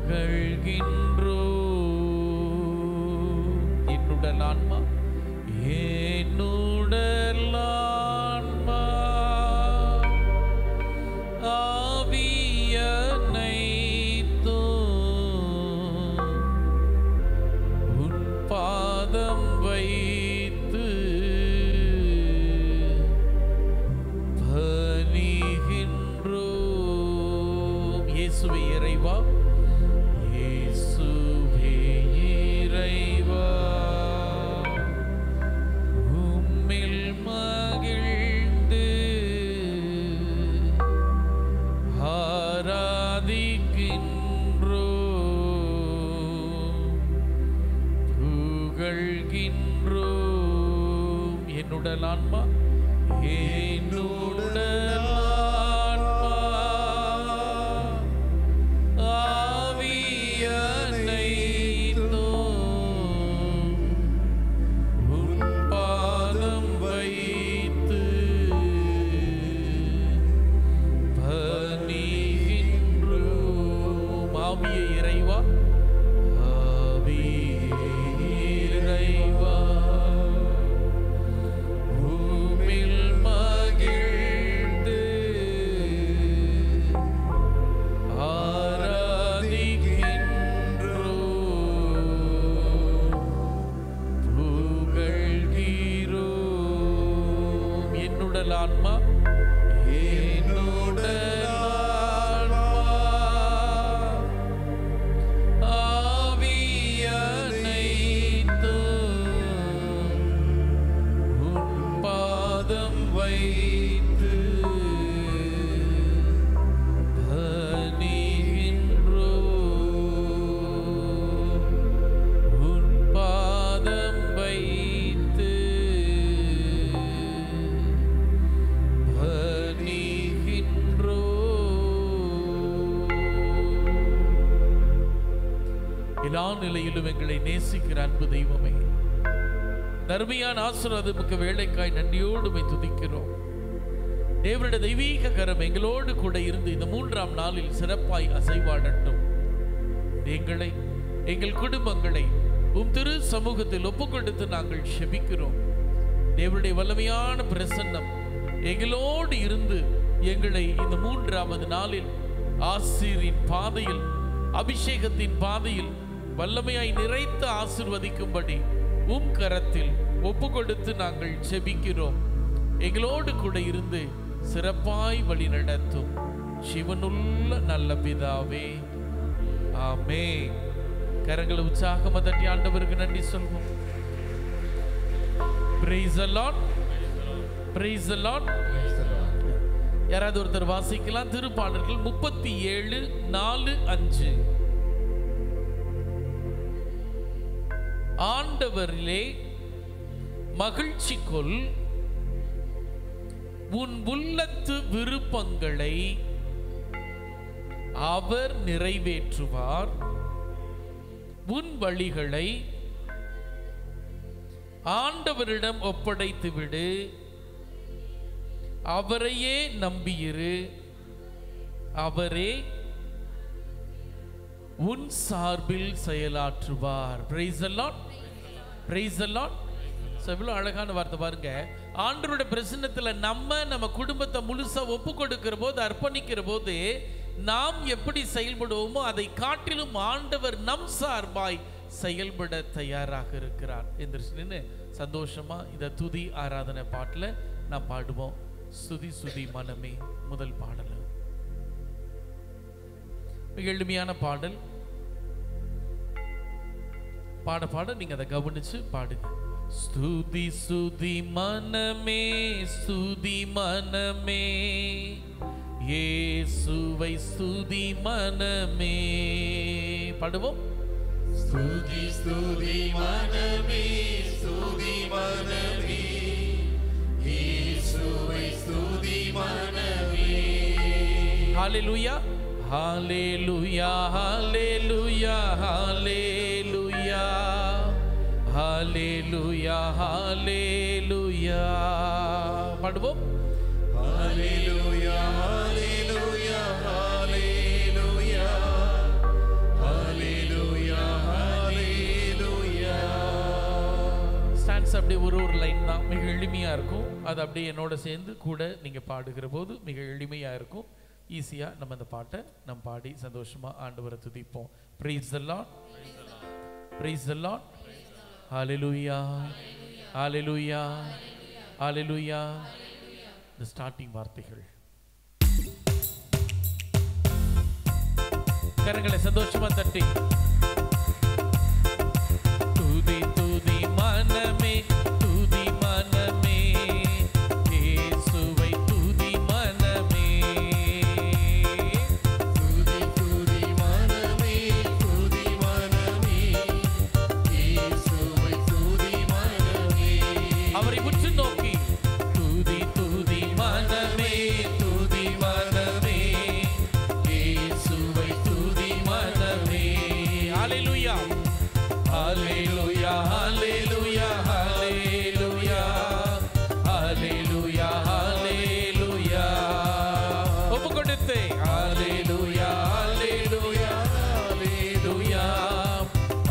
புகழ்கின்றோ என்னுடல் ஆன்மா என்னுடல் ஆன்மா ஆவியனைத்தோ உன் பாதம் வைத்து பணிகின்றோம். இயேசுவே இறைவா, இயேசுவே இறைவா, உம்மில் மகிழ்ந்து ஆராதிக்கின்றோம், புகழ்கின்றோம். என்னுடல் ஆன்மா என்னுடல் ஆன்மா ஆவியனைத்தோ உன் பாதம் வைத்து பணிகின்றோம். ஆவியே இறைவா, ஆவியே இறைவா, உம்மில் மகிழ்ந்து ஆராதிக்கின்றோம், புகழ்கிறோம். என்னுடல் ஆன்மா என்னுடல் ஆன்மா ஆவியனைத்தோ உன் பாதம் வைத்து பணிகின்றோம், உன் பாதம் வைத்து எல்லா நிலையிலும் எங்களை நேசிக்கிற அன்பு தெய்வமே, தர்மியான ஆசீர்வாதமிக்க வேளைக்காய் நன்றியோடு உம்மை துதிக்கிறோம். தேவனுடைய தெய்வீக கரம் எங்களோடு கூட இருந்து இந்த 3ஆம் நாளில் சிறப்பாய் அசைவாடட்டும். எங்களை, எங்கள் குடும்பங்களை உம் திரு சமூகத்தில் ஒப்புக்கொடுத்து நாங்கள் செபிக்கிறோம். தேவனுடைய வல்லமையான பிரசன்னம் எங்களோடு இருந்து எங்களை இந்த 3ஆவது நாளில் ஆசீரின் பாதையில், அபிஷேகத்தின் பாதையில் வல்லமையாய் நிறைத்து ஆசீர்வதிக்கும்படி உம் கரத்தில் ஒப்பு கொடுத்து நாங்கள் செபிக்கிறோம். எங்களோடு கூட இருந்து சிறப்பாய் வழி நடத்தும் சிவனுள்ள நல்ல பிதாவே, ஆமென். கரங்களை உற்சாகமா தட்டி ஆண்டவருக்கு நன்றி சொல்வோம். Praise the Lord, praise the Lord. யாராவது ஒருத்தர் வாசிக்கலாம். திருப்பாடல்கள் 37:4-5. ஆண்டவரிலே மகிழ்ச்சி கொள், உன் உள்ளத்து விருப்பங்களை அவர் நிறைவேற்றுவார், உன் வழிகளை ஆண்டவரிடம் ஒப்படைத்து விடு, அவரையே நம்பியிரு, அவரே உன் சார்பில் செயலாற்றுவார். Praise the Lord, praise the Lord. எவ்வளவு அழகான வார்த்தை பாருங்க. ஆண்டவருடைய பிரசன்னத்துல நம்ம குடும்பத்தை முழுசா ஒப்பு கொடுக்கிற போது, அர்ப்பணிக்கிற போது நாம் எப்படி செயல்படுவோமோ அதை காட்டிலும் ஆண்டவர் நம் சார்பாய் செயல்பட தயாராக இருக்கிறார். என்று சந்தோஷமா இந்த துதி ஆராதனை பாட்டுல நாம் பாடுவோம். சுதி சுதி மனமே முதல் பாடல். மிக எளிமையான பாடல். பாட பாட நீங்க அதை கவனிச்சு பாடுங்க. ஸ்துதி சுதி மனமே, ஸ்துதி மனமே, இயேசுவை ஸ்துதி மனமே. பாடுவோம். ஸ்துதி ஸ்துதி மனமே, ஸ்துதி மனமே, இயேசுவை ஸ்துதி மனமே. ஹல்லேலூயா, ஹல்லேலூயா, ஹல்லேலூயா, ஹல்லேலூயா, ஹல்லேலூயா, ஹல்லேலூயா. பாடுவோம். ஹல்லேலூயா, மிக எளிமையாக இருக்கும். அது அப்படியே என்னோட சேர்ந்து கூட நீங்கள் பாடுகிற போது மிக எளிமையாக இருக்கும். ஈஸியாக நம்ம அந்த பாட்டை நம்ம பாடி சந்தோஷமாக ஆண்டவரை துதிப்போம். Praise the Lord. Praise the Lord. Hallelujah. Hallelujah. Hallelujah. இந்த ஸ்டார்டிங் வார்த்தைகள் கரங்களை சந்தோஷமா தட்டி துதி துதி மனமே துதி மனமே இயேசுவை துதி மனமே துதி துதி மனமே துதி மனமே இயேசுவை துதி மனமே அவரை உற்று நோக்கி துதி துதி மனமே துதி மனமே இயேசுவை துதி மனமே. ஹல்லேலூயா ஹல்லேலூயா ஹல்லேலூயா ஹல்லேலூயா ஹல்லேலூயா ஹல்லேலூயா ஒப்பு கொடுத்து ஹல்லேலூயா ஹல்லேலூயா ஹல்லேலூயா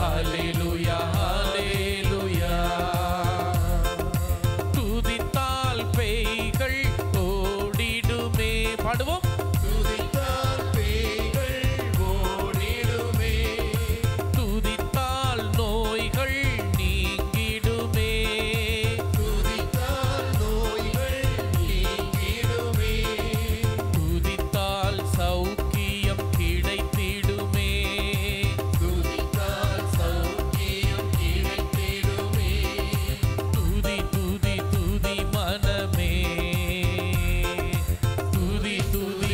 ஹல்லேலூயா ஹல்லேலூயா. துதித்தால் பேய்கள் ஓடிடுமே. பாடுவோம். துதித்தால் பேய்கள் ஓடிடுமே துதித்தால் நோய்கள் நீங்கிடுமே. துதித்தால் நோய்கள் நீங்கிடுமே துதித்தால் சௌக்கியம் கிடைத்திடுமே. துதித்தால் சௌக்கியம் கிடைத்திடுமே துதி துதி துதி மனமே துதி துதி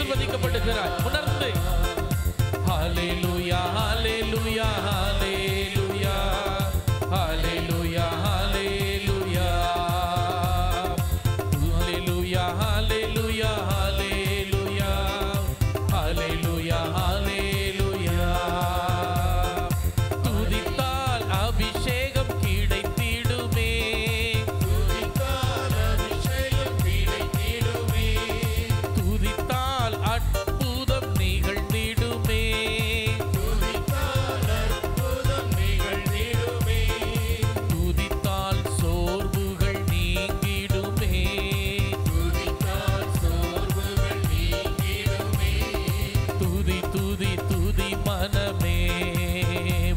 ஆசீர்வதிக்கப்படுகிறாய். உணர்ந்து ஹல்லேலூயா ஹல்லேலூயா ஹல்லேலூயா ஹல்லேலூயா ஹல்லேலூயா ஹல்லேலூயா ஹல்லேலூயா ஹல்லேலூயா ஹல்லேலூயா ஹல்லேலூயா. துதித்தால் அபிஷேகம் கிடைத்திடுமே, துதித்தால் அபிஷேகம் கிடைத்திடுமே, துதித்தால் அற்புதம் நிகழ்ந்திடுமே, துதித்தால் அற்புதம் நிகழ்ந்திடுமே, துதித்தால் சோர்வுகள் நீங்கிடுமே, துதித்தால் சோர்வுகள் நீங்கிடுமே. துதி துதி துதி மனமே.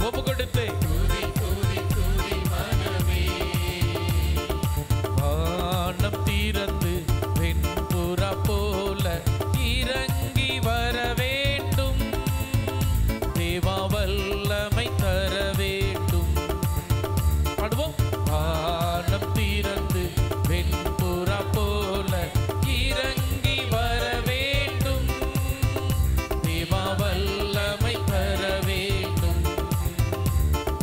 ஒப்பு கொடுத்து துதி துதி துதி மனமே, வானம் திறந்து வெண்புறா போல இறங்கி வர வேண்டும், தேவா வல்லமை தர வேண்டும். பாடுவோம். வானம் திறந்து வெண்புறா போல இறங்கி வர வேண்டும், தேவா வல்லமை தர வேண்டும்,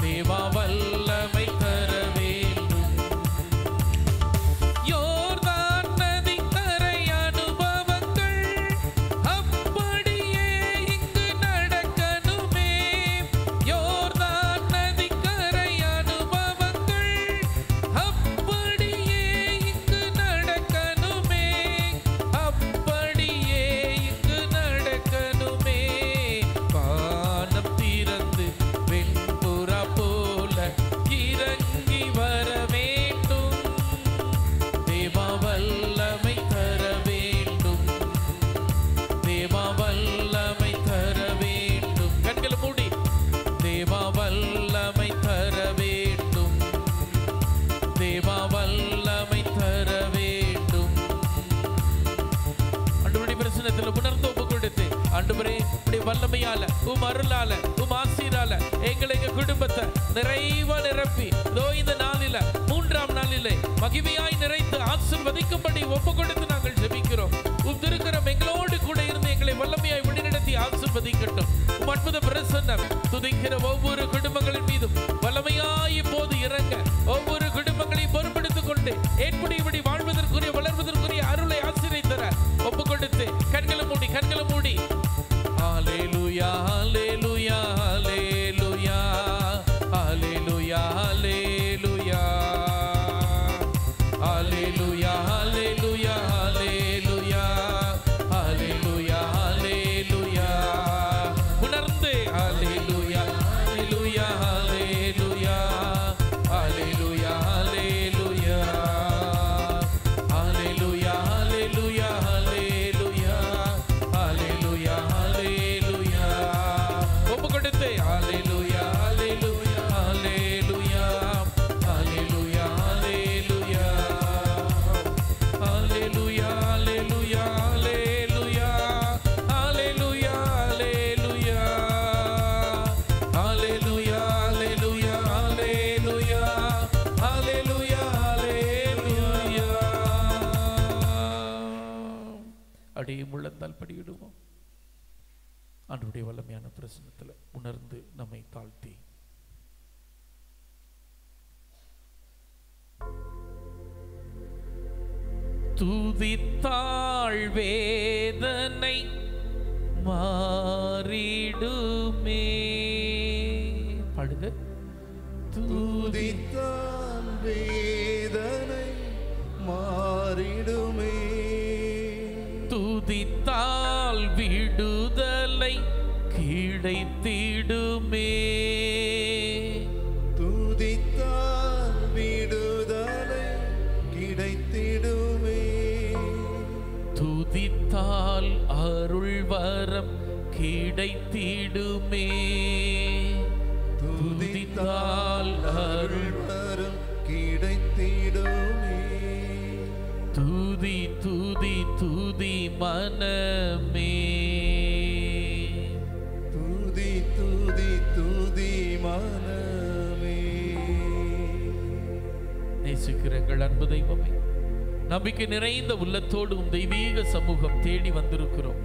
தேவா வல்லமை தர வேண்டும். யோர்தான் நதிக்கரை அனுபவங்கள் அப்படியே இங்கு நடக்கணுமே, யோர்தான் நதிக்கரை அனுபவங்கள் அப்படியே இங்கு நடக்கணுமே, அப்படியே இங்கு நடக்கணுமே. வானம் திறந்து வெண்புறா போல இறங்கி வர வேண்டும், தேவா வல்லமை தர வேண்டும், தேவா வல்லமை தர வேண்டும். கண்களை மூடி தேவா வல்லமை தர வேண்டும், தேவா வல்லமை தர வேண்டும். ஆண்டவருடைய பிரசன்னத்தில் உணர்ந்து ஒப்பு கொடுத்து, ஆண்டவரே உம்முடைய வல்லமையால உம் அருளால உம் ஆசீரால எங்களை எங்க குடும்பத்தை நிறைவா நிரப்பி இதோ இந்த நாளில 3ஆம் நாளிலே மகிமையாய் நிறைத்து ஆசீர்வதிக்கும்படி ஒப்பு கொடுத்து நாங்கள் ஜெபிக்கிறோம். உம் திருக்கரம் எங்களோடு கூட இருந்து எங்களை வல்லமையாய் வழிநடத்தி ஆசீர்வதிக்கட்டும். உம் அற்புத பிரசன்னம் துதிக்கிற ஒவ்வொரு குடும்பங்களின் மீதும் வல்லமையாய் இப்போது இறங்க, ஒவ்வொரு குடும்பங்களையும் பொறுப்படுத்திக் கொண்டு ஏற்புடையபடி வாழ்வதற்குரிய வளர்வதற்குரிய அருளை ஆசீர்வதித்து தர ஒப்பு கொடுத்து கண்களை மூடி கண்களை மூடி ஹல்லேலூயா ஹல்லேலூயா ஹல்லேலூயா ஹல்லேலூயா ஹல்லேலூயா ஹல்லேலூயா ஹல்லேலூயா ஹல்லேலூயா ஹல்லேலூயா ஹல்லேலூயா. உணர்ந்து ஹல்லேலூயா ஹல்லேலூயா ஹல்லேலூயா ஹல்லேலூயா ஹல்லேலூயா ஹல்லேலூயா ஹல்லேலூயா ஹல்லேலூயா ஹல்லேலூயா ஹல்லேலூயா. ஒப்பு கொடுத்து ஹல்லேலூயா ஹல்லேலூயா ஹல்லேலூயா ஹல்லேலூயா ஹல்லேலூயா ஹல்லேலூயா ஹல்லேலூயா ஹல்லேலூயா ஹல்லேலூயா ஹல்லேலூயா ஹல்லேலூயா ஹல்லேலூயா ஹல்லேலூயா ஹல்லேலூயா ஹல்லேலூயா. அப்படியே முழந்தால் படியிடுவோம். ஆண்டவருடைய வல்லமையான பிரசன்னத்தில் உணர்ந்து நம்மை தாழ்த்தி துதித்தாள் வேதனை மாறிடுமே. பாடுங்க. துதித்தால் வேதனை மாறிடுமே, துதித்தால் விடுதலை கிடைத்திடுமே, துதித்தால் விடுதலை கிடைத்திடுமே, துதித்தால் அருள் வரம் கிடைத்திடுமே, துதித்தால் அருள் வரம் கிடைத்திடுமே. துதி துதி துதி மனமே, துதி துதி துதி மனமே. நேசிக்கிற எங்கள் அன்பு தெய்வமே, நம்பிக்கை நிறைந்த உள்ளத்தோடு உம் தெய்வீக சமூகம் தேடி வந்திருக்கிறோம்.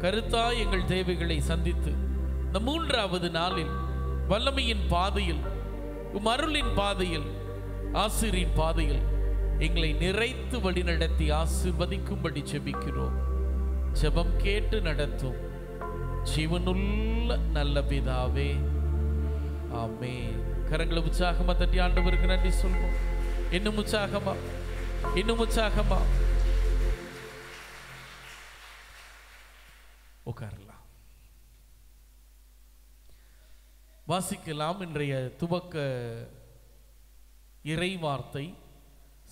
கருத்தாய் எங்கள் தேவைகளை சந்தித்து இந்த 3வது நாளில் வல்லமையின் பாதையில், உம் அருளின் பாதையில், ஆசீரின் பாதையில் எங்களை நிறைத்து வழிநடத்தி ஆசீர்வதிக்கும்படி ஜெபிக்கிறோம். ஜெபம் கேட்டு நடத்தும் ஜீவனுள்ள நல்ல பிதாவே, ஆமென். கரங்களை உற்சாகமா தட்டி ஆண்டவருக்கு நன்றி சொல்வோம். இன்னும் உற்சாகமா, இன்னும் உற்சாகமா. உட்காரலாம். வாசிக்கலாம். இன்றைய துவக்க இறை வார்த்தை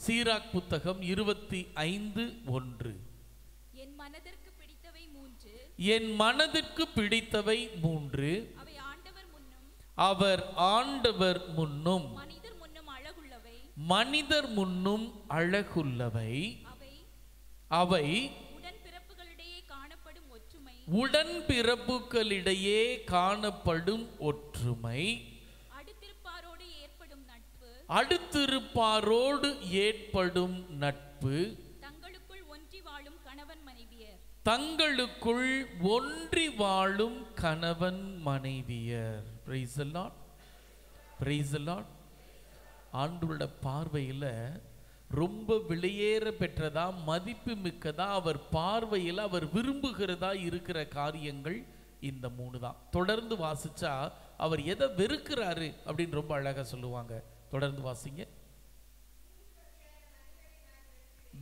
சீராக் புத்தகம் 25:1. என் மனதிற்கு பிடித்தவை 3. என் மனதிற்கு பிடித்தவை 3. அவை ஆண்டவர் முன்னும், அவர் ஆண்டவர் முன்னும், மனிதர் முன்னும் அழகுள்ளவை. மனிதர் முன்னும் அழகுள்ளவை. அவை அவை உடன்பிறப்புகளிடையே காணப்படும் ஒற்றுமை. உடன்பிறப்புகளிடையே காணப்படும் ஒற்றுமை. அடுத்திருப்பாரோடு ஏற்படும் நட்பு. அடுத்திருப்பாரோடு ஏற்படும் நட்பு. தங்களுக்குள் ஒன்றி வாழும் கணவன் மனைவியர். தங்களுக்குள் ஒன்றி வாழும் கணவன் மனைவியர். Praise the Lord. Praise the Lord. ஆண்டவருடைய பார்வையில் ரொம்ப விலையேற பெற்றதா, மதிப்பு மிக்கதா, அவர் பார்வையில் அவர் விரும்புகிறதா இருக்கிற காரியங்கள் இந்த 3 தான். தொடர்ந்து வாசிச்சா அவர் எதை வெறுக்கிறாரு அப்படின்னு ரொம்ப அழகா சொல்லுவாங்க. தொடர்ந்து வாசிங்க.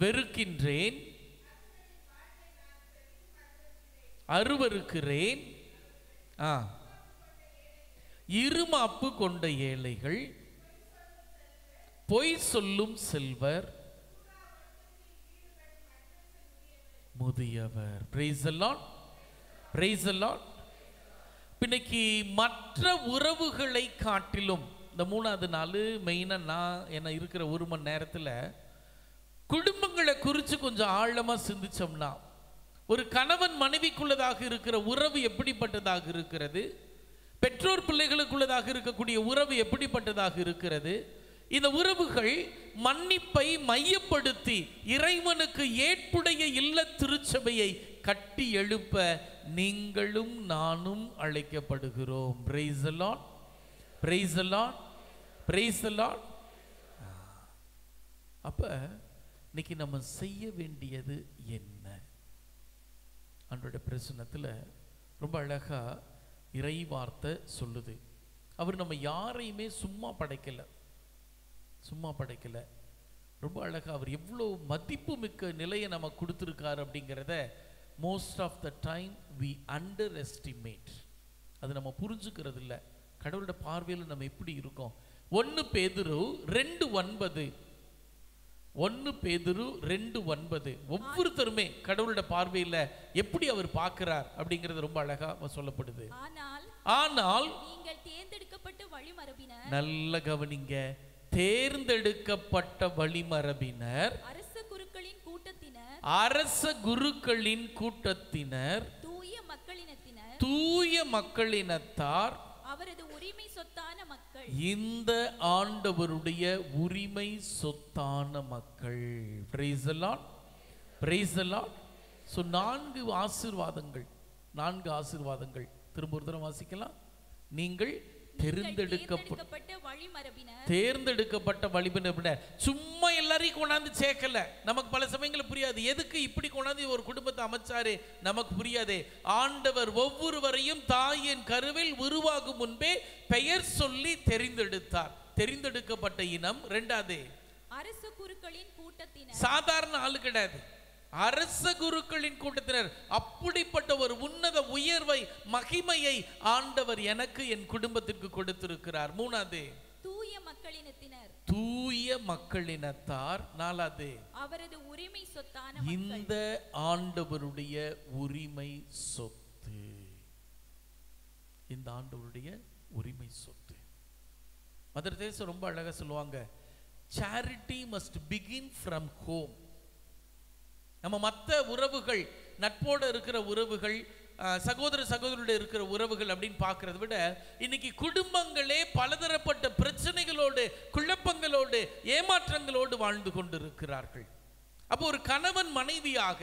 வெறுக்கின்றேன், அருவருக்கிறேன், இருமாப்பு கொண்ட ஏழைகள், பொய் சொல்லும் செல்வர், முதியவர். Praise the Lord. Praise the Lord. இன்னைக்கு மற்ற உறவுகளை காட்டிலும் இந்த 3வது நாள் மெயினா நான் என்ன இருக்கிற 1 மணி நேரத்தில் குடும்பங்களை குறித்து கொஞ்சம் ஆழமா சிந்திச்சோம்னா, ஒரு கணவன் மனைவிக்குள்ளதாக இருக்கிற உறவு எப்படிப்பட்டதாக இருக்கிறது, பெற்றோர் பிள்ளைகளுக்குள்ளதாக இருக்கக்கூடிய உறவு எப்படிப்பட்டதாக இருக்கிறது, இந்த உறவுகள் மன்னிப்பை மையப்படுத்தி இறைவனுக்கு ஏற்புடைய இல்ல திருச்சபையை கட்டி எழுப்ப நீங்களும் நானும் அழைக்கப்படுகிறோம். Praise the Lord. Praise the Lord. Praise the Lord. அப்ப இன்னைக்கு நம்ம செய்ய வேண்டியது என்ன? ஆண்டவருடைய பிரசன்னத்தில் ரொம்ப அழகா இறை வார்த்தை சொல்லுது. அவர் நம்ம யாரையுமே சும்மா படைக்கல, சும்மா படைக்கல. ரொம்ப அழகா அவர் எவ்வளோ மதிப்பு மிக்க நிலையை நம்ம கொடுத்துருக்காரு அப்படிங்கிறத most of the time we underestimate. அது நம்ம புரிஞ்சுக்கிறது இல்லை. கடவுளோட பார்வையில் நம்ம எப்படி இருக்கோம்? 1 பேதுரு 2:9. 1 பேதுரு 2:9. ஒவ்வொருத்தருமே கடவுளோட பார்வையில் எப்படி அவர் பார்க்கிறார் அப்படிங்கிறது ரொம்ப அழகா சொல்லப்படுது. ஆனால் நீங்கள் தேர்ந்தெடுக்கப்பட்ட வழிமரபினர், நல்ல கவனிங்க, தேர்ந்தெடுக்கப்பட்ட வழிமரபினர், அரச குருக்களின் கூட்டத்தினர், அரச குருக்களின் கூட்டத்தினர், தூய மக்களினத்தினர், தூய மக்களினத்தார், அவரது உரிமை சொத்தான மக்கள். இந்த ஆண்டவருடைய உரிமை சொத்தான மக்கள். Praise the Lord. Praise the Lord. So 4 ஆசீர்வாதங்கள், 4 ஆசீர்வாதங்கள் திரும்ப ஒரு தடவை வாசிக்கலாம். நீங்கள் தேர்ந்தெடுக்கப்பட்ட வழிமரபினர். சும்மா எல்லாரையும் கொண்டாந்து சேர்க்கல. நமக்கு பல சமயங்கள் புரியாது, எதுக்கு இப்படி கொண்டாந்து ஒரு குடும்பத்தை அமைச்சாரு நமக்கு புரியாதே. ஆண்டவர் ஒவ்வொருவரையும் தாயின் கருவில் உருவாகும் முன்பே பெயர் சொல்லி தெரிந்தெடுத்தார். தெரிந்தெடுக்கப்பட்ட இனம். 2வது அரச குருக்களின் கூட்டத்தினர். சாதாரண ஆளு கிடையாது, அரச குருக்களின் கூட்டத்தினர். அப்படிப்பட்ட ஒரு உன்னத உயர்வை, மகிமையை ஆண்டவர் எனக்கு என் குடும்பத்திற்கு கொடுத்திருக்கிறார். 3வது தூய மக்களினத்தினர், தூய மக்களினத்தார். 4வது அவரது உரிமை சொத்தான மக்கள். இந்த ஆண்டவருடைய உரிமை சொத்து, இந்த ஆண்டவருடைய உரிமை சொத்து. மதர் தெரேசா ரொம்ப அழகா சொல்லுவாங்க, charity must begin from home. நம்ம மற்ற உறவுகள், நட்போடு இருக்கிற உறவுகள், சகோதர சகோதரியோட இருக்கிற உறவுகள் அப்படின்னு பார்க்கறத விட இன்னைக்கு குடும்பங்களே பலதரப்பட்ட பிரச்சனைகளோடு, குழப்பங்களோடு, ஏமாற்றங்களோடு வாழ்ந்து கொண்டிருக்கிறார்கள். அப்போ ஒரு கணவன் மனைவியாக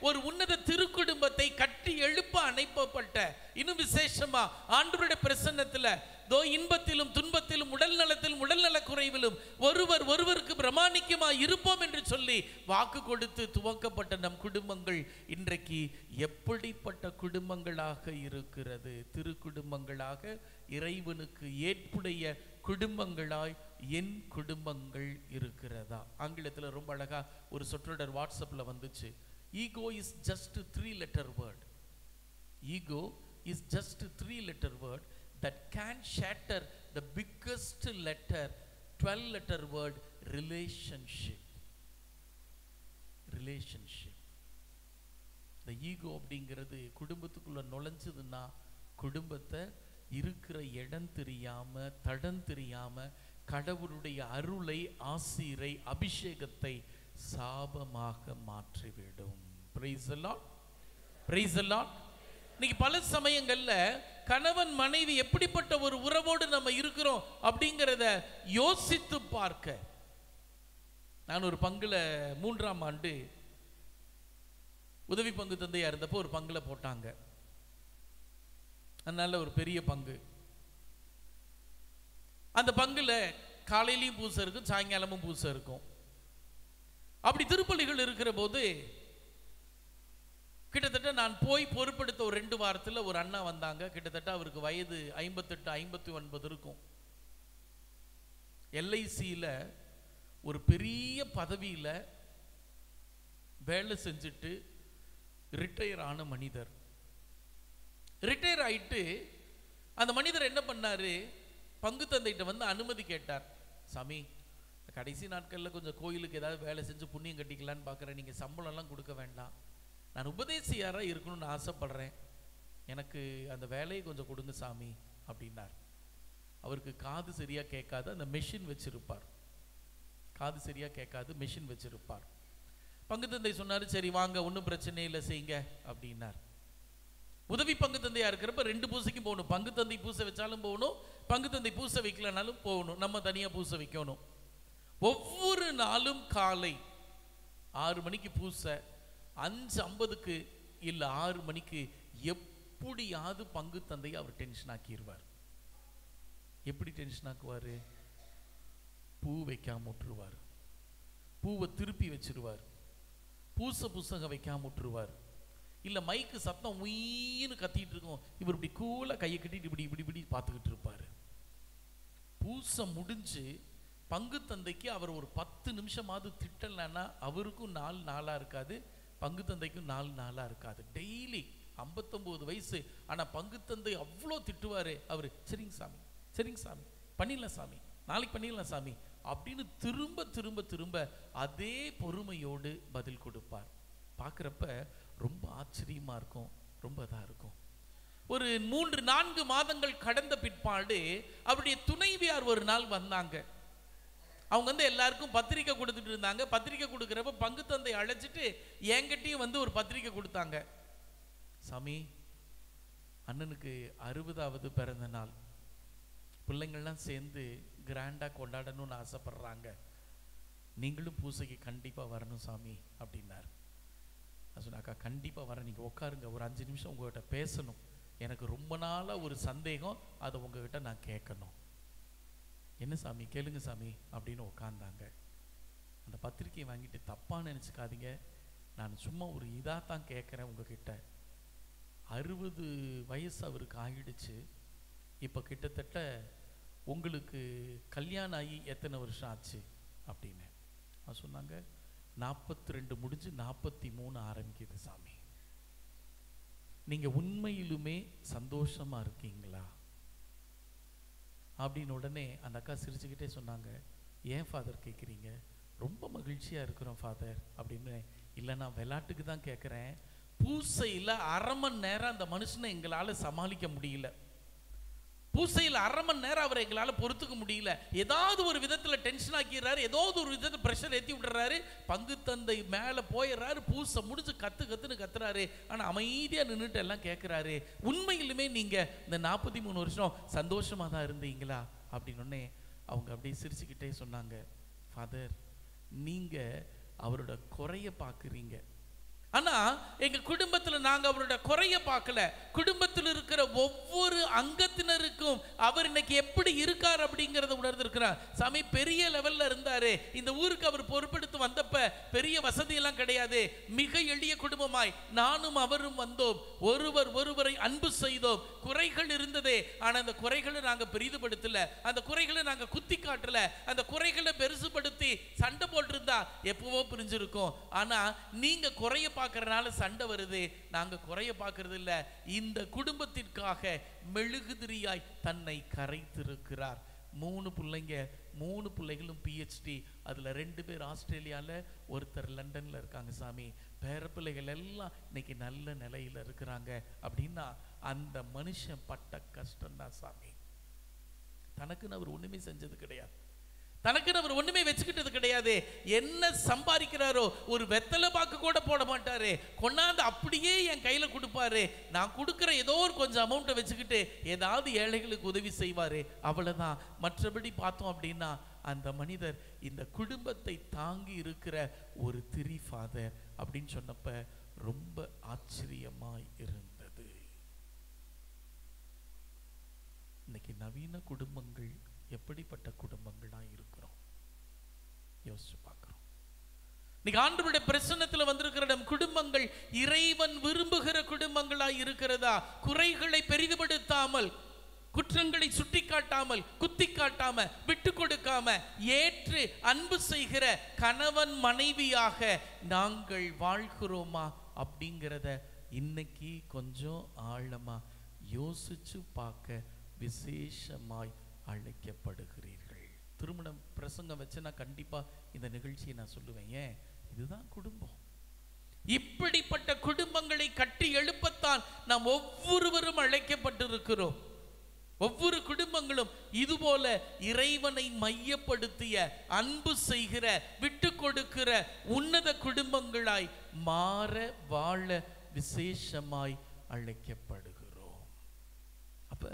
ஒரு உன்னத திருக்குடும்பத்தை கட்டி எழுப்ப அணைப்பப்பட்ட, இன்னும் விசேஷமா ஆண்டவருடைய பிரசன்னத்துல தோ இன்பத்திலும் துன்பத்திலும் உடல் நலத்திலும் உடல் நல குறைவிலும் ஒருவர் ஒருவருக்கு பிரமாணிக்கமா இருப்போம் என்று சொல்லி வாக்கு கொடுத்து துவக்கப்பட்ட நம் குடும்பங்கள் இன்றைக்கு எப்படிப்பட்ட குடும்பங்களாக இருக்கிறது? திருக்குடும்பங்களாக, இறைவனுக்கு ஏற்புடைய குடும்பங்களாய் என் குடும்பங்கள் இருக்கிறதா? ஆங்கிலத்தில் ரொம்ப அழகா ஒரு சொற்றொடர் வாட்ஸ்அப்ல வந்துச்சு. Ego is just 3-letter word. Ego is just 3-letter word that can shatter the biggest letter, 12-letter word, relationship. Relationship. The ego அப்படிங்கிறது குடும்பத்துக்குள்ள நுழைஞ்சதுன்னா குடும்பத்தை இருக்கிற இடம் தெரியாம, தடம் தெரியாம, கடவுளுடைய அருளை, ஆசீரை, அபிஷேகத்தை சாபமாக மாற்றிவிடும். Praise the Lord. Praise the Lord. இன்னைக்கு பல சமயங்கள்ல கணவன் மனைவி எப்படிப்பட்ட ஒரு உறவோடு நம்ம இருக்கிறோம் அப்படிங்கிறத யோசித்து பார்க்க, நான் ஒரு பங்குல 3ஆம் ஆண்டு உதவி பங்கு தந்தையா இருந்தப்போ ஒரு பங்குல போட்டாங்க. அதனால ஒரு பெரிய பங்கு. அந்த பங்குல காலையிலையும் பூசை இருக்கும், சாயங்காலமும் பூசை இருக்கும். அப்படி திருப்பலிகள் இருக்கிற போது கிட்டத்தட்ட நான் போய் பொறுப்படுத்த ஒரு 2 வாரத்தில் ஒரு அண்ணா வந்தாங்க. கிட்டத்தட்ட அவருக்கு வயது 58, 59 இருக்கும். LICயில் ஒரு பெரிய பதவியில் வேலை செஞ்சுட்டு ரிட்டையர் ஆன மனிதர். ரிட்டையர் ஆயிட்டு அந்த மனிதர் என்ன பண்ணாரு, பங்கு தந்தைகிட்ட வந்து அனுமதி கேட்டார். சாமி, கடைசி நாட்களில் கொஞ்சம் கோயிலுக்கு ஏதாவது வேலை செஞ்சு புண்ணியம் கட்டிக்கலான்னு பார்க்குறேன், நீங்கள் சம்பளம்லாம் கொடுக்க வேண்டாம், நான் உபதேசியாராக இருக்கணும்னு ஆசைப்படுறேன், எனக்கு அந்த வேலையை கொஞ்சம் கொடுங்க சாமி அப்படின்னார். அவருக்கு காது சரியாக கேட்காது, அந்த மெஷின் வச்சிருப்பார். காது சரியாக கேட்காது, மெஷின் வச்சிருப்பார். பங்கு தந்தை சொன்னார், சரி வாங்க, ஒன்றும் பிரச்சனை இல்லை, செய்யுங்க அப்படின்னார். உதவி பங்கு தந்தையா இருக்கிறப்ப 2 பூசைக்கும் போகணும். பங்கு தந்தை பூசை வச்சாலும் போகணும், பங்கு தந்தை பூசை வைக்கலனாலும் போகணும், நம்ம தனியாக பூசை வைக்கணும். ஒவ்வொரு நாளும் காலை 6 மணிக்கு பூசை, 5:50க்கு இல்லை 6 மணிக்கு எப்படியாவது பங்கு தந்தையை அவர் டென்ஷன் ஆக்கிடுவார். எப்படி டென்ஷன் ஆக்குவார்? பூ வைக்காம விட்டுருவார், பூவை திருப்பி வச்சிருவார், புஸ்தகம் வைக்காம விட்டுருவார். இல்லை மைக்கு சத்தம் உயின்னு கத்திட்டு இருக்கும், இவர் இப்படி கூலாக கையை கட்டிட்டு இப்படி இப்படி இப்படி பார்த்துக்கிட்டு இருப்பார். பூசை முடிஞ்சு பங்கு தந்தைக்கு அவர் ஒரு 10 நிமிஷமாவது திட்டலைன்னா அவருக்கும் நாளாக இருக்காது, பங்கு தந்தைக்கும் நாளாக இருக்காது. டெய்லி 59 வயசு, ஆனால் பங்கு தந்தை அவ்வளோ திட்டுவார். அவர் சரிங்க சாமி, சரிங்க சாமி, பண்ணிடலாம் சாமி, நாளைக்கு பண்ணிடலாம் சாமி அப்படின்னு திரும்ப திரும்ப திரும்ப அதே பொறுமையோடு பதில் கொடுப்பார். பார்க்குறப்ப ரொம்ப ஆச்சரியமா இருக்கும், ரொம்ப இதாக இருக்கும். ஒரு 3-4 மாதங்கள் கடந்த பிற்பாடு அவருடைய துணைவியார் ஒரு நாள் வந்தாங்க. அவங்க வந்து எல்லாருக்கும் பத்திரிக்கை கொடுத்துட்டு இருந்தாங்க. பத்திரிக்கை கொடுக்குறப்ப பங்கு தந்தை அழைச்சிட்டு என்கிட்டையும் வந்து ஒரு பத்திரிக்கை கொடுத்தாங்க. சாமி, அண்ணனுக்கு 60வது பிறந்த நாள், பிள்ளைங்கள்லாம் சேர்ந்து கிராண்டாக கொண்டாடணும்னு ஆசைப்படுறாங்க, நீங்களும் பூசைக்கு கண்டிப்பாக வரணும் சாமி அப்படின்னார். நான் சொன்னாக்கா கண்டிப்பாக வரேன், நீங்கள் உட்காருங்க, ஒரு 5 நிமிஷம் உங்கள்கிட்ட பேசணும், எனக்கு ரொம்ப நாளாக ஒரு சந்தேகம், அதை உங்ககிட்ட நான் கேட்கணும். என்ன சாமி, கேளுங்க சாமி அப்படின்னு உட்காந்தாங்க. அந்த பத்திரிக்கையை வாங்கிட்டு தப்பாக நினச்சிக்காதீங்க, நான் சும்மா ஒரு இதாக தான் கேட்குறேன் உங்ககிட்ட. 60 வயசு அவருக்கு ஆகிடுச்சு, இப்போ கிட்டத்தட்ட உங்களுக்கு கல்யாணம் ஆகி எத்தனை வருஷம் ஆச்சு அப்படின்னு. நான் சொன்னாங்க 42 முடிஞ்சு 43 ஆரம்பிக்குது சாமி, நீங்கள் உண்மையிலுமே சந்தோஷமாக இருக்கீங்களா அப்படின்னு. உடனே அந்த அக்கா சிரிச்சுக்கிட்டே சொன்னாங்க, ஏன் ஃபாதர் கேட்குறீங்க? ரொம்ப மகிழ்ச்சியாக இருக்கிறோம் ஃபாதர் அப்படின்னு. இல்லை, நான் விளையாட்டுக்கு தான் கேட்குறேன், பூசையில் 1/2 மணி நேரம் அந்த மனுஷனை எங்களால் சமாளிக்க முடியல, பூசையில் 1/2 மணி நேரம் அவரை எங்களால் பொறுத்துக்க முடியல, ஏதாவது ஒரு விதத்தில் டென்ஷன் ஆக்கிடுறாரு, ஏதாவது ஒரு விதத்தில் ப்ரெஷர் ஏற்றி விட்டுறாரு, பங்கு தந்தை மேலே போயிடுறாரு, பூசை முடிஞ்சு கத்துன்னு கத்துறாரு, ஆனால் அமைதியாக நின்றுட்டு எல்லாம் கேட்குறாரு, உண்மையிலுமே நீங்கள் இந்த 43 வருஷம் சந்தோஷமாக தான் இருந்தீங்களா அப்படின்னு. அவங்க அப்படியே சிரிச்சுக்கிட்டே சொன்னாங்க, ஃபாதர், நீங்கள் அவரோட குறைய பார்க்குறீங்க. ஆனா எங்க குடும்பத்துல நாங்க அவரோட குறைய பார்க்கல. குடும்பத்தில் இருக்கிற ஒவ்வொரு அங்கத்தினருக்கும் அவர் இன்னைக்கு எப்படி இருக்கார் அப்படிங்கறத உணர்ந்திருக்கிறார். சாமி பெரிய லெவல்ல இருந்தாரு, இந்த ஊருக்கு அவர் பொறுப்பெடுத்து வந்தப்ப பெரிய வசதி எல்லாம் கிடையாது, மிக எளிய குடும்பமாய் நானும் அவரும் வந்தோம், ஒருவரை அன்பு செய்தோம். குறைகள் இருந்ததே, ஆனா அந்த குறைகளை நாங்க பெரிதுபடுத்தல, அந்த குறைகளை நாங்க குத்தி காட்டல, அந்த குறைகளை பெருசுபடுத்தி சண்டை போட்டிருந்தா எப்பவோ பிரிஞ்சிருக்கும். ஆனா நீங்க குறைய பார்க்கறனால சண்டை வருது, நாங்க குறைய பார்க்கறது இல்ல. இந்த குடும்பத்திற்காக மெழுகுதிரியாய் தன்னை கரைத்திருக்கிறார். 3 பிள்ளைங்க, 3 பிள்ளைகளும் PhD, அதுல 2 பேர் ஆஸ்திரேலியால, ஒருத்தர் லண்டன்ல இருக்காங்க. சாமி பேர பிள்ளைகள் எல்லாம் இன்னைக்கு நல்ல நிலையில இருக்கிறாங்க அப்படின்னா அந்த மனுஷன் பட்ட கஷ்டம் தான் சாமி. தனக்குன்னு அவர் ஒண்ணுமே செஞ்சது கிடையாது, தனக்குன்னு அவர் ஒண்ணுமே வச்சுக்கிட்டது கிடையாது. என்ன சம்பாதிக்கிறாரோ ஒரு வெத்தலை பாக்கு கூட போட மாட்டாரு, கொண்டாந்து அப்படியே என் கையில கொடுப்பாரு. நான் கொடுக்கிற ஏதோ ஒரு கொஞ்சம் அமௌண்ட்டை வச்சுக்கிட்டு ஏதாவது ஏழைகளுக்கு உதவி செய்வாரு, அவ்வளவுதான். மற்றபடி பார்த்தோம் அப்படின்னா அந்த மனிதர் இந்த குடும்பத்தை தாங்கி இருக்கிற ஒரு திரி ஃபாதர் அப்படின்னு சொன்னப்ப ரொம்ப ஆச்சரியமாய் இருந்தது. இன்னைக்கு நவீன குடும்பங்கள் எப்படிப்பட்ட குடும்பங்களா இருக்கிறோம் யோசிச்சு பார்க்கிறோம். இன்னைக்கு ஆண்டவருடைய பிரசன்னத்துல வந்திருக்கிற நம் குடும்பங்கள் இறைவன் விரும்புகிற குடும்பங்களா இருக்கிறதா? குறைகளை பெரிதுபடுத்தாமல், குற்றங்களை சுட்டி காட்டாமல், குத்தி காட்டாம, விட்டு கொடுக்காம, ஏற்று அன்பு செய்கிற கணவன் மனைவியாக நாங்கள் வாழ்கிறோமா அப்படிங்கிறத இன்னைக்கு கொஞ்சம் ஆழமா யோசிச்சு பார்க்க விசேஷமாய் அழைக்கப்படுகிறீர்கள். திருமணம் பிரசங்கம் வச்சு நான் கண்டிப்பா இந்த நிகழ்ச்சியை நான் சொல்லுவேன். ஏன்? இதுதான் குடும்பம். இப்படிப்பட்ட குடும்பங்களை கட்டி எழுப்பத்தான் நாம் ஒவ்வொருவரும் அழைக்கப்பட்டிருக்கிறோம். ஒவ்வொரு குடும்பங்களும் இதுபோல இறைவனை மையப்படுத்திய, அன்பு செய்கிற, விட்டு கொடுக்கிற உன்னத குடும்பங்களாய் மாற, வாழ விசேஷமாய் அழைக்கப்படுகிறோம். அப்ப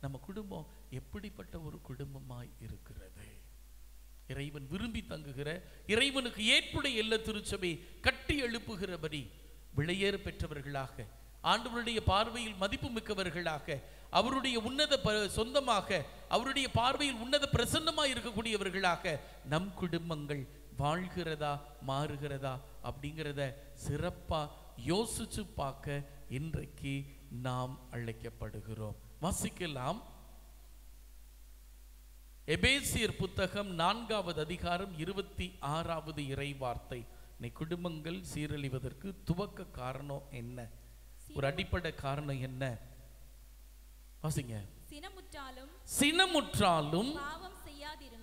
நம்ம குடும்பம் எப்படிப்பட்ட ஒரு குடும்பமாய் இருக்கிறது? இறைவன் விரும்பி தங்குகிற, இறைவனுக்கு ஏற்புடைய எல்லா திருச்சபை கட்டி எழுப்புகிறபடி விளையேற பெற்றவர்களாக, ஆண்டவருடைய பார்வையில் மதிப்பு மிக்கவர்களாக, அவருடைய உன்னத சொந்தமாக, அவருடைய பார்வையில் உன்னத பிரசன்னமாய் இருக்கக்கூடியவர்களாக நம் குடும்பங்கள் வாழ்கிறதா, மாறுகிறதா அப்படிங்கிறத சிறப்பா யோசிச்சு பார்க்க இன்றைக்கு நாம் அழைக்கப்படுகிறோம். வாசிக்கலாம். எபேசியர் புத்தகம் 4வது அதிகாரம் 26வது இறை வார்த்தை. குடும்பங்கள் சீரழிவதற்கு துவக்க காரணம் என்ன? ஒரு அடிப்படை காரணம் என்ன? வாசிங்க. சினமுற்றாலும்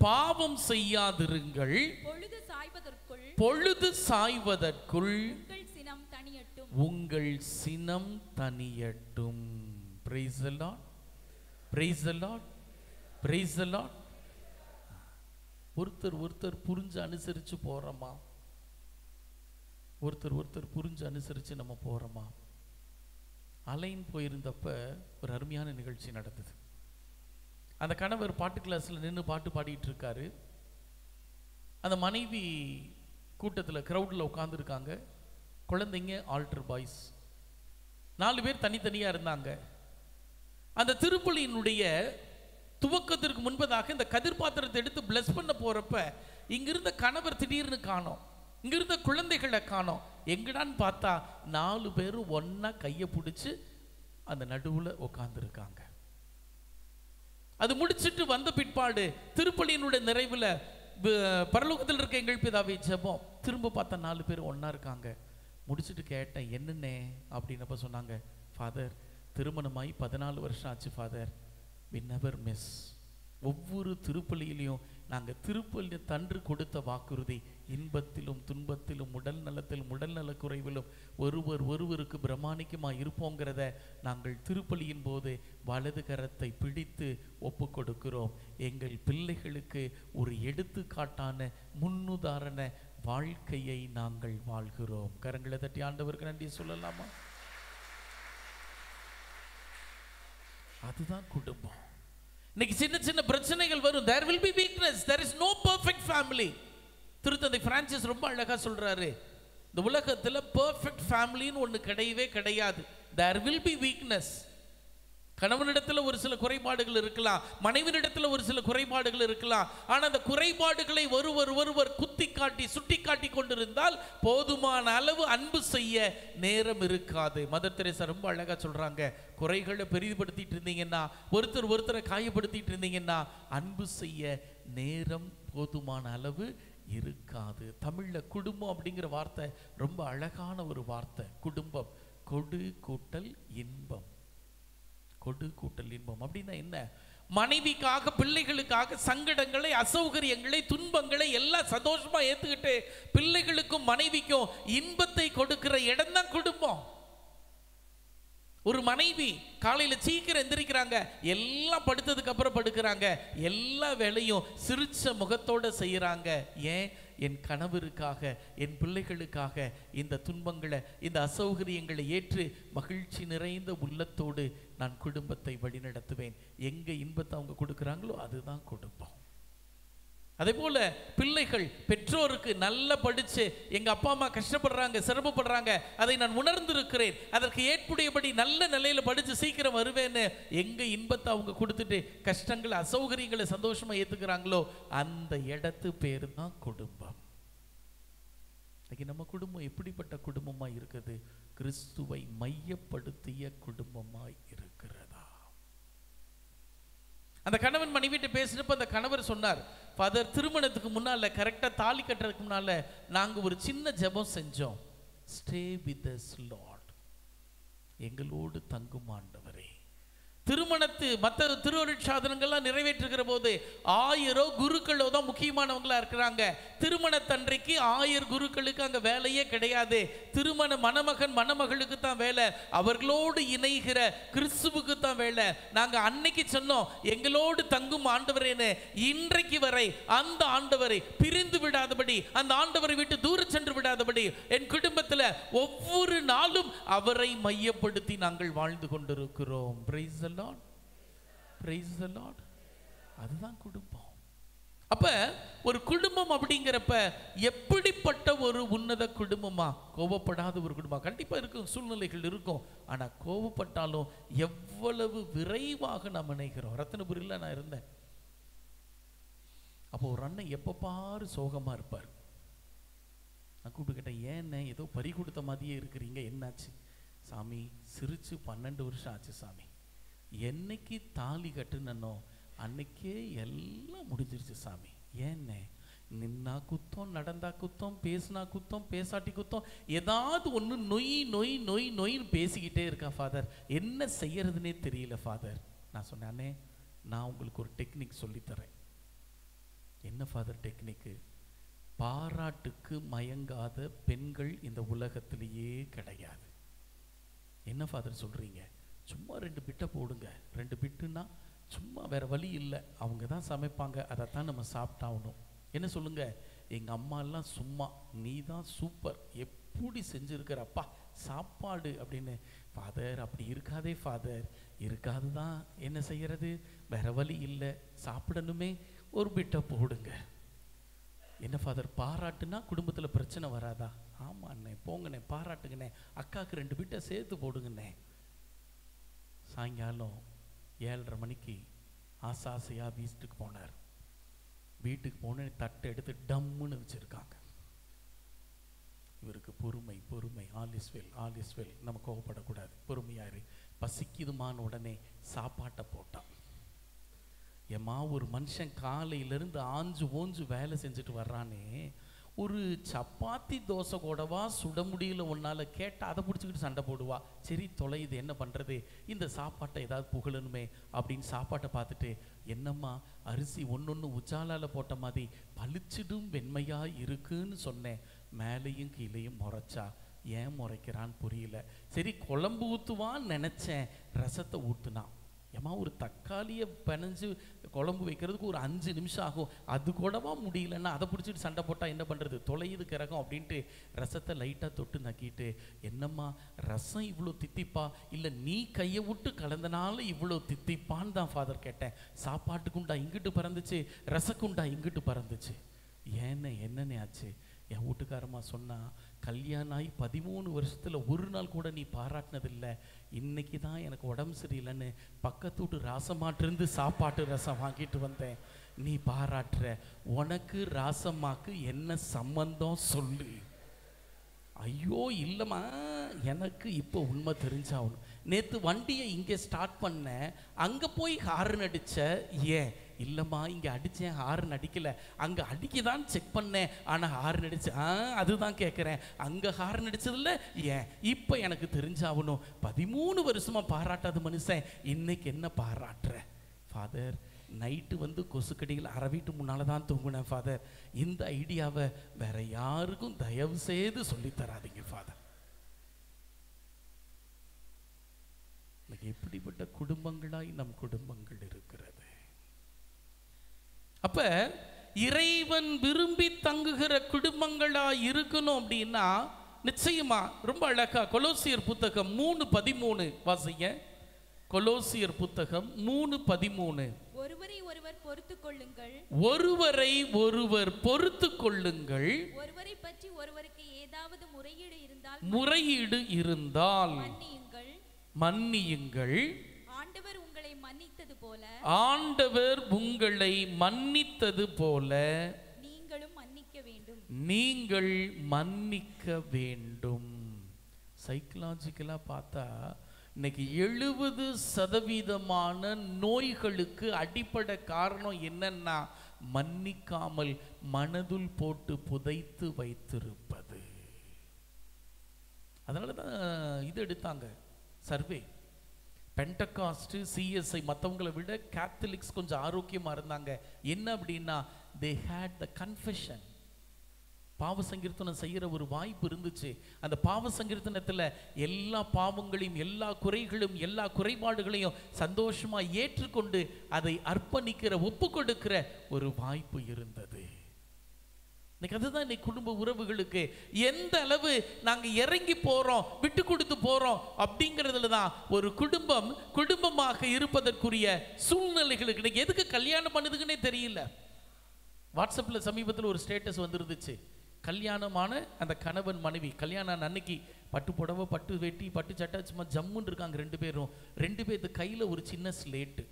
பாவம் செய்யாதிருங்கள், பொழுது சாய்வதற்குள் உங்கள் சினம் தனியட்டும். Praise the Lord. Praise the Lord. Praise the Lord. ஒருத்தர் புரிஞ்சு அனுசரிச்சு போறோமா? ஒருத்தர் புரிஞ்சு அனுசரிச்சு நம்ம போறோமா? அலைன் போயிருந்தப்ப ஒரு அருமையான நிகழ்ச்சி நடந்தது. அந்த கணவர் பாட்டு கிளாஸ்ல நின்று பாட்டு பாடிட்டு இருக்காரு. அந்த மனைவி கூட்டத்தில் கிரவுட்ல உட்கார்ந்துருக்காங்க. குழந்தைங்க ஆல்டர் பாய்ஸ் 4 பேர் தனித்தனியா இருந்தாங்க. அந்த திருப்பலியினுடைய துவக்கத்திற்கு முன்பதாக இந்த கதிர் பாத்திரத்தை எடுத்து பிளஸ் பண்ண போறப்ப இங்கிருந்த கணவர் திடீர்னு காணோம், இங்கிருந்த குழந்தைகளை காணோம். எங்கடான்னு பார்த்தா 4 பேரும் ஒன்னா கையை பிடிச்சு அந்த நடுவுல உட்கார்ந்துருக்காங்க. அது முடிச்சுட்டு வந்த பிற்பாடு திருப்பலியினுடைய நிறைவுல பரலோகத்தில் இருக்க எங்கள் பிதாவே ஜெபம். திரும்ப பார்த்தா 4 பேர் ஒன்னா இருக்காங்க. முடிச்சுட்டு கேட்டேன், என்னன்னே அப்படின்னப்ப சொன்னாங்க, ஃபாதர் திருமணமாய் 14 வருஷம் ஆச்சு ஃபாதர், we never miss. ஒவ்வொரு திருப்பலியிலையும் நாங்கள் திருப்பலி தன்று கொடுத்த வாக்குறுதி, இன்பத்திலும் துன்பத்திலும் உடல் நலத்திலும் உடல் நல குறைவிலும் ஒருவருக்கு பிரமாணிக்கமாக இருப்போங்கிறத நாங்கள் திருப்பலியின் போது வலது கரத்தை பிடித்து ஒப்பு கொடுக்கிறோம். எங்கள் பிள்ளைகளுக்கு ஒரு எடுத்துக்காட்டான முன்னுதாரண வாழ்க்கையை நாங்கள் வாழ்கிறோம். கரங்களை தட்டி ஆண்டவருக்கு நன்றி சொல்லலாமா? அதுதான் குடும்பம். இன்னைக்கு சின்ன சின்ன பிரச்சனைகள் வரும். There will be weakness. There is no perfect family. திருத்தந்தை பிரான்சிஸ் ரொம்ப அழகா சொல்றாரு, இந்த உலகத்துல பெர்ஃபெக்ட் ஃபேமிலின்னு ஒன்று கிடையவே கிடையாது. there will be weakness. கணவனிடத்தில் ஒரு சில குறைபாடுகள் இருக்கலாம், மனைவியிடத்தில் ஒரு சில குறைபாடுகள் இருக்கலாம். ஆனால் அந்த குறைபாடுகளை ஒருவர் குத்தி காட்டி சுட்டி காட்டி கொண்டிருந்தால் போதுமான அளவு அன்பு செய்ய நேரம் இருக்காது. மதர் தெரேசா ரொம்ப அழகா சொல்றாங்க, குறைகளை பெரிதுபடுத்திட்டு இருந்தீங்கன்னா, ஒருத்தரை காயப்படுத்திட்டு இருந்தீங்கன்னா அன்பு செய்ய நேரம் போதுமான அளவு இருக்காது. தமிழ்ல குடும்பம் அப்படிங்கிற வார்த்தை ரொம்ப அழகான ஒரு வார்த்தை. குடும்பம், கொடு கூட்டல் இன்பம். கொடு கூட்டல் இன்பம் அப்படின்னா என்ன? மனைவிக்காக பிள்ளைகளுக்காக சங்கடங்களை, அசௌகரியங்களை, துன்பங்களை எல்லாம் சந்தோஷமா ஏத்துக்கிட்டு பிள்ளைகளுக்கும் மனைவிக்கும் இன்பத்தை கொடுக்கிற இடம் தான் குடும்பம். ஒரு மனைவி காலையில சீக்கிரம் எந்திரிக்கிறாங்க, எல்லாம் படுத்ததுக்கு அப்புறம் படுக்கிறாங்க, எல்லா வேலையும் சிரிச்ச முகத்தோட செய்யறாங்க. ஏன்? என் கணவருக்காக, என் பிள்ளைகளுக்காக இந்த துன்பங்களை, இந்த அசௌகரியங்களை ஏற்று மகிழ்ச்சி நிறைந்த உள்ளத்தோடு நான் குடும்பத்தை வழிநடத்துவேன். எங்க இன்பத்தை அவங்க கொடுக்குறாங்களோ அதுதான் குடும்பம். அதே போல பிள்ளைகள் பெற்றோருக்கு நல்லா படிச்சு, எங்க அப்பா அம்மா கஷ்டப்படுறாங்க, சிரமப்படுறாங்க, அதை நான் உணர்ந்திருக்கிறேன், அதற்கு ஏற்புடையபடி நல்ல நிலையில படிச்சு சீக்கிரம் வருவேன்னு எங்க இன்பத்தை அவங்க கொடுத்துட்டு கஷ்டங்களை, அசௌகரியங்களை சந்தோஷமா ஏத்துக்கிறாங்களோ அந்த இடத்து பேரு தான் குடும்பம். நம்ம குடும்பம் எப்படிப்பட்ட குடும்பமா இருக்குது? கிறிஸ்துவை மையப்படுத்திய குடும்பமாய் இருக்கிறதா? அந்த கணவன் மனைவிட்டு பேசினப்ப அந்த கணவர் சொன்னார், ஃபாதர், திருமணத்துக்கு முன்னால கரெக்டா தாலி கட்டுறதுக்கு முன்னால நாங்க ஒரு சின்ன ஜெபம் செஞ்சோம். ஸ்டே வித் us Lord, எங்களோடு தங்கும் ஆண்டவரே. திருமணத்து மற்ற திருவருட்சாதனங்கள்லாம் நிறைவேற்றுகிற போது 1000 குருக்களோ தான் முக்கியமானவங்களா இருக்கிறாங்க. திருமணத்தன்றைக்கு 1000 குருக்களுக்கு அங்க வேலையே கிடையாது. திருமண மணமகன் மணமகளுக்கு தான் வேலை, அவர்களோடு இணைகிற கிறிஸ்துவுக்கு தான் வேலை. நாங்க அன்னைக்கு சொன்னோம், எங்களோடு தங்கும் ஆண்டவரேன்னு. இன்றைக்கு வரை அந்த ஆண்டவரை பிரிந்து விடாதபடி, அந்த ஆண்டவரை விட்டு தூர சென்று விடாதபடி என் குடும்பத்தில் ஒவ்வொரு நாளும் அவரை மையப்படுத்தி நாங்கள் வாழ்ந்து கொண்டிருக்கிறோம். Praise the Lord. Praise the Lord. அதுதான் குடும்பம். அப்ப ஒரு குடும்பம் அப்படிங்கிறப்ப எப்படிப்பட்ட ஒரு உன்னத குடும்பமா? கோபப்படாத ஒரு குடும்பம் கண்டிப்பா இருக்கும், சூழ்நிலைகள் இருக்கும். ஆனா கோபப்பட்டாலும் எவ்வளவு விரைவாக நாம் இணைகிறோம். ரத்தினபுரியில் நான் இருந்தேன். அப்போ ஒரு அண்ணன் எப்ப பாரு சோகமா இருப்பார். நான் கூப்பிட்டு கேட்டேன், ஏன் ஏதோ பறி கொடுத்த மாதிரியே இருக்கிறீங்க, என்னாச்சு? சாமி, சிரிச்சு 12 வருஷம் ஆச்சு சாமி. என்னைக்கு தாலி கட்டுனோ அன்னைக்கே எல்லாம் முடிஞ்சிருச்சு சாமி. ஏன்னே, நின்னா குத்தம், நடந்தா குத்தம், பேசினா குத்தம், பேசாட்டி குத்தம், ஏதாவது ஒன்று நொய் நொய் நொய் நொய்னு பேசிக்கிட்டே இருக்கா ஃபாதர். என்ன செய்யறதுனே தெரியல ஃபாதர். நான் சொன்னேன், அண்ணே, நான் உங்களுக்கு ஒரு டெக்னிக் சொல்லித்தரேன். என்ன ஃபாதர் டெக்னிக்கு? பாராட்டுக்கு மயங்காத பெண்கள் இந்த உலகத்திலேயே கிடையாது. என்ன ஃபாதர் சொல்றீங்க? சும்மா 2 பிட்டை போடுங்க. 2 பிட்டுன்னா சும்மா வேற வழி இல்லை, அவங்க தான் சமைப்பாங்க, அதைத்தான் நம்ம சாப்பிட்டாகணும். என்ன சொல்லுங்க? எங்க அம்மா எல்லாம் சும்மா, நீ தான் சூப்பர், எப்படி செஞ்சிருக்கிறப்பா சாப்பாடு அப்படின்னு. ஃபாதர், அப்படி இருக்காதே ஃபாதர். இருக்காது தான், என்ன செய்யறது, வேற வழி இல்லை, சாப்பிடணுமே, ஒரு பிட்டை போடுங்க. என்ன ஃபாதர், பாராட்டுனா குடும்பத்தில் பிரச்சனை வராதா? ஆமா அண்ணே, போங்கண்ணே, பாராட்டுங்கண்ணே, அக்காவுக்கு 2 பிட்டை சேர்த்து போடுங்கண்ணே. சாயங்காலம் 7:30 மணிக்கு ஆசையா வீட்டுக்கு போனார். வீட்டுக்கு போன தட்டை எடுத்து டம்முன்னு வச்சிருக்காங்க. இவருக்கு பொறுமை பொறுமை, all is well, all is well, நம்ம கோவப்படக்கூடாது, பொறுமையாரு. பசிக்குதுமான உடனே சாப்பாட்டை போட்டான். ஏமா, ஒரு மனுஷன் காலையிலிருந்து ஆஞ்சு ஓஞ்சு வேலை செஞ்சுட்டு வர்றானே, ஒரு சப்பாத்தி தோசை கூடவா சுட முடியல உன்னால கேட்டால் அதை பிடிச்சிக்கிட்டு சண்டை போடுவா. சரி தொலையுது, என்ன பண்ணுறது, இந்த சாப்பாட்டை ஏதாவது புகழணுமே அப்படின்னு சாப்பாட்டை பார்த்துட்டு, என்னம்மா அரிசி ஒன்று உஜாலால போட்ட மாதிரி பளிச்சிடும் வெண்மையாக இருக்குன்னு சொன்னேன். மேலேயும் கீழேயும் முறைச்சா. ஏன் முறைக்கிறான்னு புரியல. சரி குழம்பு ஊற்றுவான்னு நினச்சேன், ரசத்தை ஊற்றுனான். ஏமா, ஒரு தக்காளியை பிணைஞ்சு குழம்பு வைக்கிறதுக்கு ஒரு 5 நிமிஷம் ஆகும், அது கூடவா முடியலன்னா அதை பிடிச்சிட்டு சண்டை போட்டால் என்ன பண்ணுறது, தொலையுது கிறகம் அப்படின்ட்டு ரசத்தை லைட்டாக தொட்டு நக்கிட்டு, என்னம்மா ரசம் இவ்வளோ தித்திப்பா, இல்லை நீ கையை விட்டு கலந்தனால இவ்வளோ தித்திப்பான்னு தான் ஃபாதர் கேட்டேன். சாப்பாட்டுக்குண்டா இங்கிட்டு பறந்துச்சு, ரசக்குண்டா இங்கிட்டு பறந்துச்சு. என்னன்னு ஆச்சு? என் வீட்டுக்காரமா சொன்னா, கல்யாணம் ஆகி 13 வருஷத்துல ஒரு நாள் கூட நீ பாராட்டினதில்லை, இன்னைக்கு தான் எனக்கு உடம்பு சரியில்லைன்னு பக்கத்து வீட்டு ராசமாட்டிருந்து சாப்பாட்டு ரசம் வாங்கிட்டு வந்தேன், நீ பாராட்டுற. உனக்கு ராசம்மாக்கு என்ன சம்பந்தம் சொல்லு? ஐயோ இல்லைம்மா, எனக்கு இப்போ உண்மை தெரிஞ்சாகணும். நேற்று வண்டியை இங்கே ஸ்டார்ட் பண்ண, அங்கே போய் ஹார்ன் அடித்த, ஏன்? இல்லைம்மா இங்கே அடித்தேன், ஹார்ன் அடிக்கலை, அங்கே அடிக்கதான் செக் பண்ணேன், ஆனால் ஹார்ன் அடிச்சு. அதுதான் கேட்குறேன், அங்கே ஹார்ன் அடித்ததில்ல, ஏன்? இப்போ எனக்கு தெரிஞ்சாகணும். 13 வருஷமாக பாராட்டாத மனுஷன் இன்னைக்கு என்ன பாராட்டுற? ஃபாதர், நைட்டு வந்து கொசுக்கடிகள் அரை வீட்டு முன்னால் தான் தூங்குனேன் ஃபாதர். இந்த ஐடியாவை வேற யாருக்கும் தயவு செய்து சொல்லித்தராதீங்க ஃபாதர். எப்படிப்பட்ட குடும்பங்களாய் நம் குடும்பங்கள் இருக்கிறது. அப்ப இறைவன் விரும்பி தங்குகிற குடும்பங்களா இருக்கணும் அப்படின்னா நிச்சயமா ரொம்ப அழகா கொலோசியர் புத்தகம் 3:13 வாசிங்க. கொலோசியர் புத்தகம் 3:13. ஒருவரை ஒருவர் பொறுத்துக் கொள்ளுங்கள், ஒருவரை ஒருவர் பொறுத்துக் கொள்ளுங்கள், ஒருவரை பற்றி ஒருவருக்கு ஏதாவது முறையீடு இருந்தால் மன்னியுங்கள். ஆண்டவர் உங்களை மன்னித்தது போல, ஆண்டவர் உங்களை மன்னித்தது போல நீங்களும் மன்னிக்க வேண்டும். நீங்கள் மன்னிக்க வேண்டும். சைக்கலாஜிக்கலா பார்த்தா இன்னைக்கு 70% நோய்களுக்கு அடிப்படை காரணம் என்னன்னா மன்னிக்காமல் மனதுள் போட்டு புதைத்து வைத்திருப்பது. அதனால தான் இது எடுத்தாங்க சர்வே. பெண்டகாஸ்ட், சிஎஸ்ஐ மற்றவங்களை விட கேத்தலிக்ஸ் கொஞ்சம் ஆரோக்கியமாக இருந்தாங்க. என்ன அப்படின்னா they had the confession. பாவ சங்கீர்த்தனம் செய்கிற ஒரு வாய்ப்பு இருந்துச்சு. அந்த பாவ சங்கீர்த்தனத்தில் எல்லா பாவங்களையும் எல்லா குறைகளும் எல்லா குறைபாடுகளையும் சந்தோஷமாக ஏற்றுக்கொண்டு அதை அர்ப்பணிக்கிற ஒப்பு கொடுக்கிற ஒரு வாய்ப்பு இருந்தது. இன்னைக்கு அதுதான் இன்னைக்கு குடும்ப உறவுகளுக்கு எந்த அளவு நாங்கள் இறங்கி போகிறோம், விட்டு கொடுத்து போகிறோம் அப்படிங்கிறதுல தான் ஒரு குடும்பம் குடும்பமாக இருப்பதற்குரிய சூழ்நிலைகளுக்கு. இன்னைக்கு எதுக்கு கல்யாணம் பண்ணுதுக்குன்னே தெரியல. வாட்ஸ்அப்பில் சமீபத்தில் ஒரு ஸ்டேட்டஸ் வந்துருந்துச்சு. கல்யாணமான அந்த கணவன் மனைவி கல்யாணம் அன்னைக்கு பட்டு புடவை, பட்டு வேட்டி, பட்டு சட்டை, சும்மா ஜம்முன்னு இருக்காங்க ரெண்டு பேரும். ரெண்டு பேர்த்து கையில் ஒரு சின்ன ஸ்லேட்டு.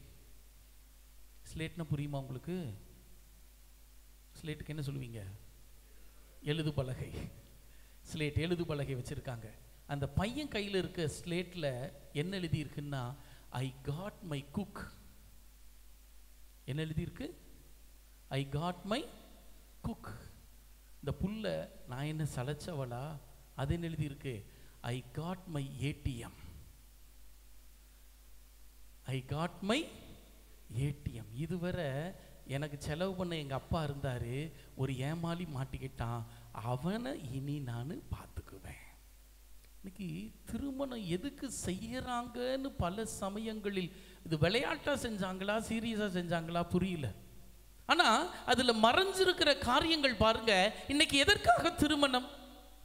ஸ்லேட்னா புரியுமா உங்களுக்கு? ஸ்லேட்டுக்கு என்ன சொல்லுவீங்க? எழுது பலகை. ஸ்லேட் எழுது பலகை வச்சிருக்காங்க. அந்த பையன் கையில் இருக்க ஸ்லேட்ல என்ன எழுதி இருக்குன்னா ஐ காட் மை குக். என்ன எழுதி இருக்கு? I got my cook. இந்த புல்ல நான் என்ன சளைச்சவளா? அது என்ன எழுதி இருக்கு? I got my ATM. I got my ATM. இதுவரை எனக்கு செலவு பண்ண எங்கள் அப்பா இருந்தார், ஒரு ஏமாளி மாட்டிக்கிட்டான், அவனை இனி நான் பார்த்துக்குவேன். இன்னைக்கு திருமணம் எதுக்கு செய்யறாங்கன்னு பல சமயங்களில் இது விளையாட்டா செஞ்சாங்களா சீரியஸாக செஞ்சாங்களா புரியல. ஆனால் அதில் மறைஞ்சிருக்கிற காரியங்கள் பாருங்க. இன்னைக்கு எதற்காக திருமணம்?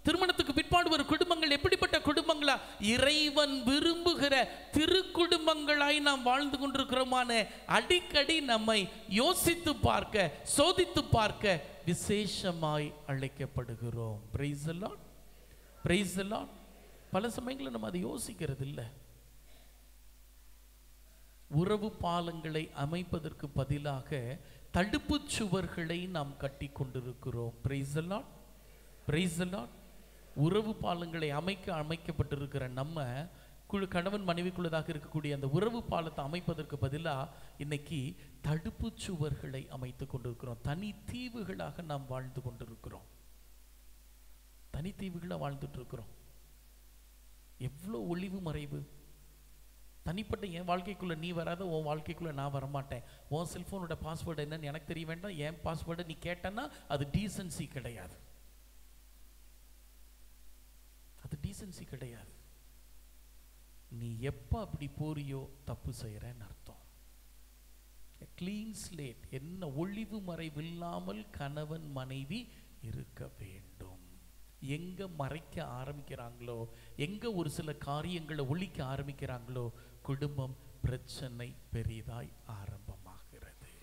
திருமணத்துக்கு பிற்பாடு ஒரு குடும்பங்கள் எப்படிப்பட்ட குடும்பங்களா? இறைவன் விரும்புகிற திருக்குடும்பங்களாய் நாம் வாழ்ந்து கொண்டிருக்கிறோமான அடிக்கடி நம்மை யோசித்து பார்க்க, சோதித்து பார்க்க விசேஷமாய் அழைக்கப்படுகிறோம். Praise the Lord, praise the Lord. பல சமயங்களில் நம்ம அதை யோசிக்கிறது இல்லை. உறவு பாலங்களை அமைப்பதற்கு பதிலாக தடுப்பு சுவர்களை நாம் கட்டி கொண்டிருக்கிறோம். Praise the Lord, praise the Lord. உறவு பாலங்களை அமைக்கப்பட்டிருக்கிற நம்ம கணவன் மனைவிக்குள்ளதாக இருக்கக்கூடிய அந்த உறவு பாலத்தை அமைப்பதற்கு பதிலாக இன்னைக்கு தடுப்பு சுவர்களை அமைத்து கொண்டிருக்கிறோம். தனி தீவுகளாக நாம் வாழ்ந்து கொண்டிருக்கிறோம். தனி தீவுகளாக வாழ்ந்துட்டு இருக்கிறோம். எவ்வளோ ஒளிவு மறைவு. தனிப்பட்ட என் வாழ்க்கைக்குள்ள நீ வராத, உன் வாழ்க்கைக்குள்ள நான் வரமாட்டேன். உன் செல்போனோட பாஸ்வேர்டு என்னன்னு எனக்கு தெரிய வேண்டாம். என் பாஸ்வேர்டை நீ கேட்டனா அது டீசன்சி கிடையாது. அது டீசன்சி கிடையாது. நீ எப்போ அப்படி போறியோ தப்பு செய்யறன்னு அர்த்தம். கிளீன் ஸ்லேட், என்ன ஒளிவு மறைவில்லாமல் கணவன் மனைவி இருக்க வேண்டும். எங்க மறைக்க ஆரம்பிக்கிறாங்களோ, எங்க ஒரு சில காரியங்களை ஒழிக்க ஆரம்பிக்கிறாங்களோ, குடும்பம் பிரச்சனை பெரிதாய் ஆரம்பமாகிறது.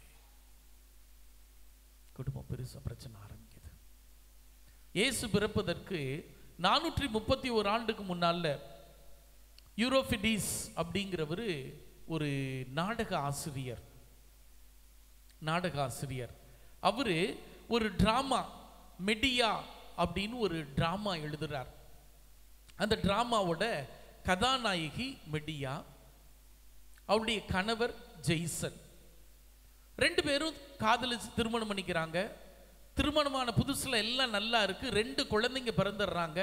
குடும்பம் பெருசா பிரச்சனை ஆரம்பிக்குது. இயேசு பிறப்பதற்கு 431 ஆண்டுக்கு முன்னால யூரோபிடிஸ் அப்படிங்கிறவர் ஒரு நாடக ஆசிரியர். அவரு ஒரு டிராமா, மெடியா அப்படின்னு ஒரு டிராமா எழுதுறார். அந்த டிராமாவோட கதாநாயகி மெடியா, அவருடைய கணவர் ஜெய்சன். 2 பேரும் காதலிச்சு திருமணம் பண்ணிக்கிறாங்க. திருமணமான புதுசுல எல்லாம் நல்லா இருக்கு. 2 குழந்தைங்க பிறந்துடுறாங்க.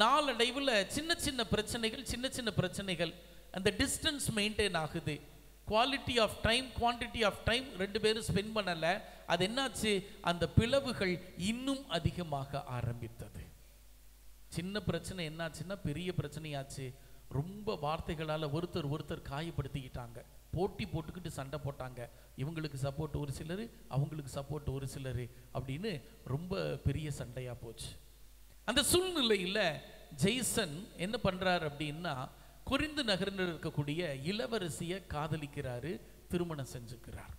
நாளடைவில் சின்ன சின்ன பிரச்சனைகள் அந்த டிஸ்டன்ஸ் மெயின்டைன் ஆகுது. Quality of time, quantity of time 2 பேரும் ஸ்பெண்ட் பண்ணல. அது என்னாச்சு, அந்த பிளவுகள் இன்னும் அதிகமாக ஆரம்பித்தது. சின்ன பிரச்சனை என்னாச்சுன்னா பெரிய பிரச்சனையாச்சு. ரொம்ப வார்த்தைகளால் ஒருத்தர் காயப்படுத்திக்கிட்டாங்க. போட்டி போட்டுக்கிட்டு சண்டை போட்டாங்க. இவங்களுக்கு சப்போர்ட் ஒரு சிலர், அவங்களுக்கு சப்போர்ட் ஒரு சிலர் அப்படின்னு ரொம்ப பெரிய சண்டையா போச்சு. அந்த சூழ்நிலையில் ஜெய்சன் என்ன பண்றாரு அப்படின்னா, கொரிந்து நகரில் இருக்கக்கூடிய இளவரசியை காதலிக்கிறாரு, திருமணம் செஞ்சுக்கிறார்.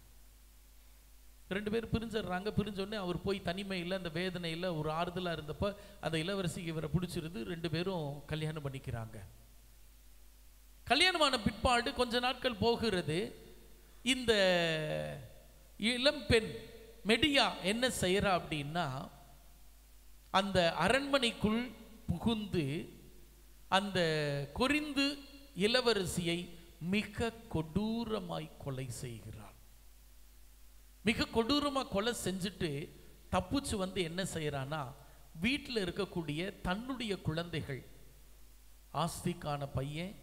2 பேர் பிரிஞ்சிடுறாங்க. பிரிஞ்சோடனே அவர் போய் தனிமையில் அந்த வேதனையில் ஒரு ஆறுதலாக இருந்தப்போ அந்த இளவரசிக்கு இவரை பிடிச்சிருந்து 2 பேரும் கல்யாணம் பண்ணிக்கிறாங்க. கல்யாணமான பிற்பாடு கொஞ்ச நாட்கள் போகிறது. இந்த இளம் பெண் மெடியா என்ன செய்யறா அப்படின்னா, அந்த அரண்மனைக்குள் புகுந்து அந்த கொரிந்து இளவரசியை மிக கொடூரமாய் கொலை செய்கிறாள். மிக கொடூரமாக கொலை செஞ்சுட்டு தப்பிச்சு வந்து என்ன செய்யறானா, வீட்டில் இருக்கக்கூடிய தன்னுடைய குழந்தைகள், ஆஸ்திக்கான பையன்,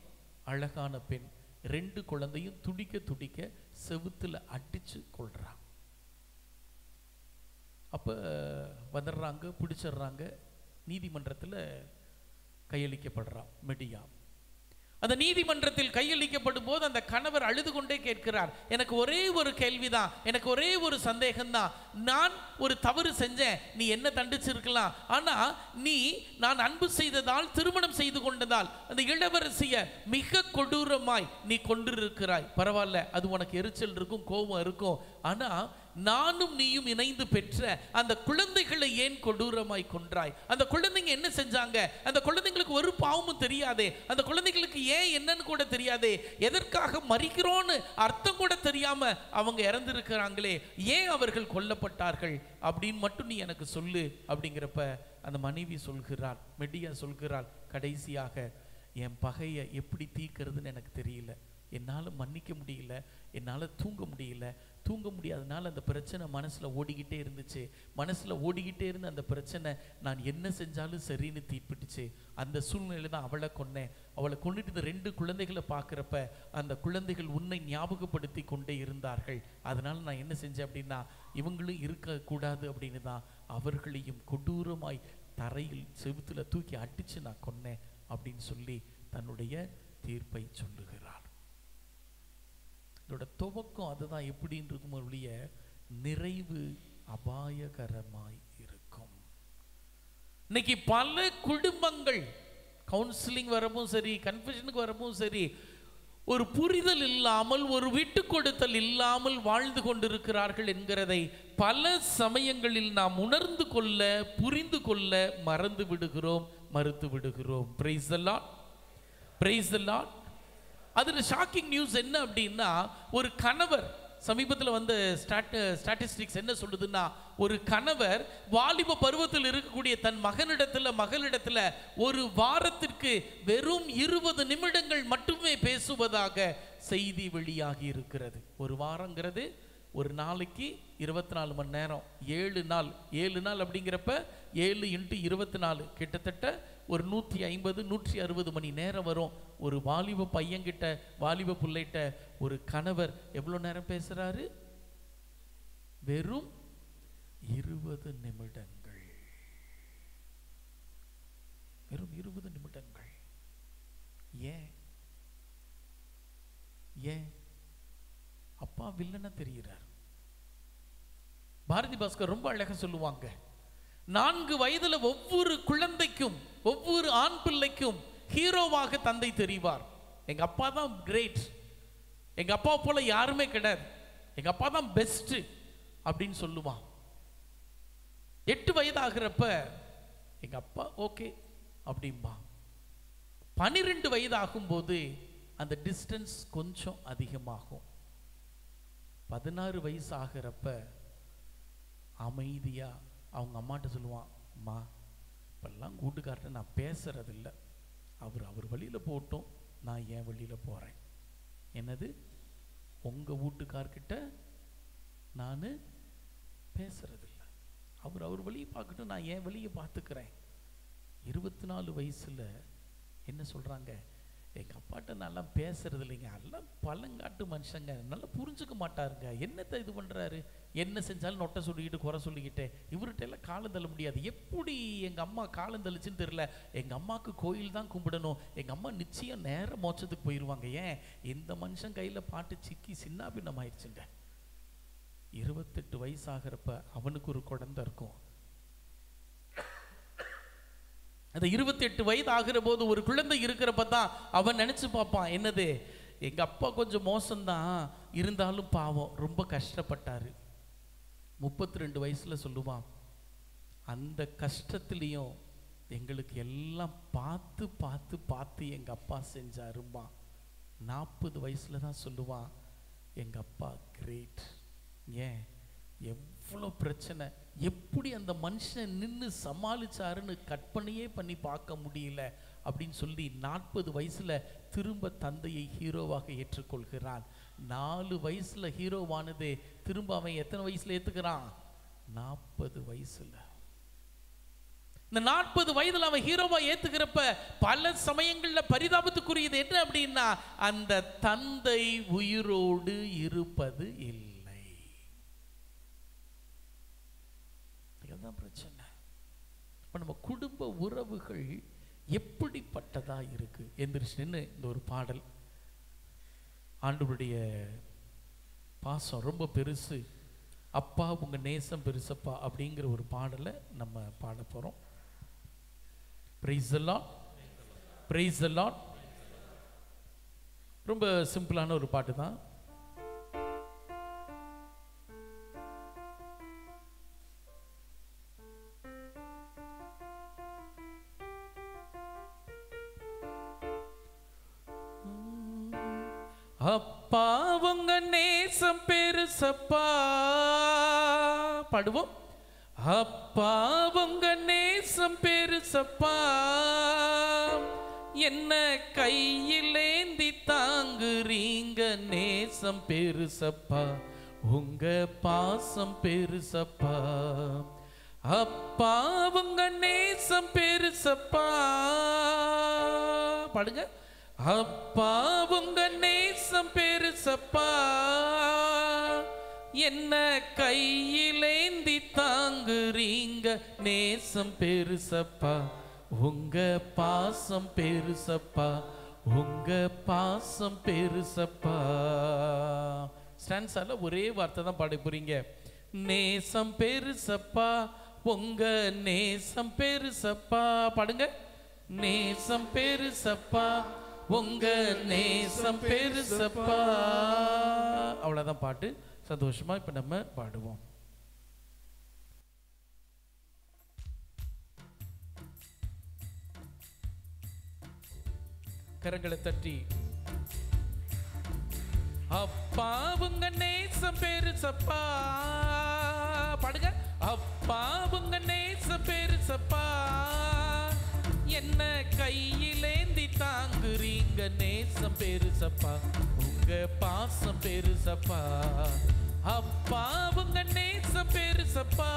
அழகான பெண், 2 குழந்தையும் துடிக்க செவுத்துல அடிச்சு கொள்றான். அப்ப வந்துடுறாங்க, பிடிச்சிடுறாங்க. நீதிமன்றத்தில் கையளிக்கப்படுறான் மெடியா. அந்த நீதிமன்றத்தில் கையளிக்கப்படும் போது அந்த கணவர் அழுது கொண்டே கேட்கிறார், எனக்கு ஒரே ஒரு கேள்விதான், எனக்கு ஒரே ஒரு சந்தேகம்தான். நான் ஒரு தவறு செஞ்சேன், நீ என்ன தண்டிச்சிருக்கலாம். ஆனா நான் அன்பு செய்ததால், திருமணம் செய்து கொண்டதால் அந்த இளவரசிய மிக கொடூரமாய் நீ கொண்டிருக்கிறாய். பரவாயில்ல, அது உனக்கு எரிச்சல் இருக்கும், கோபம் இருக்கும். ஆனா நானும் நீயும் இணைந்து பெற்ற அந்த குழந்தைகளை ஏன் கொடூரமாய் கொன்றாய்? அந்த குழந்தைங்க என்ன செஞ்சாங்க? அந்த குழந்தைங்களுக்கு ஒரு பாவமும் தெரியாதே. அந்த குழந்தைங்களுக்கு ஏன் என்னன்னு கூட தெரியாதே. எதற்காக மரிக்கிறோன்னு அர்த்தம் கூட தெரியாம அவங்க இறந்திருக்கிறாங்களே, ஏன் அவர்கள் கொல்லப்பட்டார்கள் அப்படின்னு மட்டும் நீ எனக்கு சொல்லு அப்படிங்கிறப்ப அந்த மனைவி சொல்கிறாள், மெடியா சொல்கிறாள், கடைசியாக என் பகையை எப்படி தீர்க்கிறதுன்னு எனக்கு தெரியல, என்னால் மன்னிக்க முடியல, என்னால் தூங்க முடியாதனால அந்த பிரச்சனை மனசில் ஓடிக்கிட்டே இருந்துச்சு. மனசில் ஓடிக்கிட்டே இருந்து அந்த பிரச்சனை நான் என்ன செஞ்சாலும் சரின்னு தீர்ப்பிட்டுச்சு. அந்த சூழ்நிலை தான் அவளை கொன்னேன். அவளை கொண்டுட்டு இந்த 2 குழந்தைகளை பார்க்குறப்ப அந்த குழந்தைகள் உன்னை ஞாபகப்படுத்தி கொண்டே இருந்தார்கள். அதனால் நான் என்ன செஞ்சேன் அப்படின்னா, இவங்களும் இருக்கக்கூடாது அப்படின்னு தான் அவர்களையும் கொடூரமாய் தரையில் செவுத்துல தூக்கி அடிச்சு நான் கொன்னேன் அப்படின்னு சொல்லி தன்னுடைய தீர்ப்பை சொல்லுகிறார். இதோட துவக்கம் அதுதான். எப்படின்னு இருக்கும், ஒழிய நிறைவு அபாயகரமாய் இருக்கும். இன்னைக்கு பல குடும்பங்கள் கவுன்சிலிங் வரவும் சரி, கன்ஃபெஷனுக்கு வரவும் சரி, ஒரு புரிதல் இல்லாமல், ஒரு விட்டு கொடுத்தல் இல்லாமல் வாழ்ந்து கொண்டிருக்கிறார்கள் என்கிறதை பல சமயங்களில் நாம் உணர்ந்து கொள்ள, புரிந்து கொள்ள மறந்து விடுகிறோம், மறுத்து விடுகிறோம். Praise the Lord, praise the Lord. அதில் ஷாக்கிங் நியூஸ் என்ன அப்படின்னா, ஒரு கணவர், சமீபத்தில் வந்த ஸ்டாட்டிஸ்டிக்ஸ் என்ன சொல்லுதுன்னா, ஒரு கணவர் வாலிப பருவத்தில் இருக்கக்கூடிய தன் மகளிடத்தில் ஒரு வாரத்திற்கு வெறும் 20 நிமிடங்கள் மட்டுமே பேசுவதாக செய்தி வெளியாகி இருக்கிறது. ஒரு வாரங்கிறது ஒரு நாளைக்கு 24 மணி நேரம், 7 நாள் அப்படிங்கிறப்ப 7 × 24 கிட்டத்தட்ட ஒரு 150 160 மணி நேரம் வரும். ஒரு வாலிப பையன்கிட்ட, வாலிப பிள்ளைகிட்ட ஒரு கணவர் எவ்வளோ நேரம் பேசுறாரு? வெறும் 20 நிமிடங்கள். வெறும் 20 நிமிடங்கள். ஏன் அப்பா வில்லனா தெரிகிறார். பாரதி பாஸ்கர் ரொம்ப அழகா சொல்லுவாங்க, 4 வயதுல ஒவ்வொரு குழந்தைக்கும், ஒவ்வொரு ஆண் பிள்ளைக்கும் ஹீரோவாக தந்தை தெரிவார். எங்க அப்பா தான் கிரேட், எங்க அப்பா போல யாருமே கிடையாது, எங்க அப்பா தான் பெஸ்ட் அப்படின்னு சொல்லுவான். 8 வயது ஆகிறப்ப எங்க அப்பா ஓகே அப்படிம்பா. 12 வயது ஆகும்போது அந்த டிஸ்டன்ஸ் கொஞ்சம் அதிகமாகும். 16 வயசு ஆகிறப்ப அமைதியா அவங்க அம்மாட்ட சொல்லுவான், அம்மா இப்பெல்லாம் கூட்டுக்கார்ட்ட நான் பேசுறதில்லை, அவர் வழியில போட்டோம், நான் என் வழியில போறேன். என்னது, உங்க வீட்டுக்கார்கிட்ட நான் பேசுறதில்லை, அவர் வழியை பார்க்கட்டும், நான் என் வழியை பார்த்துக்கிறேன். 24 வயசுல என்ன சொல்றாங்க, எங்க அப்பாட்ட நல்லா பேசுறது இல்லைங்க, எல்லாம் பழங்காட்டு மனுஷங்க, நல்லா புரிஞ்சுக்க மாட்டாருங்க, என்னத்தை இது பண்றாரு, என்ன செஞ்சாலும் நொட்டை சொல்லிக்கிட்டு குறை சொல்லிக்கிட்டு, இவர்கிட்ட எல்லாம் காலம் தள்ள முடியாது. எப்படி எங்க அம்மா காலம் தள்ளிச்சுன்னு தெரியல, எங்க அம்மாவுக்கு கோயில் தான் கும்பிடணும், எங்க அம்மா நிச்சயம் நேர மோட்சத்துக்கு போயிடுவாங்க. ஏன், இந்த மனுஷன் கையில பாட்டு சிக்கி சின்ன பின்னம் ஆயிடுச்சுங்க. 28 வயசு ஆகிறப்ப அவனுக்கு ஒரு குழந்தை இருக்கும். அந்த 28 வயது ஆகிற போது ஒரு குழந்தை இருக்கிறப்ப தான் அவன் நினைச்சு பார்ப்பான், என்னது, எங்க அப்பா கொஞ்சம் மோசம்தான், இருந்தாலும் பாவம் ரொம்ப கஷ்டப்பட்டாரு. 32 வயசுல சொல்லுவான், அந்த கஷ்டத்திலையும் எங்களுக்கு எல்லாம் பார்த்து பார்த்து பார்த்து எங்க அப்பா செஞ்சாருமா. 40 வயசுல தான் சொல்லுவான், எங்க அப்பா கிரேட். ஏன், எவ்வளோ பிரச்சனை, எப்படி அந்த மனுஷன் நின்று சமாளிச்சாருன்னு கற்பனையே பண்ணி பார்க்க முடியல அப்படின்னு சொல்லி 40 வயசுல திரும்ப தந்தையை ஹீரோவாக ஏற்றுக்கொள்கிறான். 4 வயசுல ஹீரோவானது திரும்ப அவன் எத்தனை வயசுல ஏத்துக்கிறான், 40 வயசுல. இந்த 40 வயதுல அவன் ஹீரோவா ஏத்துக்கிறப்ப பல சமயங்கள்ல பரிதாபத்துக்குரியது என்ன அப்படின்னா, அந்த தந்தை உயிரோடு இருப்பது இல்லை. அதுதான் பிரச்சனை. இப்ப நம்ம குடும்ப உறவுகள் எப்படிப்பட்டதா இருக்கு. எந்திரிச்சு நின்று இந்த ஒரு பாடல், ஆண்டவருடைய பாசம் ரொம்ப பெருசு, அப்பா உங்க நேசம் பெருசப்பா அப்படிங்கிற ஒரு பாடலை நம்ம பாட போறோம். Praise the Lord. Praise the Lord. ரொம்ப சிம்பிளான ஒரு பாட்டு தான். அப்பா உங்க நேசம் பெருசப்பா, பாடுவோம். அப்பா உங்க நேசம் பெருசப்பா, என்ன கையிலேந்தி தாங்குறீங்க, நேசம் பெருசப்பா, உங்க பாசம் பெருசப்பா. அப்பா உங்க நேசம் பெருசப்பா, பாடுங்க. அப்பா உங்க நேசம் பெருசப்பா, என்ன கையிலேந்தி தாங்குறீங்க, நேசம் பெருசப்பா, உங்க பாசம் பெருசப்பா, உங்க பாசம் பெருசப்பா. ஸ்டான்ஸால ஒரே வார்த்தை தான் பாட போறீங்க. நேசம் பெருசப்பா, உங்க நேசம் பெருசப்பா, பாடுங்க. நேசம் பெருசப்பா, உங்க நேசம் பெருசப்பா. அவ்வளவுதான் பாட்டு. சந்தோஷமா இப்ப நம்ம பாடுவோம். கரங்களை தட்டி, அப்பா உங்க நேசம் பெருசப்பா, பாடுங்க. அப்பா உங்க நேசம் பெருசப்பா, என்ன கையிலேந்தி தாங்குறீங்க, நேசம் பெருசப்பா, உங்க பாசம் பெருசப்பா. அப்பா உங்க நேசம் பெருசப்பா,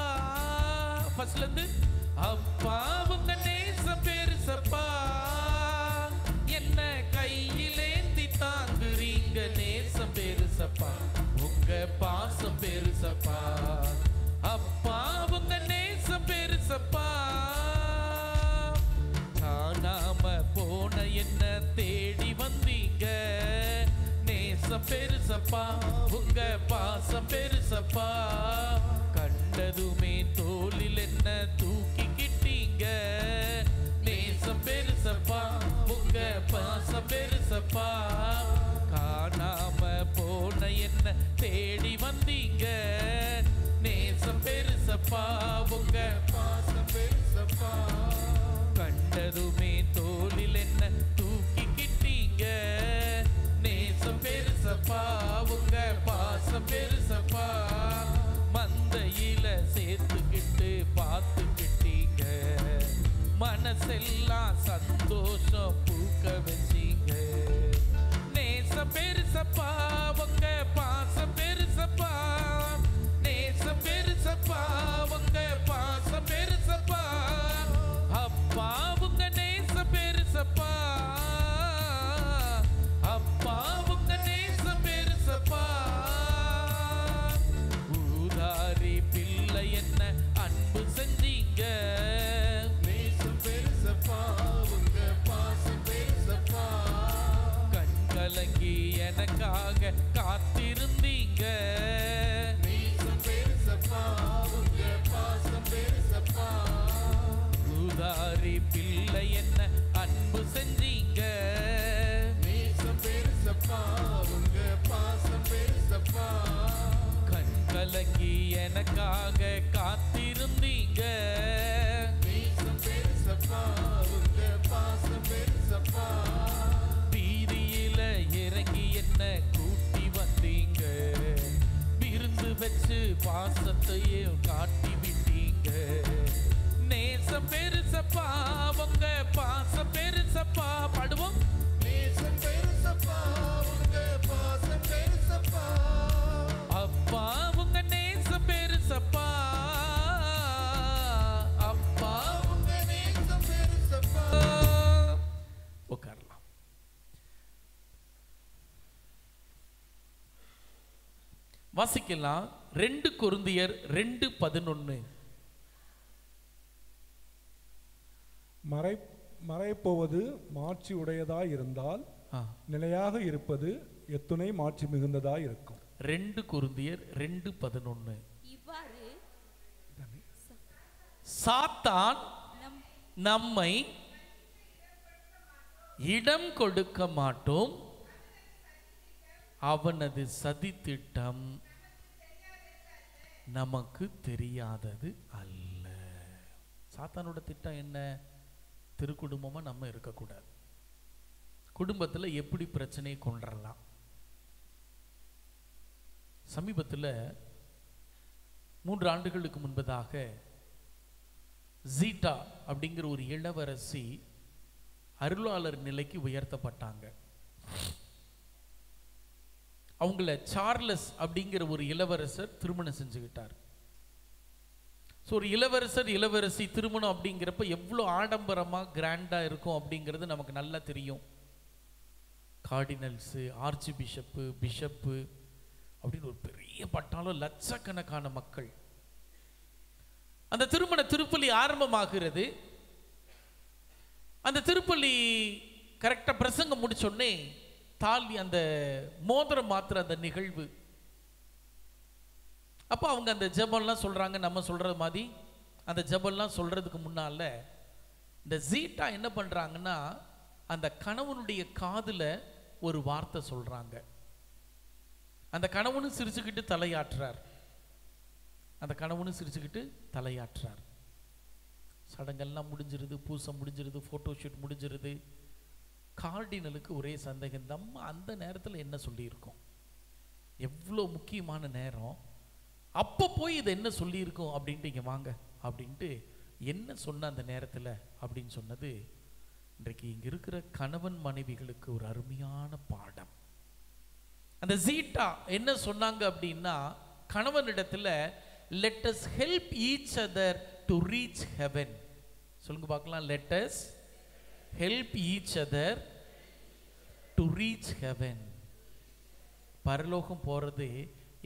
ஃபர்ஸ்ட்ல இருந்து. அப்பா உங்க நேசம் பெருசப்பா, என்ன கையிலேந்தி தாங்குறீங்க, நேசம் பெருசப்பா, உங்க பாசம் பெருசப்பா. அப்பா உங்க நேசம் பெருசப்பா, காணாம போன என்ன தேடி வந்தீங்க, நேசம் பெருசப்பா, உங்க பாசம் பெருசப்பா. கண்டதுமே தோளில் என்ன தூக்கிக்கிட்டீங்க, நேசம் பெருசப்பா, உங்க பாசம் பெருசப்பா. காணாம போன என்ன தேடி வந்தீங்க, நேசம் பெருசப்பா, உங்க மனசெல்லாம் சந்தோஷம் பூக்க வச்சீங்க. நேச பெருசப்பா உங்க பாசம் பெருசப்பா, நேச பெருசப்பா உங்க பாசம் பெருசப்பா, அப்பா உங்க நேச பெருசப்பா, அப்பா உங்க நேச பெருசப்பா. ஊதாரி பிள்ளை என்ன அன்பு செஞ்சீங்க, நேசம் பெருசப்பா உங்க பாசம் பெருசப்பா, கண் கலங்கி எனக்காக காத்திருந்தீங்க. நேசம் பெருசப்பா உங்க பாசம் பெருசப்பா, ஊதாரி பிள்ளை என்ன அன்பு செஞ்சீங்க, நேசம் பெருசப்பா உங்க பாசம் பெருசப்பா, கண் கலங்கி எனக்காக காத்திருந்தீங்க. நேசம் பெருசப்பா உங்க பாசம் பெருசப்பா, வீதியில இறங்கி என்ன கூட்டி வந்தீங்க, விருந்து வச்சு பாசத்தையே காட்டி விட்டீங்க. நேசம் பெருசப்பா உங்க பாசம் பெருசப்பா. பாடுவோம். நேசம் பெருசப்பா உங்க பாசம் பெருசப்பா, அப்பா உங்க நேசம் பெருசப்பா, அப்பா உங்க நேசம் பெருசப்பா. உட்காரலாம். வாசிக்கலாம் 2 கொரிந்தியர் 2:11. மறைப்போவது மாட்சி உடையதாய் இருந்தால் நிலையாக இருப்பது எத்துணை மாட்சி மிகுந்ததாய் இருக்கும். 2 கொரிந்தியர் 2:11. இவ்வாறு சாத்தான் நம் நம்மை இடம் கொடுக்க மாட்டோம், அவனது சதித்திட்டம் நமக்கு தெரியாதது அல்ல. சாத்தானோட திட்டம் என்ன? திருக்குடும்பமா நம்ம இருக்கக்கூடாது, குடும்பத்துல எப்படி பிரச்சனையை கொண்டுறலாம். சமீபத்தில் 3 ஆண்டுகளுக்கு முன்பதாக ஜீட்டா அப்படிங்கிற ஒரு இளவரசி அருளாளர் நிலைக்கு உயர்த்தப்பட்டாங்க. அவங்கள சார்லஸ் அப்படிங்கிற ஒரு இளவரசர் திருமணம் செஞ்சுக்கிட்டார். ஸோ ஒரு இளவரசி திருமணம் அப்படிங்கிறப்ப எவ்வளோ ஆடம்பரமாக கிராண்டாக இருக்கும் அப்படிங்கிறது நமக்கு நல்லா தெரியும். கார்டினல்ஸு, ஆர்ச்சி பிஷப்பு அப்படின்னு ஒரு பெரிய பட்டாளம், லட்சக்கணக்கான மக்கள். அந்த திருமண திருப்பலி ஆரம்பமாகிறது. அந்த திருப்பலி கரெக்டாக பிரசங்கம் முடிச்சோடனே தாலி அந்த மோதிரம் மாத்திர அந்த நிகழ்வு. அப்போ அவங்க அந்த ஜெபம்லாம் சொல்கிறாங்க. நம்ம சொல்கிறது மாதிரி அந்த ஜெபம்லாம் சொல்கிறதுக்கு முன்னால் இந்த ஜீட்டா என்ன பண்ணுறாங்கன்னா அந்த கணவனுடைய காதில் ஒரு வார்த்தை சொல்கிறாங்க. அந்த கணவனும் சிரிச்சுக்கிட்டு தலையாற்றுறார். சடங்கெல்லாம் முடிஞ்சிருது, பூசம் முடிஞ்சிருது, ஃபோட்டோஷூட் முடிஞ்சிருது. கார்டினலுக்கு ஒரே சந்தேகம், நம்ம அந்த நேரத்தில் என்ன சொல்லியிருக்கோம், எவ்வளோ முக்கியமான நேரம், அப்போ போய் இதை என்ன சொல்லியிருக்கோம் அப்படின்ட்டு இங்கே வாங்க அப்படின்ட்டு என்ன சொன்ன அந்த நேரத்தில் அப்படின்னு சொன்னது இன்றைக்கு இங்கே இருக்கிற கணவன் மனைவிகளுக்கு ஒரு அருமையான பாடம். அந்த ஜீட்டா என்ன சொன்னாங்க அப்படின்னா, கணவனிடத்தில் let us help each other to reach heaven. சொல்லுங்க பார்க்கலாம். let us help each other to reach heaven. பரலோகம் போகிறது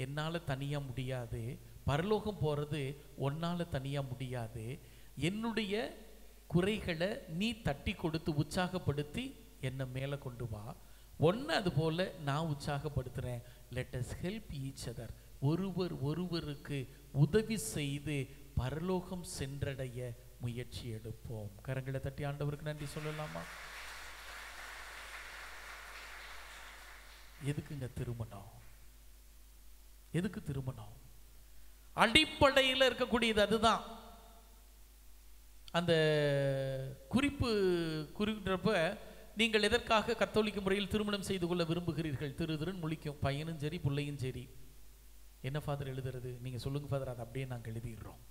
என்னால் தனியாக முடியாது, பரலோகம் போகிறது ஒன்னால் தனியாக முடியாது. என்னுடைய குறைகளை நீ தட்டி கொடுத்து உற்சாகப்படுத்தி என்னை மேலே கொண்டு வா, ஒன்று அது போல் நான் உற்சாகப்படுத்துகிறேன். let us help each other. ஒருவருக்கு உதவி செய்து பரலோகம் சென்றடைய முயற்சி எடுப்போம். கரங்களை தட்டி ஆண்டவருக்கு நன்றி சொல்லலாமா? எதுக்குங்க திருமணம்? எதுக்கு திருமணம்? அடிப்படையில் இருக்கக்கூடியது அதுதான். அந்த குறிப்பிடுறப்ப நீங்கள் எதற்காக கத்தோலிக்க முறையில் திருமணம் செய்து கொள்ள விரும்புகிறீர்கள்? திருன்னு முழிக்கும் பையனும் சரி பிள்ளையும் சரி. என்ன ஃபாதர் எழுதுறது? நீங்கள் சொல்லுங்க ஃபாதர், அதை அப்படியே நாங்கள் எழுதிடுறோம்.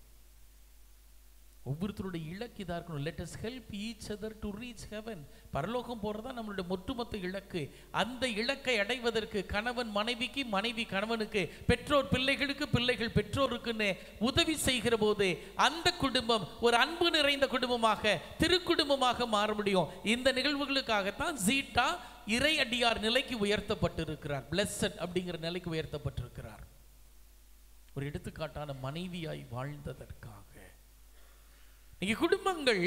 ஒவ்வொருத்தருடைய இலக்கு இதாக இருக்கணும். Let us help each other to reach heaven. பரலோகம் போகிறதா நம்மளுடைய ஒட்டுமொத்த இலக்கு. அந்த இலக்கை அடைவதற்கு கணவன் மனைவிக்கு, மனைவி கணவனுக்கு, பெற்றோர் பிள்ளைகளுக்கு, பிள்ளைகள் பெற்றோருக்குன்னு உதவி செய்கிற போது அந்த குடும்பம் ஒரு அன்பு நிறைந்த குடும்பமாக, திருக்குடும்பமாக மாற முடியும். இந்த நிகழ்வுகளுக்காகத்தான் ஜீட்டா இறை அடியார் நிலைக்கு உயர்த்தப்பட்டிருக்கிறார். பிளெஸட் அப்படிங்கிற நிலைக்கு உயர்த்தப்பட்டிருக்கிறார். ஒரு எடுத்துக்காட்டான மனைவியாய் வாழ்ந்ததற்காக. நீங்க குடும்பங்கள்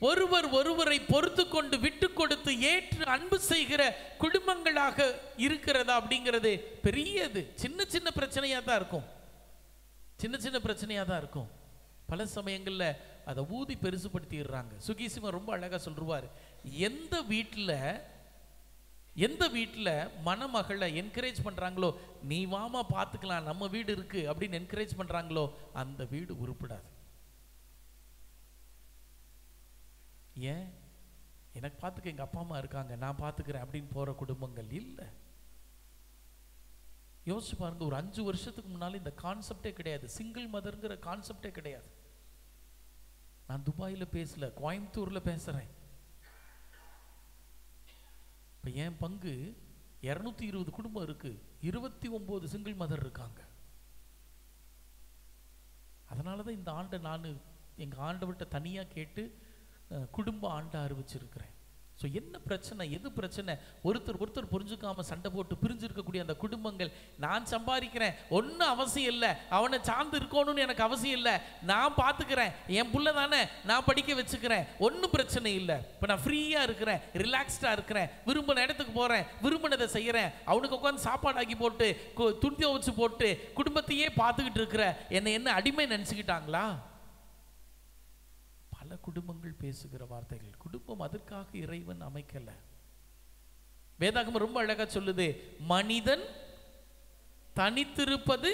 ஒருவர் ஒருவரை பொறுத்து கொண்டு விட்டு கொடுத்து ஏற்று அன்பு செய்கிற குடும்பங்களாக இருக்கிறதா அப்படிங்கிறது பெரியது. சின்ன சின்ன பிரச்சனையா தான் இருக்கும், சின்ன சின்ன பிரச்சனையா தான் இருக்கும். பல சமயங்கள்ல அதை ஊதி பெருசுபடுத்திடுறாங்க. சுகீசிமா ரொம்ப அழகா சொல்றாரு, எந்த வீட்டில் மணமகளை என்கரேஜ் பண்றாங்களோ, நீ வாமா பார்த்துக்கலாம் நம்ம வீடு இருக்கு அப்படின்னு என்கரேஜ் பண்றாங்களோ, அந்த வீடு உருப்படாது. ஏன்? எனக்கு பார்த்துக்க எங்க அப்பா அம்மா இருக்காங்க, நான் பார்த்துக்கிறேன் அப்படின்னு போற குடும்பங்கள் இல்லை. யோசிச்சு பாருங்க, ஒரு 5 வருஷத்துக்கு முன்னால இந்த கான்செப்டே கிடையாது. சிங்கிள் மதர்ங்கிற கான்செப்டே கிடையாது. நான் துபாயில பேசல, கோயம்புத்தூர்ல பேசுறேன். இப்போ என் பங்கு 220 குடும்பம் இருக்கு, 29 சிங்கிள் மதர் இருக்காங்க. அதனால தான் இந்த ஆண்டை நான் எங்கள் ஆண்டவர்கிட்ட தனியாக கேட்டு குடும்ப ஆண்டை அறிவிச்சிருக்கிறேன். ஸோ என்ன பிரச்சனை, எது பிரச்சனை? ஒருத்தர் புரிஞ்சுக்காம சண்டை போட்டு பிரிஞ்சிருக்கக்கூடிய அந்த குடும்பங்கள், நான் சம்பாதிக்கிறேன், ஒன்றும் அவசியம் இல்லை, அவனை சார்ந்து இருக்கணும்னு எனக்கு அவசியம் இல்லை, நான் பார்த்துக்கிறேன், என் புள்ள தானே, நான் படிக்க வச்சுக்கிறேன், ஒன்றும் பிரச்சனை இல்லை, இப்போ நான் ஃப்ரீயாக இருக்கிறேன், ரிலாக்ஸ்டாக இருக்கிறேன், விரும்பின இடத்துக்கு போகிறேன், விரும்பினதை செய்கிறேன், அவனுக்கு உட்காந்து சாப்பாடு ஆக்கி போட்டு துணி வச்சு போட்டு குடும்பத்தையே பார்த்துக்கிட்டு இருக்கிற என்னை என்ன அடிமை நினச்சிக்கிட்டாங்களா? பல குடும்பங்கள் பேசுகிற வார்த்தைகள். குடும்பம் அதற்காக இறைவன் அமைக்கல. வேதாகமம் ரொம்ப அழகா சொல்லுது, மனிதன் தனித்திருப்பது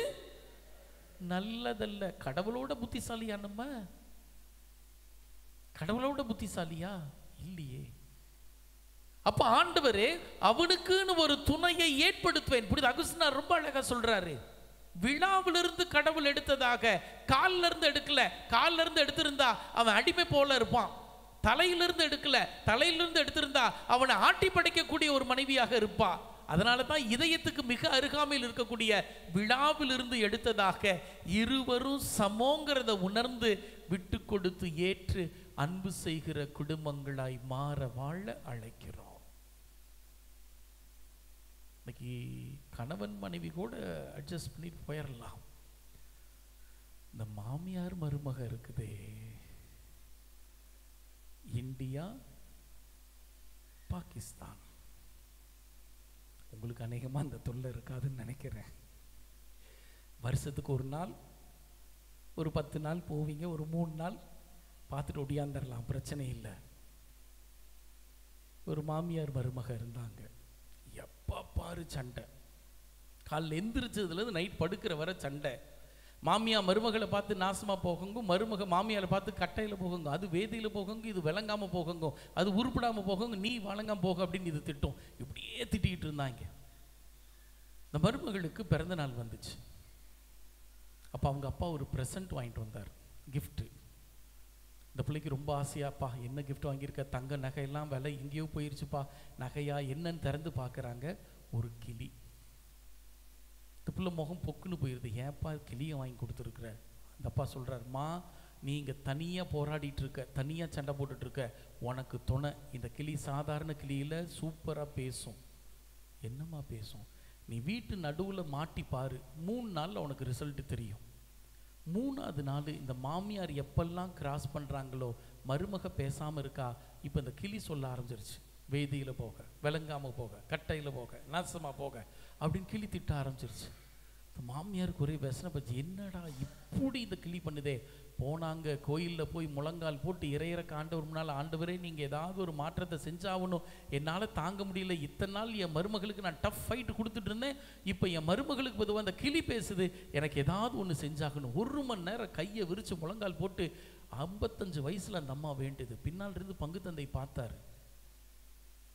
நல்லதல்ல. கடவுளோட புத்திசாலியா? நம்ம கடவுளோட புத்திசாலியா? இல்லையே. அப்ப ஆண்டவரே அவனுக்குன்னு ஒரு துணையை ஏற்படுத்துவேன். புரியுது? அகுஸ்தினார் ரொம்ப அழகா சொல்றாரு, விழாவிலிருந்து கடவுள் எடுத்ததாக காலில் இருந்து எடுக்கல. காலில் இருந்து எடுத்திருந்தா அவன் அடிமை போல இருப்பான். தலையிலிருந்து எடுக்கல, தலையிலிருந்து எடுத்திருந்தா அவனை ஆட்டி படைக்கக்கூடிய ஒரு மனைவியாக இருப்பா. அதனால தான் இதயத்துக்கு மிக அருகாமையில் இருக்கக்கூடிய விழாவிலிருந்து எடுத்ததாக இருவரும் சமோங்கிறத உணர்ந்து விட்டு கொடுத்து ஏற்று அன்பு செய்கிற குடும்பங்களாய் மாற வாழ அழைக்கிறோம். இன்னைக்கு கணவன் மனைவி கூட அட்ஜஸ்ட் பண்ணி போயிடலாம். இந்த மாமியார் மருமக இருக்குதே, இந்தியா பாகிஸ்தான், உங்களுக்கு அநேகமாக அந்த தொல்லை இருக்காதுன்னு நினைக்கிறேன். வருஷத்துக்கு ஒரு நாள், ஒரு 10 நாள் போவீங்க, ஒரு 3 நாள் பார்த்துட்டு ஒடியாந்துடலாம், பிரச்சனை இல்லை. ஒரு மாமியார் மருமக இருந்தாங்க, எப்போ பாரு சண்டை. காலைல எந்திரிச்சதுலேருந்து நைட் படுக்கிற வர சண்டை. மாமியார் மருமகளை பார்த்து நாசமாக போகுங்க, மருமக மாமியாரை பார்த்து கட்டையில் போகுங்க, அது வேதியில் போகுங்க, இது விளங்காமல் போகுங்க, அது உருப்படாமல் போகுங்க, நீ வழங்காமல் போக அப்படின்னு இது திட்டம். இப்படியே திட்டிகிட்டு இருந்தாங்க. இந்த மருமகளுக்கு பிறந்த நாள் வந்துச்சு. அப்போ அவங்க அப்பா ஒரு ப்ரெசன்ட் வாங்கிட்டு வந்தார், கிஃப்ட்டு. இந்த பிள்ளைக்கு ரொம்ப ஆசையாப்பா, என்ன கிஃப்ட் வாங்கியிருக்க, தங்க நகையெல்லாம் விலை எங்கேயோ போயிடுச்சுப்பா, நகையா என்னன்னு திறந்து பார்க்குறாங்க, ஒரு கிளி. இந்த பிள்ளை முகம் பொக்குன்னு போயிடுது, ஏன்ப்பா கிளியை வாங்கி கொடுத்துருக்குற? அந்த அப்பா சொல்கிறாருமா, நீங்கள் தனியாக போராடிட்டு இருக்க, தனியாக சண்டை போட்டுட்ருக்க, உனக்கு துணை இந்த கிளி சாதாரண கிளியில் சூப்பராக பேசும். என்னம்மா பேசும்? நீ வீட்டு நடுவில் மாட்டி பாரு, 3 நாளில் உனக்கு ரிசல்ட்டு தெரியும். 3ஆவது நாள் இந்த மாமியார் எப்பெல்லாம் கிராஸ் பண்ணுறாங்களோ மருமக பேசாமல் இருக்கா. இப்போ இந்த கிளி சொல்ல ஆரம்பிச்சிருச்சு, வேதியில் போக, விளங்காமல் போக, கட்டையில் போக, நாசமாக போக அப்படின்னு கிளி திட்ட ஆரம்பிச்சிருச்சு. இந்த மாமியாருக்கு ஒரே வேசனை பச்சு, என்னடா இப்படி இந்த கிளி பண்ணுதே. போனாங்க கோயிலில் போய் முழங்கால் போட்டு இறையிறக்க ஆண்டவர் முன்னால், ஆண்டவரே நீங்கள் ஏதாவது ஒரு மாற்றத்தை செஞ்சாகணும், என்னால் தாங்க முடியல, இத்தனை நாள் என் மருமகளுக்கு நான் டஃப் ஃபைட்டு கொடுத்துட்டு இருந்தேன், இப்போ என் மருமகளுக்கு பொதுவாக அந்த கிளி பேசுது, எனக்கு ஏதாவது ஒன்று செஞ்சாகணும். 1 மணி நேரம் கையை விரித்து முழங்கால் போட்டு 55 வயசில் அந்த அம்மா வேண்டியது. பின்னால் இருந்து பங்கு தந்தை பார்த்தாரு,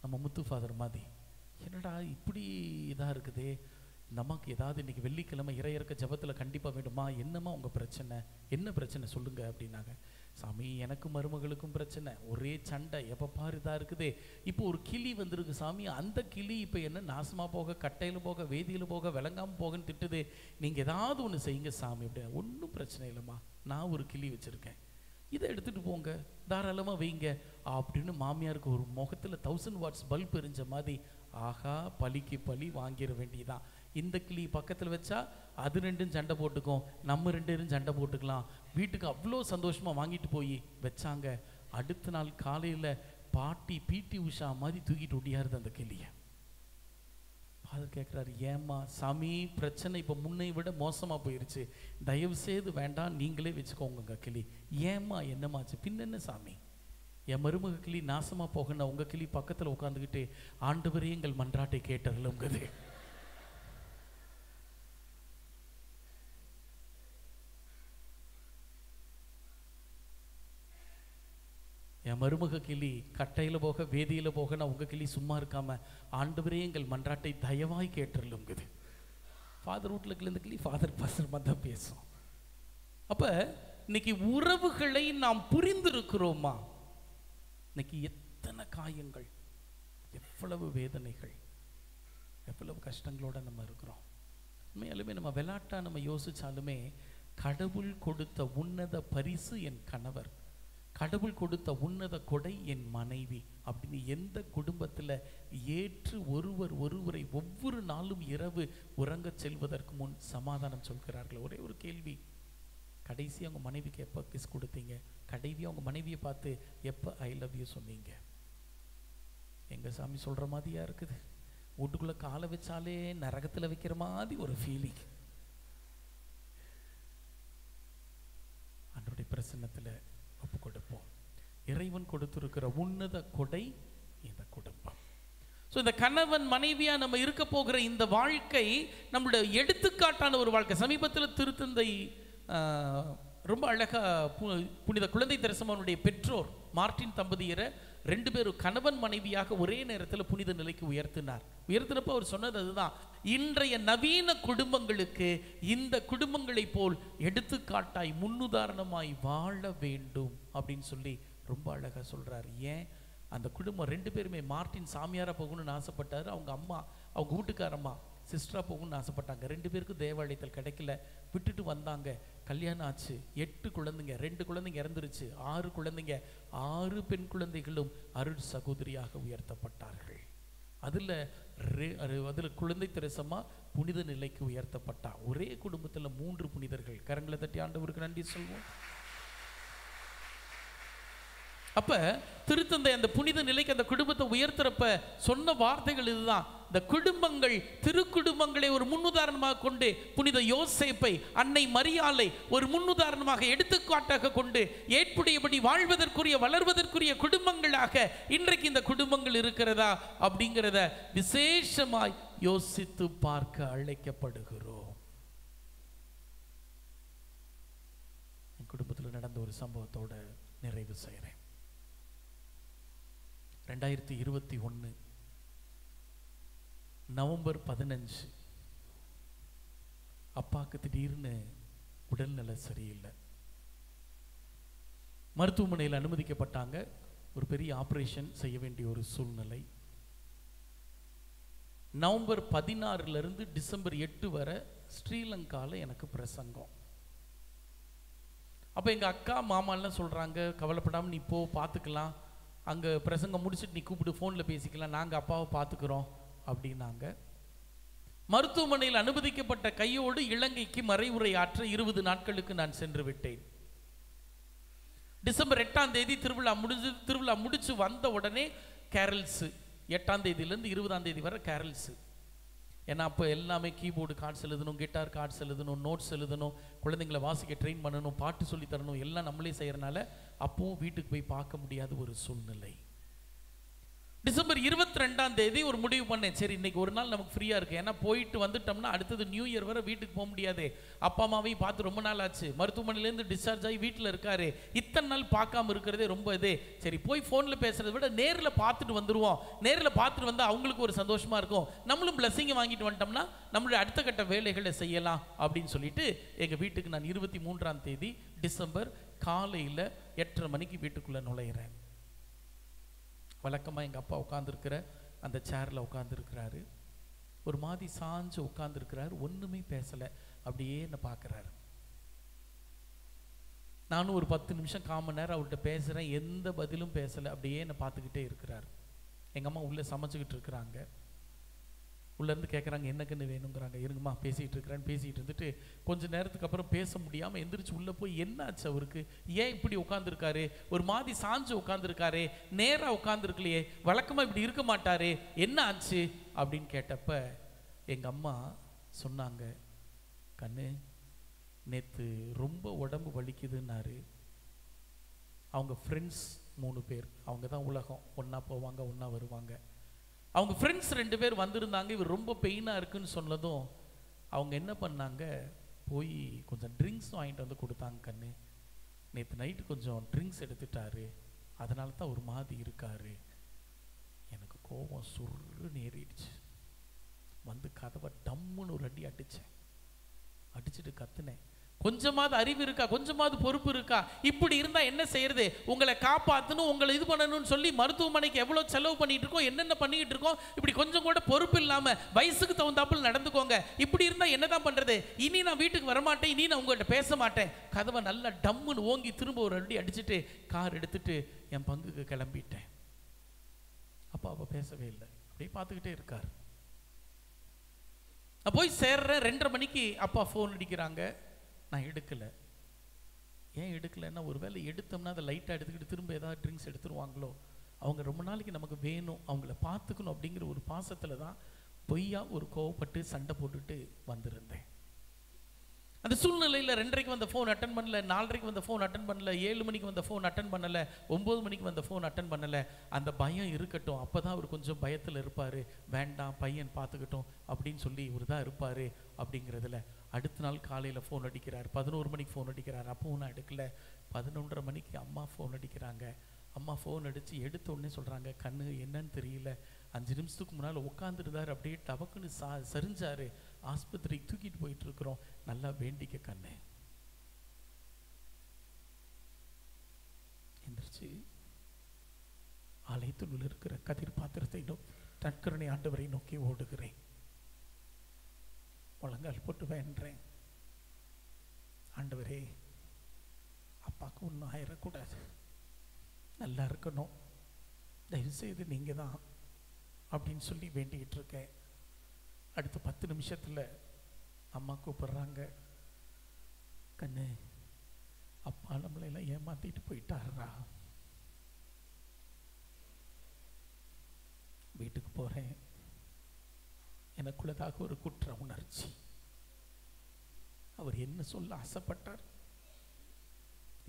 நம்ம முத்து ஃபாதர் மாதிரி, என்னடா இப்படி இதாக இருக்குதே, நமக்கு ஏதாவது இன்னைக்கு வெள்ளிக்கிழமை இறையிறக்க ஜபத்தில் கண்டிப்பாக வேண்டுமா, என்னம்மா உங்கள் பிரச்சனை, என்ன பிரச்சனை சொல்லுங்க அப்படின்னாங்க. சாமி எனக்கும் மருமகளுக்கும் பிரச்சனை, ஒரே சண்டை, எப்போ பாரு இதாக இருக்குதே. இப்போ ஒரு கிளி வந்திருக்கு சாமி, அந்த கிளி இப்போ என்ன நாசமாக போக, கட்டையில் போக, வேதியில் போக, விளங்காமல் போகன்னு திட்டுதே, நீங்கள் ஏதாவது ஒன்று செய்யுங்க சாமி அப்படின்னா. ஒன்றும் பிரச்சனை இல்லைம்மா, நான் ஒரு கிளி வச்சுருக்கேன், இதை எடுத்துகிட்டு போங்க, தாராளமாக வைங்க அப்படின்னு மாமியாருக்கு ஒரு முகத்தில் 1000 வாட்ஸ் பல்ப் எரிஞ்ச மாதிரி, ஆகா பலிக்கு பலி வாங்கிட வேண்டியதான். இந்த கிளி பக்கத்தில் வச்சா அது ரெண்டும் சண்டை போட்டுக்கும், நம்ம 2 பேரும் சண்டை போட்டுக்கலாம். வீட்டுக்கு அவ்வளோ சந்தோஷமாக வாங்கிட்டு போய் வச்சாங்க. அடுத்த நாள் காலையில் பாட்டி பிடி உஷா மாதிரி தூக்கிட்டு ஒடியாருது அந்த கிளியை. ஃபாதர் கேட்குறாரு, ஏம்மா சாமி பிரச்சனை இப்போ முன்னை விட மோசமாக போயிடுச்சு, தயவு செய்து வேண்டாம் நீங்களே வச்சுக்கோங்க கிளி. ஏம்மா என்னமாச்சு? பின்னென்ன சாமி, என் மருமக கிளி நாசமாக போகணும், உங்கள் கிளி பக்கத்தில் உட்காந்துக்கிட்டு ஆண்டவரே எங்கள் மன்றாட்டை கேட்டருளுங்குது. என் மருமக கிளி கட்டையில் போக, வேதியில் போக, நான் உங்கள் கிளி சும்மா இருக்காமல் ஆண்டவரே எங்கள் மன்றாட்டை தயவாய் கேட்டுருளுங்குது. ஃபாதர் வீட்டில் கிளந்த கிளி ஃபாதர் பாசமாக தான் பேசும். அப்போ இன்னைக்கு உறவுகளை நாம் புரிந்திருக்கிறோமா? இன்னைக்கு எத்தனை காயங்கள், எவ்வளவு வேதனைகள், எவ்வளவு கஷ்டங்களோட நம்ம இருக்கிறோம். உண்மையாலுமே நம்ம விளையாட்டா நம்ம யோசிச்சாலுமே, கடவுள் கொடுத்த உன்னத பரிசு என் கணவர், கடவுள் கொடுத்த உன்னத கொடை என் மனைவி அப்படின்னு எந்த குடும்பத்தில் ஏற்று ஒருவரை ஒவ்வொரு நாளும் இரவு உறங்கச் செல்வதற்கு முன் சமாதானம் சொல்கிறார்கள். ஒரே ஒரு கேள்வி, கடைசி அவங்க மனைவிக்கு எப்போ கிஸ் கொடுத்தீங்க? கடைசி அவங்க மனைவியை பார்த்து எப்போ ஐ லவ் யூ சொன்னீங்க? எங்கள் சாமி சொல்கிற மாதிரியா இருக்குது. வீட்டுக்குள்ளே காலை வச்சாலே நரகத்தில் வைக்கிற மாதிரி ஒரு ஃபீலிங். அன்றைய பிரசன்னத்தில் ஒப்பு கொடுப்போம். இறைவன் கொடுத்திருக்கிற உன்னத கொடை இந்த குடும்பம். ஸோ இந்த கணவன் மனைவியா நம்ம இருக்க போகிற இந்த வாழ்க்கை நம்மளுடைய எடுத்துக்காட்டான ஒரு வாழ்க்கை. சமீபத்தில் திருத்தந்தை ரொம்ப அழகா புனித குழந்தை தெரசமானுடைய பெற்றோர் மார்ட்டின் தம்பதியரை 2 பேரும் கணவன் மனைவியாக ஒரே நேரத்தில் புனித நிலைக்கு உயர்த்தினப்போ அவர் சொன்னது அதுதான், இன்றைய நவீன குடும்பங்களுக்கு இந்த குடும்பங்களை போல் எடுத்துக்காட்டாய் முன்னுதாரணமாய் வாழ வேண்டும் அப்படின்னு சொல்லி ரொம்ப அழகா சொல்றாரு. ஏன் அந்த குடும்பம் 2 பேருமே, மார்ட்டின் சாமியாரா போகணும்னு ஆசைப்பட்டாரு, அவங்க அம்மா அவங்க வீட்டுக்காரம்மா சிஸ்டரா போகணும்னு ஆசைப்பட்டாங்க. 2 பேருக்கும் தேவாலயத்தில் கிடைக்கல, விட்டுட்டு வந்தாங்க. கல்யாணம் ஆச்சு, 8 குழந்தைங்க, 2 குழந்தைங்க இறந்துருச்சு, 6 குழந்தைங்க, 6 பெண் குழந்தைகளும் அருள் சகோதரியாக உயர்த்தப்பட்டார்கள். அதில் குழந்தை தெரசம்மா புனித நிலைக்கு உயர்த்தப்பட்டா. ஒரே குடும்பத்தில் 3 புனிதர்கள். கரங்களை தட்டி ஆண்டவருக்கு நன்றி சொல்வோம். அப்ப திருத்தந்தை அந்த புனித நிலைக்கு அந்த குடும்பத்தை உயர்த்துறப்ப சொன்ன வார்த்தைகள் இதுதான். இந்த குடும்பங்கள் திருக்குடும்பங்களை ஒரு முன்னுதாரணமாக கொண்டு, புனித யோசேப்பை அன்னை மரியாளை ஒரு முன்னுதாரணமாக எடுத்துக்காட்டாக கொண்டு ஏற்புடையபடி வாழ்வதற்குரிய வளர்வதற்குரிய குடும்பங்களாக இன்றைக்கு இந்த குடும்பங்கள் இருக்கிறதா அப்படிங்கிறத விசேஷமாய் யோசித்து பார்க்க அழைக்கப்படுகிறோம். என் குடும்பத்தில் நடந்த ஒரு சம்பவத்தோட நிறைவு செய்கிறேன். 2021 நவம்பர் 15 அப்பாவுக்கு திடீர்னு உடல்நல சரியில்லை. மருத்துவமனையில் அனுமதிக்கப்பட்டாங்க. ஒரு பெரிய ஆபரேஷன் செய்ய வேண்டிய ஒரு சூழ்நிலை. நவம்பர் 16 டிசம்பர் 8 வரை ஸ்ரீலங்காவில் எனக்கு பிரசங்கம். அப்போ எங்கள் அக்கா மாமாலாம் சொல்கிறாங்க, கவலைப்படாமல் நீ போ, பார்த்துக்கலாம், அங்கே பிரசங்கம் முடிச்சுட்டு நீ கூப்பிட்டு ஃபோனில் பேசிக்கலாம், நாங்கள் அப்பாவை பார்த்துக்கிறோம் அப்படின்னாங்க. மருத்துவமனையில் அனுமதிக்கப்பட்ட கையோடு இலங்கைக்கு மறைவுரை ஆற்ற 20 நாட்களுக்கு நான் சென்று விட்டேன். டிசம்பர் 8ஆம் தேதி திருவிழா முடிச்சு வந்த உடனே கேரல்ஸ், 8ஆம் தேதியிலேருந்து 20ஆம் தேதி வரை கேரல்ஸ். ஏன்னா அப்போ எல்லாமே கீபோர்டு கார்ட்ஸ் எழுதணும், கிட்டார் கார்ட்ஸ் எழுதணும், நோட்ஸ் எழுதணும், குழந்தைங்களை வாசிக்க ட்ரெயின் பண்ணணும், பாட்டு சொல்லி தரணும், எல்லாம் நம்மளே செய்யறதுனால அப்போவும் வீட்டுக்கு போய் பார்க்க முடியாத ஒரு சூழ்நிலை. டிசம்பர் 22ஆம் தேதி ஒரு முடிவு பண்ணேன். சரி, இன்னைக்கு ஒரு நாள் நமக்கு ஃப்ரீயாக இருக்குது. ஏன்னா போயிட்டு வந்துட்டோம்னா அடுத்தது நியூ இயர் வரை வீட்டுக்கு போக முடியாது. அப்பா அம்மாவையும் பார்த்து ரொம்ப நாள் ஆச்சு. மருத்துவமனையிலேருந்து டிஸ்சார்ஜ் ஆகி வீட்டில் இருக்காரு. இத்தனை நாள் பார்க்காம இருக்கிறதே ரொம்ப சரி, போய் ஃபோனில் பேசுகிறத விட நேரில் பார்த்துட்டு வந்துடுவோம். நேரில் பார்த்துட்டு வந்தால் அவங்களுக்கு ஒரு சந்தோஷமாக இருக்கும். நம்மளும் பிளஸ்ஸிங்கை வாங்கிட்டு வந்துட்டோம்னா நம்மளுடைய அடுத்த கட்ட வேலைகளை செய்யலாம் அப்படின்னு சொல்லிட்டு எங்கள் வீட்டுக்கு நான் 23ஆம் தேதி டிசம்பர் காலையில் 8:30 மணிக்கு வீட்டுக்குள்ளே நுழையிறேன். வழக்கமாக எங்கள் அப்பா உட்காந்துருக்கிற அந்த சேரில் உட்காந்துருக்கிறாரு. ஒரு மாதிரி சாஞ்சு உட்காந்துருக்கிறாரு. ஒன்றுமே பேசலை, அப்படியே என்ன பார்க்குறாரு. நானும் ஒரு 10 நிமிஷம் 1/4 மணி நேரம் அவர்கிட்ட பேசுகிறேன். எந்த பதிலும் பேசலை, அப்படியே என்னை பார்த்துக்கிட்டே இருக்கிறார். எங்கள் அம்மா உள்ளே சமைச்சிக்கிட்டு இருக்கிறாங்க. உள்ளேருந்து கேட்குறாங்க, என்னக்குன்னு வேணுங்கிறாங்க. இருங்கம்மா பேசிகிட்டு இருக்கிறேன்னு பேசிகிட்டு இருந்துட்டு கொஞ்சம் நேரத்துக்கு அப்புறம் பேச முடியாமல் எந்திரிச்சு உள்ளே போய் என்ன ஆச்சு அவருக்கு, ஏன் இப்படி உட்காந்துருக்காரு, ஒரு மாதிரி சாஞ்சு உட்காந்துருக்காரு, நேராக உட்காந்துருக்கலையே, வழக்கமாக இப்படி இருக்க மாட்டாரு, என்ன ஆச்சு அப்படின்னு கேட்டப்ப எங்கள் அம்மா சொன்னாங்க, கண்ணு நேற்று ரொம்ப உடம்பு வலிக்குதுன்னாரு. அவங்க ஃப்ரெண்ட்ஸ் 3 பேர், அவங்க தான் உலகம், ஒன்றா போவாங்க ஒன்றா வருவாங்க. அவங்க ஃப்ரெண்ட்ஸ் 2 பேர் வந்திருந்தாங்க. இவர் ரொம்ப பெயினாக இருக்குன்னு சொன்னதும் அவங்க என்ன பண்ணாங்க, போய் கொஞ்சம் ட்ரிங்க்ஸ் வாங்கிட்டு வந்து கொடுத்தாங்க. கண்ணு நேற்று நைட்டு கொஞ்சம் ட்ரிங்க்ஸ் எடுத்துட்டாரு, அதனால தான் ஒரு மாதிரி இருக்காரு. எனக்கு கோபம் சுருன்னு ஏறிடுச்சு. வந்து கதவை டம்முன்னு ஒரு அடி அடித்தேன். அடிச்சுட்டு கத்துனேன், கொஞ்சமாவது அறிவு இருக்கா, கொஞ்சமாவது பொறுப்பு இருக்கா, இப்படி இருந்தா என்ன செய்யறது, உங்களை காப்பாற்றணும், உங்களை இது பண்ணணும்னு சொல்லி மருத்துவமனைக்கு எவ்வளோ செலவு பண்ணிட்டு இருக்கோம், என்னென்ன பண்ணிட்டு இருக்கோம், இப்படி கொஞ்சம் கூட பொறுப்பு இல்லாம வயசுக்கு தகுந்தாப்புல நடந்துக்கோங்க, இப்படி இருந்தா என்னதான் பண்றது, இனி நான் வீட்டுக்கு வரமாட்டேன், இனி நான் உங்கள்கிட்ட பேச மாட்டேன். கதவை நல்லா டம்முன்னு ஓங்கி திரும்ப ஒரு அடி அடிச்சுட்டு கார் எடுத்துட்டு என் பங்குக்கு கிளம்பிட்டேன். அப்பா அப்பா பேசவே இல்லை, அப்படியே பார்த்துக்கிட்டே இருக்கார். நான் போய் சேர்றேன். 2:30 மணிக்கு அப்பா ஃபோன் அடிக்கிறாங்க. நான் எடுக்கலை. ஏன் எடுக்கலைன்னா, ஒரு வேளை எடுத்தோம்னா அதை லைட்டாக எடுத்துக்கிட்டு திரும்ப ஏதாவது ட்ரிங்க்ஸ் எடுத்துருவாங்களோ, அவங்க ரொம்ப நாளைக்கு நமக்கு வேணும், அவங்கள பார்த்துக்கணும் அப்படிங்கிற ஒரு பாசத்தில் தான் பொய்யா ஒரு கோவப்பட்டு சண்டை போட்டுட்டு வந்திருந்தேன். அந்த சூழ்நிலையில் 2:30 வந்த ஃபோன் அட்டன் பண்ணல, 4:30 வந்த ஃபோன் அட்டன் பண்ணல, 7 மணிக்கு வந்த ஃபோன் அட்டன் பண்ணலை, 9 மணிக்கு வந்த ஃபோன் அட்டன் பண்ணலை. அந்த பயம் இருக்கட்டும், அப்போ தான் அவர் கொஞ்சம் பயத்தில் இருப்பார், வேண்டாம் பையன் பார்த்துக்கிட்டோம் அப்படின்னு சொல்லி இவர் தான் இருப்பார் அப்படிங்கிறதுல. அடுத்த நாள் காலையில் ஃபோன் அடிக்கிறார். 11 மணிக்கு ஃபோன் அடிக்கிறார். அப்பவும் நான் எடுக்கல. 11:30 மணிக்கு அம்மா ஃபோன் அடிக்கிறாங்க. அம்மா ஃபோன் அடித்து எடுத்த உடனே சொல்கிறாங்க, கண்ணு என்னன்னு தெரியல, 5 நிமிஷத்துக்கு முன்னால் உட்காந்துருந்தார், அப்படியே டபக்குன்னு சரிஞ்சார், ஆஸ்பத்திரிக்கு தூக்கிட்டு போயிட்டு இருக்கிறோம், நல்லா வேண்டிக்க கண்ணு. எந்திரிச்சு ஆலயத்தில் இருக்கிற கதிர் பாத்திரத்தை தற்கருணை ஆண்டவரை நோக்கி ஓடுகிறேன். முழங்கால் போட்டு வேண்டேன், ஆண்டவரே அப்பாவுக்கு ஒன்றும் ஆயிடக்கூடாது, நல்லா இருக்கணும், தயவுசெய்து நீங்கள் தான் அப்படின்னு சொல்லி வேண்டிக்கிட்டு இருக்கேன். அடுத்த 10 நிமிஷத்தில் அம்மா கூப்பிட்றாங்க, கண்ணு அப்பா நம்மளெல்லாம் ஏமாத்திட்டு போயிட்டாரா. வீட்டுக்கு போகிறேன். எனக்குள்ளதாக ஒரு குற்ற உணர்ச்சி. அவர் என்ன சொல்ல ஆசைப்பட்டார்,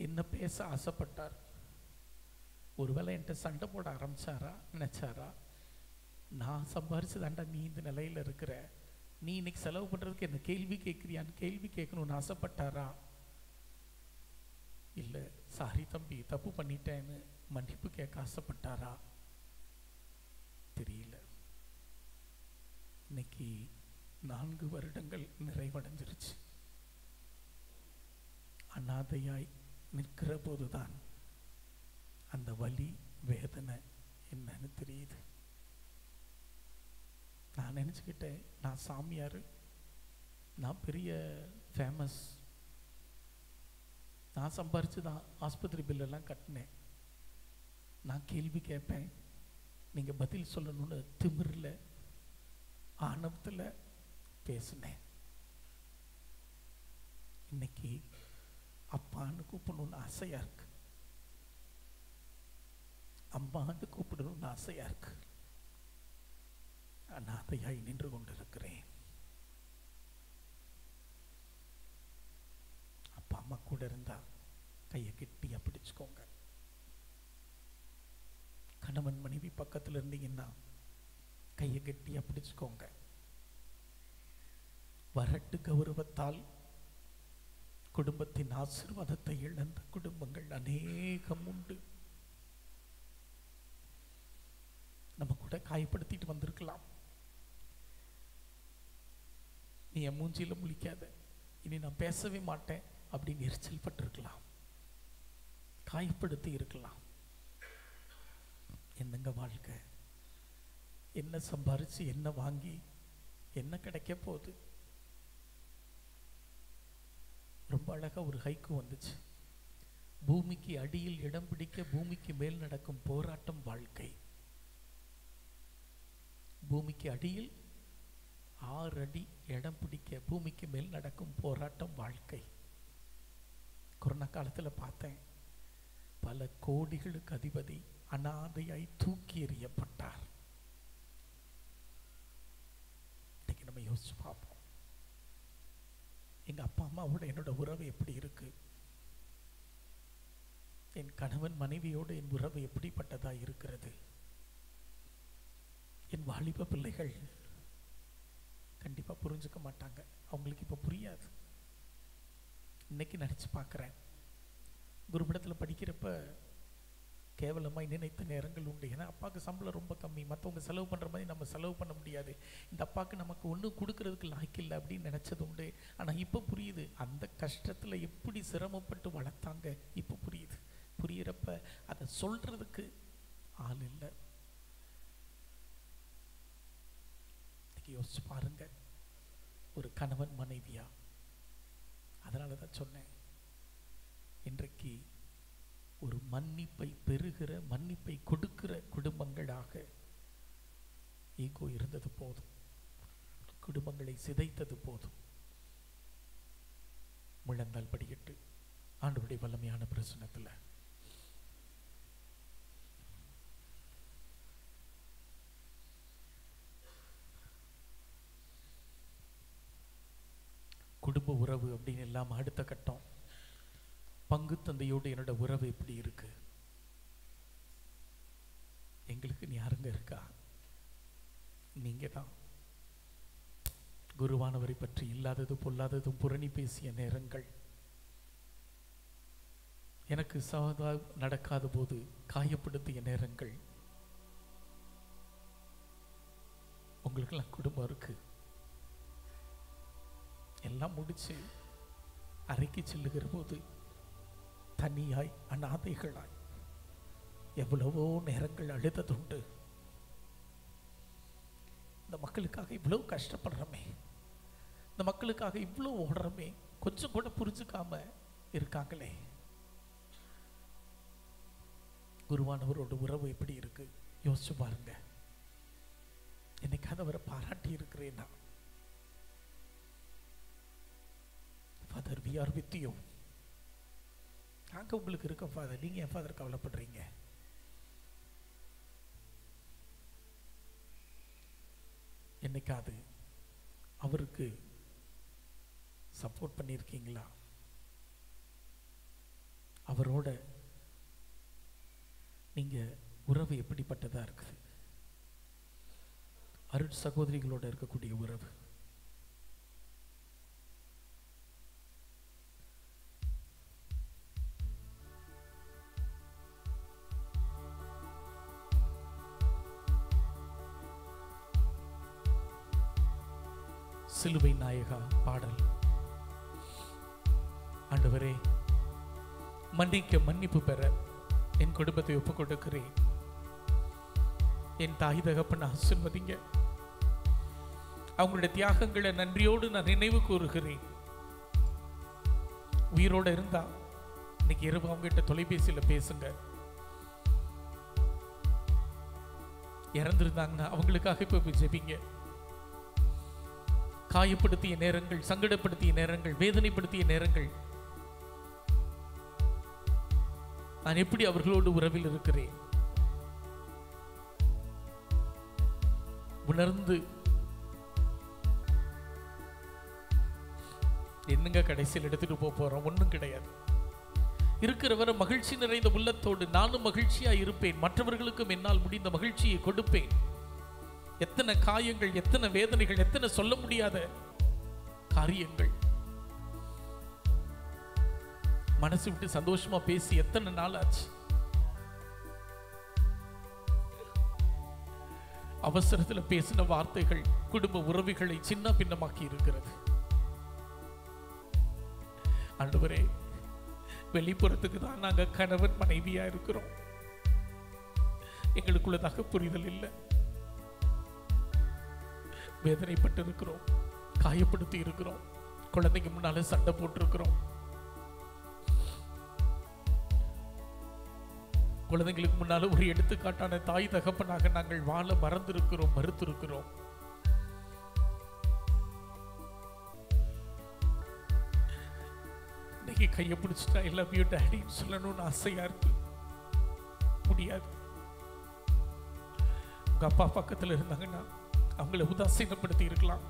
என்ன பேச ஆசைப்பட்டார், ஒருவேளை என்கிட்ட சண்டை போட ஆரம்பிச்சாரா நினைச்சாரா, நான் சம்பாரிச்சு தாண்டா நீ இந்த நிலையில் இருக்கிற, நீ இன்னைக்கு செலவு பண்ணுறதுக்கு என்ன கேள்வி கேட்குறியான்னு கேள்வி கேட்கணும்னு ஆசைப்பட்டாரா, இல்லை சாரி தம்பி தப்பு பண்ணிட்டேன்னு மன்னிப்பு கேட்க ஆசைப்பட்டாரா, தெரியல. இன்னைக்கு 4 வருடங்கள் நிறைவடைஞ்சிருச்சு. அனாதையாய் நிற்கிற போதுதான் அந்த வலி வேதனை என்னன்னு தெரியுது. நான் நினச்சிக்கிட்டேன், நான் சாமியார், நான் பெரிய ஃபேமஸ், நான் சம்பாரித்து தான் ஆஸ்பத்திரி பில்லெல்லாம் கட்டினேன், நான் கேள்வி கேட்பேன், நீங்கள் பதில் சொல்லணும்னு திமிரில் ஆணவத்தில் பேசினேன். இன்னைக்கு அப்பான்னு கூப்பிடணும்னு ஆசையாக இருக்கு, அம்மான்னு கூப்பிடணும்னு ஆசையாக இருக்கு. அனாதையாய் நின்று கொண்டிருக்கிறேன். அப்பா அம்மா கூட இருந்தா கையை கெட்டியா பிடிச்சுக்கோங்க, கணவன் மனைவி பக்கத்தில் இருந்தீங்கன்னா கையை கட்டியா பிடிச்சுக்கோங்க. வரட்டு கௌரவத்தால் குடும்பத்தின் ஆசீர்வாதத்தை இழந்த குடும்பங்கள் அநேகம் உண்டு. நம்ம கூட காயப்படுத்திட்டு வந்திருக்கலாம். நீ என் மூஞ்சியில முழிக்காத, இனி நான் பேசவே மாட்டேன் அப்படின்னு எரிச்சல் பட்டிருக்கலாம், காயப்படுத்தி இருக்கலாம். என்னங்க வாழ்க்கை? என்ன சம்பாரிச்சு என்ன வாங்கி என்ன கிடைக்க போகுது? ரொம்ப அழகா ஒரு ஹைக்கு வந்துச்சு. பூமிக்கு அடியில் இடம் பிடிக்க பூமிக்கு மேல் நடக்கும் போராட்டம் வாழ்க்கை. பூமிக்கு அடியில் 6 அடி இடம் பிடிக்க பூமிக்கு மேல் நடக்கும் போராட்டம் வாழ்க்கை. கொரோனா காலத்தில் பார்த்தேன், பல கோடிகளுக்கு அதிபதி அனாதையாய் தூக்கி எறியப்பட்டார். இன்னைக்கு நம்ம யோசிச்சு பார்ப்போம், எங்க அப்பா அம்மாவோட என்னோட உறவு எப்படி இருக்கு? என் கணவன் மனைவியோடு என் உறவு எப்படிப்பட்டதா இருக்கிறது? என் வாலிப பிள்ளைகள் கண்டிப்பா புரிஞ்சுக்க மாட்டாங்க, அவங்களுக்கு இப்ப புரியாது. இன்னைக்கு நினைச்சு பார்க்கிறேன், குருபடத்தில் படிக்கிறப்ப கேவலமாய் நினைத்த நேரங்கள் உண்டு. ஏன்னா அப்பாவுக்கு சம்பளம் ரொம்ப கம்மி, மற்றவங்க செலவு பண்ற மாதிரி நம்ம செலவு பண்ண முடியாது, இந்த அப்பாவுக்கு நமக்கு ஒன்றும் கொடுக்கறதுக்கு லாய்க்கில்லை அப்படின்னு நினைச்சது உண்டு. ஆனா இப்போ புரியுது, அந்த கஷ்டத்துல எப்படி சிரமப்பட்டு வளர்த்தாங்க இப்போ புரியுது. புரியிறப்ப அதை சொல்றதுக்கு ஆள் இல்லை. யோசிச்சு பாருங்க, ஒரு கணவன் மனைவியா. அதனாலதான் சொன்னேன், இன்றைக்கு ஒரு மன்னிப்பை பெறுகிற மன்னிப்பை கொடுக்கிற குடும்பங்களாக ஈகோ இருந்தது போதும், குடும்பங்களை சிதைத்தது போதும். முழங்கால் படியிட்டு ஆண்டவருடைய வல்லமையான பிரசன்னத்துல குடும்ப உறவு அப்படின்னு இல்லாம அடுத்த கட்டம், பங்கு தந்தையோடு என்னோட உறவு எப்படி இருக்கு? எங்களுக்கு யாருங்க இருக்கா? நீங்க தான். குருவானவரை பற்றி இல்லாதது பொல்லாததும் புரணி பேசிய நேரங்கள், எனக்கு சவதா நடக்காத போது காயப்படுத்திய நேரங்கள். உங்களுக்கெல்லாம் குடும்பம் இருக்கு. எல்லாம் முடிச்சு அறைக்கு செல்லுகிற போது தனியாய் அநாதைகளாய் எவ்வளவோ நேரங்கள் அழுததுண்டு. இந்த மக்களுக்காக இவ்வளவு கஷ்டப்படுறோமே, இந்த மக்களுக்காக இவ்வளவு ஓடுறோமே, கொஞ்சம் கூட புரிஞ்சுக்காம இருக்காங்களே. குருவானவரோட உறவு எப்படி இருக்கு யோசிச்சு பாருங்க. என்னைக்காவது அவரை பாராட்டி இருக்கிறேன்னா, father we are with you, நாங்க உங்களுக்கு இருக்கோம் ஃபாதர், நீங்க என் ஃபாதர் கவலைப்படுறீங்க? என்னைக்காவது அவருக்கு சப்போர்ட் பண்ணியிருக்கீங்களா? அவரோட நீங்க உறவு எப்படிப்பட்டதா இருக்குது? அருட் சகோதரிகளோட இருக்கக்கூடிய உறவு, சிலுவை நாயகா பாடல். ஆண்டவரே, மன்னிக்க மன்னிப்பு பெற என் குடும்பத்தை ஒப்புக் கொடுக்கிறேன். என் தாய் தகப்பன் ஆசீர்வதிங்க. அவங்களுடைய தியாகங்களை நன்றியோடு நான் நினைவு கூறுகிறேன். உயிரோட இருந்தா இன்னைக்கு இரவு அவங்ககிட்ட தொலைபேசியில பேசுங்க. இறந்திருந்தாங்கன்னா அவங்களுக்காக இப்ப ஜெபிங்க. காயப்படுத்திய நேரங்கள், சங்கடப்படுத்திய நேரங்கள், வேதனைப்படுத்திய நேரங்கள், நான் எப்படி அவர்களோடு உறவில் இருக்கிறேன் உணர்ந்து, என்னங்க கடைசியில் எடுத்துட்டு போறோம்? ஒண்ணும் கிடையாது. இருக்கிறவரை மகிழ்ச்சி நிறைந்த உள்ளத்தோடு நானும் மகிழ்ச்சியா இருப்பேன், மற்றவர்களுக்கும் என்னால் முடிந்த மகிழ்ச்சியை கொடுப்பேன். எத்தனை காயங்கள், எத்தனை வேதனைகள், எத்தனை சொல்ல முடியாத காரியங்கள். மனசு விட்டு சந்தோஷமா பேசி எத்தனை நாள் ஆச்சு. அவசரத்துல பேசின வார்த்தைகள் குடும்ப உறவுகளை சின்ன பின்னமாக்கி இருக்கிறது. ஆண்டவரே, வெளிப்புறத்துக்கு தான் நாங்க கணவன் மனைவியா இருக்கிறோம், எங்களுக்குள்ளதாக புரிதல் இல்லை. வேதனைப்பட்டு இருக்கிறோம், காயப்படுத்தி இருக்கிறோம், குழந்தைக்கு முன்னால சண்டை போட்டு இருக்கிறோம், குழந்தைங்களுக்கு முன்னால ஒரு எடுத்துக்காட்டான தாய் தகப்பனாக நாங்கள் வாழ மறந்திருக்கிறோம், மறுத்திருக்கிறோம். இன்னைக்கு கையை பிடிச்சிட்டா ஐ லவ் யூ டாடின்னு சொல்லணும்னு ஆசையா இருக்கு, முடியாது. உங்க அப்பா பக்கத்துல இருந்தாங்கன்னா அவங்களை உதாசீனப்படுத்தி இருக்கலாம்,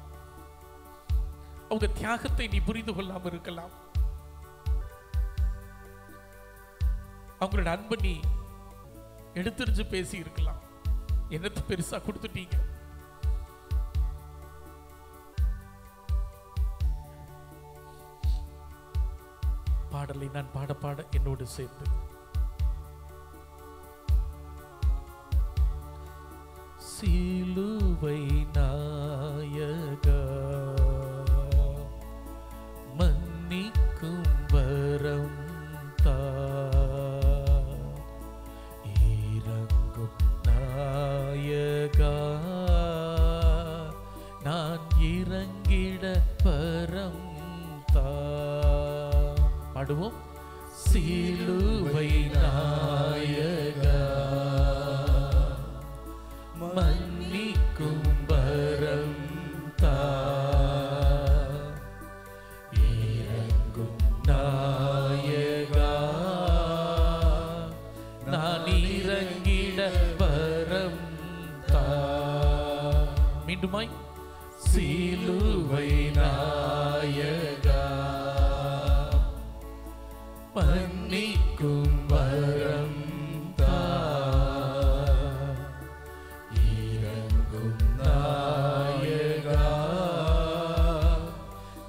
அவங்க தியாகத்தை நீ புரிந்து கொள்ளாம இருக்கலாம், அவங்களோட அன்பை நீ எடுத்துரிஞ்சு பேசி இருக்கலாம். என்னத்தை பெருசா கொடுத்துட்டீங்க. பாடலை நான் பாட பாட என்னோடு சேர்ந்து சிலுவை நாயகா மன்னிக்கும் வரம் தா, இறங்கும் நாயகா நான் இறங்கிட வரம் தா. பாடுவோம். சிலுவை நாயகா மன்னிக்கும் வரம் தா, இறங்கும் நாயகா நான் இறங்கிட வரம் தா. மீண்டுமாய். சிலுவை நாயகா மன்னிக்கும் வரம் தா, இறங்கும் நாயகா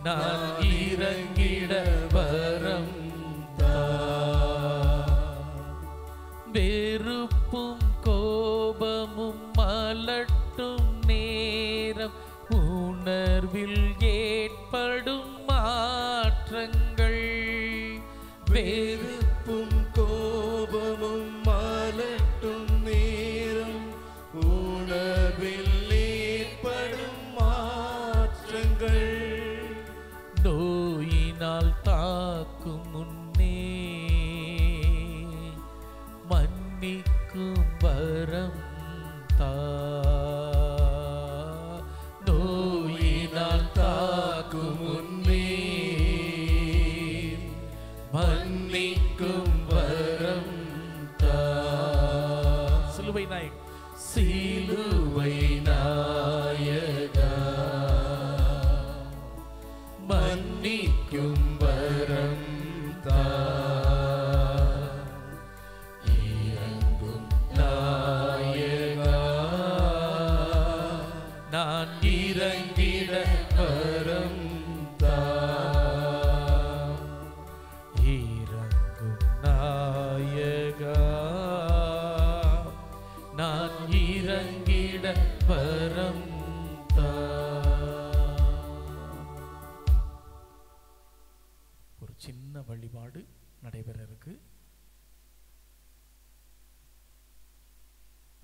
நான் இறங்கிட வரம் தா. வெறுப்பும் கோபமும் மலட்டும் நேரம் உணர்வில் ஏற்படும் மாற்றங்கள், வெறுப்பும் கோபமும் மலட்டும் நேரம் உணர்வில் ஏற்படும் மாற்றங்கள், நோயினால் தாக்கும் முன்னே மன்னிக்கும் வரம் தா, நோயினால் தாக்கும் முன்னே மன்னிக்கும் வரம் தா. சிலுவை நாயகா, சிலுவை நாயகா மன்னிக்கும் வரம் தா, இறங்கும் நாயகா நான் இறங்கிட வரம் தா, இறங்கும் நாயகா நான் இறங்கிட வரம் தா. ஒரு சின்ன வழிபாடு நடைபெற இருக்கு.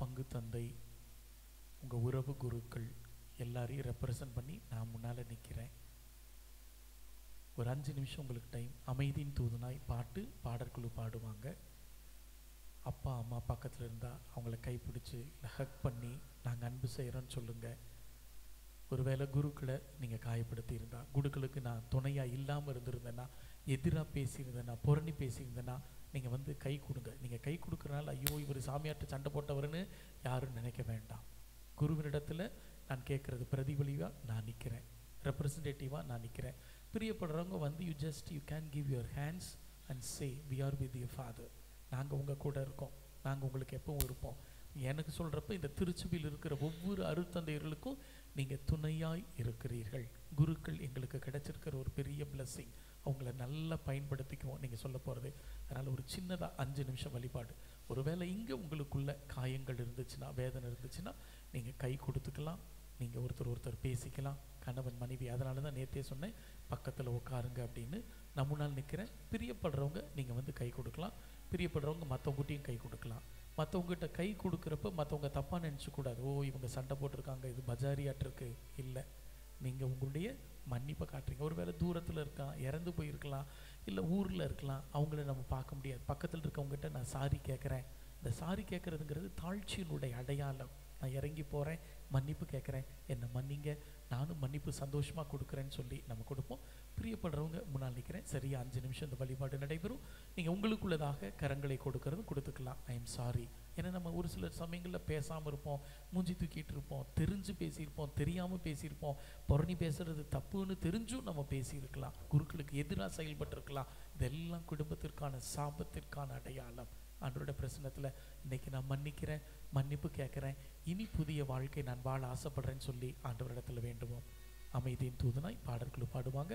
பங்கு தந்தை, உங்க உறவு குருக்கள் எல்லாரையும் ரெப்ரசன்ட் பண்ணி நான் முன்னால நிக்கிறேன். ஒரு 5 நிமிஷம் உங்களுக்கு டைம். அமைதியின் தூதுனாய் பாட்டு பாடற்குழு பாடுவாங்க. அப்பா அம்மா பக்கத்தில் இருந்தால் அவங்கள கைப்பிடிச்சு ஹக் பண்ணி நாங்கள் அன்பு செய்கிறோன்னு சொல்லுங்கள். ஒருவேளை குருக்களை நீங்கள் காயப்படுத்தி இருந்தா, குருக்களுக்கு நான் துணையாக இல்லாமல் இருந்திருந்தேன்னா, எதிராக பேசியிருந்தேன்னா, புரணி பேசியிருந்தேன்னா நீங்கள் வந்து கை கொடுங்க. நீங்கள் கை கொடுக்குறனால ஐயோ இவர் சாமியார்ட்ட சண்டை போட்டவர்னு யாரும் நினைக்க வேண்டாம். குருவினிடத்தில் நான் கேட்குறது பிரதிபலிவாக நான் நிற்கிறேன், ரெப்ரசன்டேட்டிவாக நான் நிற்கிறேன். பிரியப்படுறவங்க வந்து you can give your hands and say, we are with you Father. நாங்கள் உங்கள் கூட இருக்கோம், நாங்கள் உங்களுக்கு எப்பவும் இருப்போம். எனக்கு சொல்கிறப்ப இந்த திருச்சபையில் இருக்கிற ஒவ்வொரு அருட்தந்தையர்களுக்கும் நீங்கள் துணையாய் இருக்கிறீர்கள். குருக்கள் எங்களுக்கு கிடைச்சிருக்கிற ஒரு பெரிய பிளஸ்ஸிங், அவங்கள நல்லா பயன்படுத்திக்குவோம் நீங்கள் சொல்ல போகிறது. அதனால் ஒரு சின்னதாக 5 நிமிஷம் வழிபாடு. ஒருவேளை இங்கே உங்களுக்குள்ள காயங்கள் இருந்துச்சுன்னா, வேதனை இருந்துச்சுன்னா நீங்கள் கை கொடுத்துக்கலாம், நீங்கள் ஒருத்தர் பேசிக்கலாம், கணவன் மனைவி. அதனால தான் நேற்றே சொன்னேன் பக்கத்தில் உட்காருங்க அப்படின்னு. நான் முன்னால் நிற்கிறேன். பிரியப்படுறவங்க நீங்கள் வந்து கை கொடுக்கலாம், பிரியப்படுறவங்க மற்றவங்ககிட்டையும் கை கொடுக்கலாம். மற்றவங்ககிட்ட கை கொடுக்குறப்ப மற்றவங்க தப்பாக நினச்சிக்கூடாது, ஓ இவங்க சண்டை போட்டிருக்காங்க, இது பஜாரியாட்டிருக்கு. இல்லை, நீங்கள் உங்களுடைய மன்னிப்பை காட்டுறீங்க. ஒருவேளை தூரத்தில் இருக்கலாம், இறந்து போயிருக்கலாம், இல்லை ஊரில் இருக்கலாம், அவங்கள நம்ம பார்க்க முடியாது. பக்கத்தில் இருக்கவங்ககிட்ட நான் சாரி கேட்குறேன். இந்த சாரி கேட்குறதுங்கிறது தாழ்ச்சியினுடைய அடையாளம். நான் இறங்கி போகிறேன், மன்னிப்பு கேட்குறேன், என்னை மன்னிங்க, நானும் மன்னிப்பு சந்தோஷமாக கொடுக்குறேன்னு சொல்லி நம்ம கொடுப்போம். பிரியப்படுறவங்க முன்னால் நிற்கிறேன். சரியா 5 நிமிஷம் இந்த வழிபாடு நடைபெறும். நீங்கள் உங்களுக்குள்ளதாக கரங்களை கொடுக்கறது கொடுத்துக்கலாம். I am sorry. ஏன்னா நம்ம ஒரு சில சமயங்களில் பேசாமல் இருப்போம், மூஞ்சி தூக்கிட்டு இருப்போம், தெரிஞ்சு பேசியிருப்போம், தெரியாமல் பேசியிருப்போம், புரணி பேசுறது தப்புன்னு தெரிஞ்சும் நம்ம பேசியிருக்கலாம், குருக்களுக்கு எதிராக செயல்பட்டிருக்கலாம். இதெல்லாம் குடும்பத்திற்கான சாபத்திற்கான அடையாளம். ஆண்டவருடைய பிரசன்னத்தில் இன்னைக்கு நான் மன்னிக்கிறேன், மன்னிப்பு கேட்குறேன், இனி புதிய வாழ்க்கை நான் வாழ ஆசைப்படுறேன்னு சொல்லி ஆண்டவரிடத்தில் வேண்டுவோம். அமைதியின் தூதனாய் பாடல்கள் பாடுவாங்க.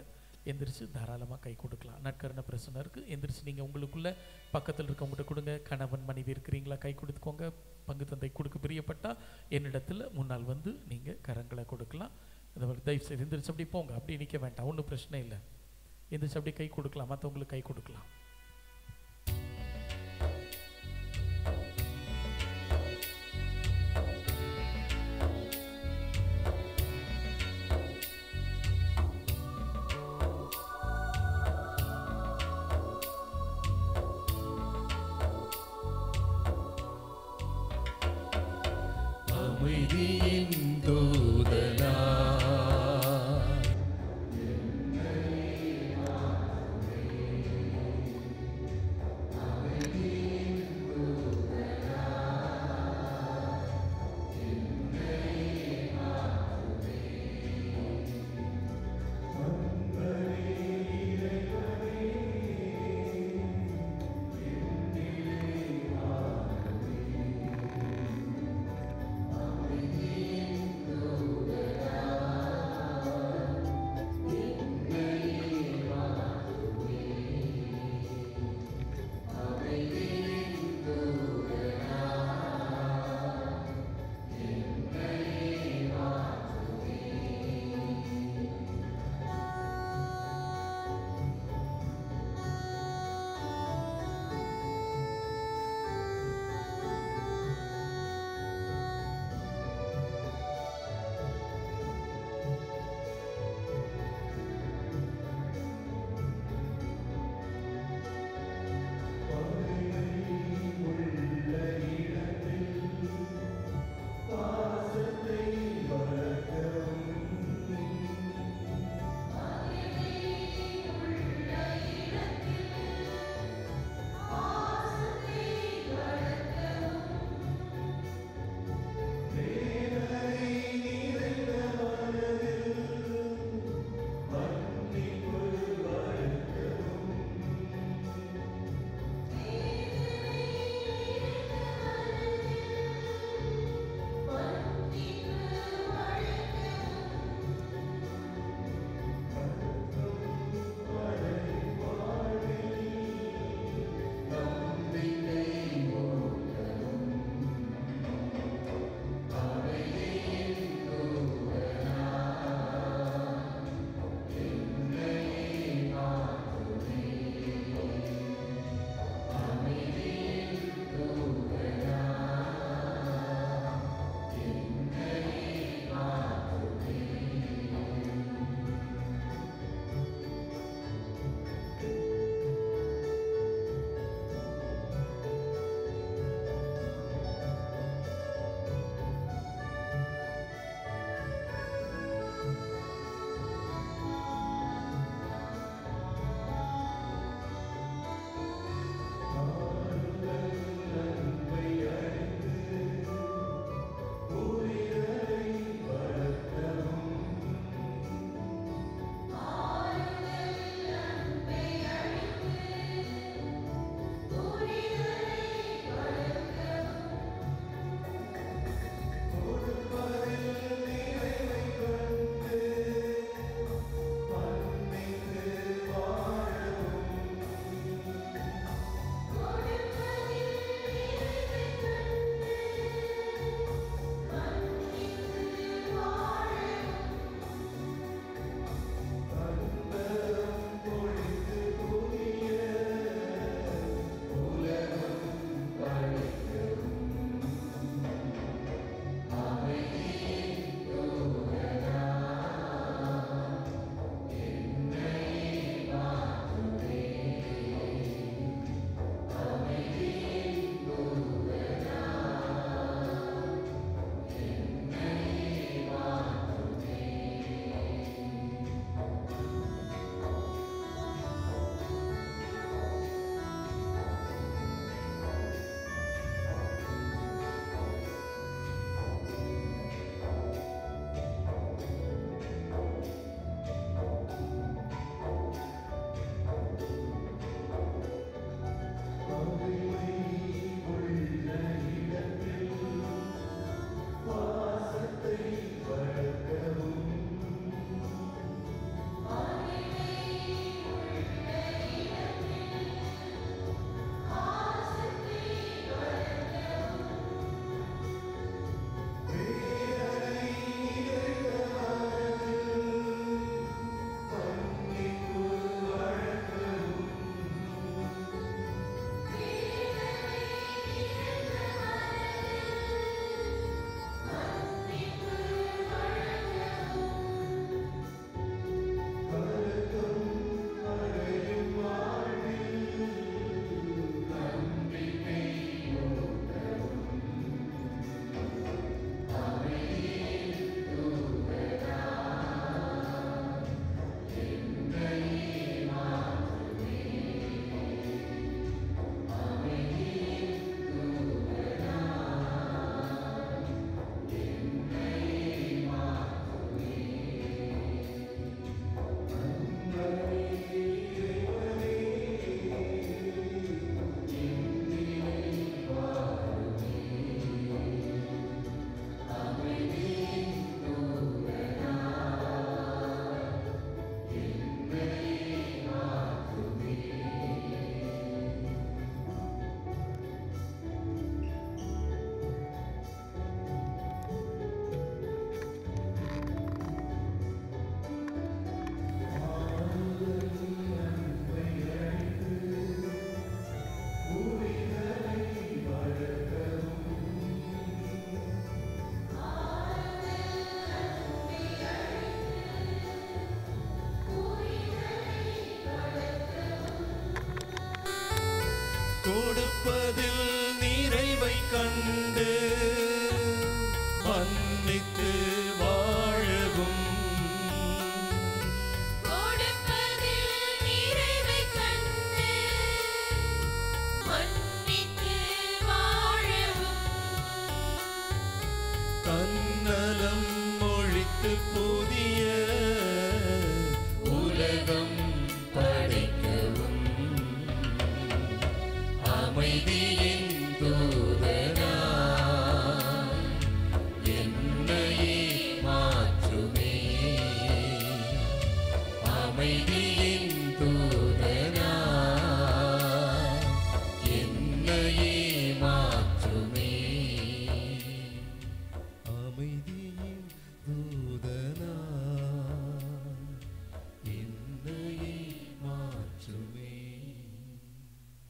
எந்திரிச்சு தாராளமாக கை கொடுக்கலாம். நற்கரண பிரசன்னருக்கு எந்திரிச்சு நீங்கள் உங்களுக்குள்ள பக்கத்தில் இருக்கவங்ககிட்ட கொடுங்க. கணவன் மனைவி இருக்கிறீங்களா, கை கொடுத்துக்கோங்க. பங்கு தந்தை கொடுக்க பிரியப்பட்டால் என்னிடத்தில் முன்னால் வந்து நீங்கள் கரங்களை கொடுக்கலாம். தயவு செய்து எந்திரிச்சு அப்படி போங்க, அப்படி நிற்க வேண்டாம், ஒன்றும் பிரச்சனை இல்லை. எந்திரிச்சு அப்படி கை கொடுக்கலாம், மற்றவங்களுக்கு கை கொடுக்கலாம். அமைதியின் தூதனா Amen.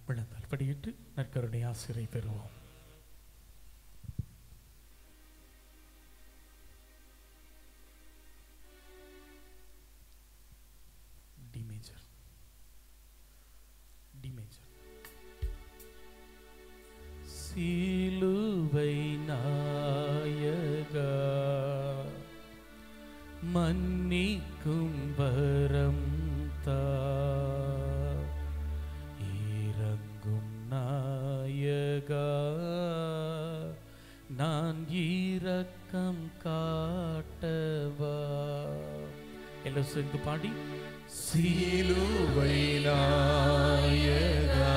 விழுந்தால் படியிட்டு நற்கருணை ஆசிரை பெறுவோம். D major. சிலுவை நாயகா மன்னிக்கும் வரம் தா, இறங்கும் நாயகா நான் இரக்கம் காட்டவா. எல்லாம் சேர்ந்து பாடி சிலுவை நாயகா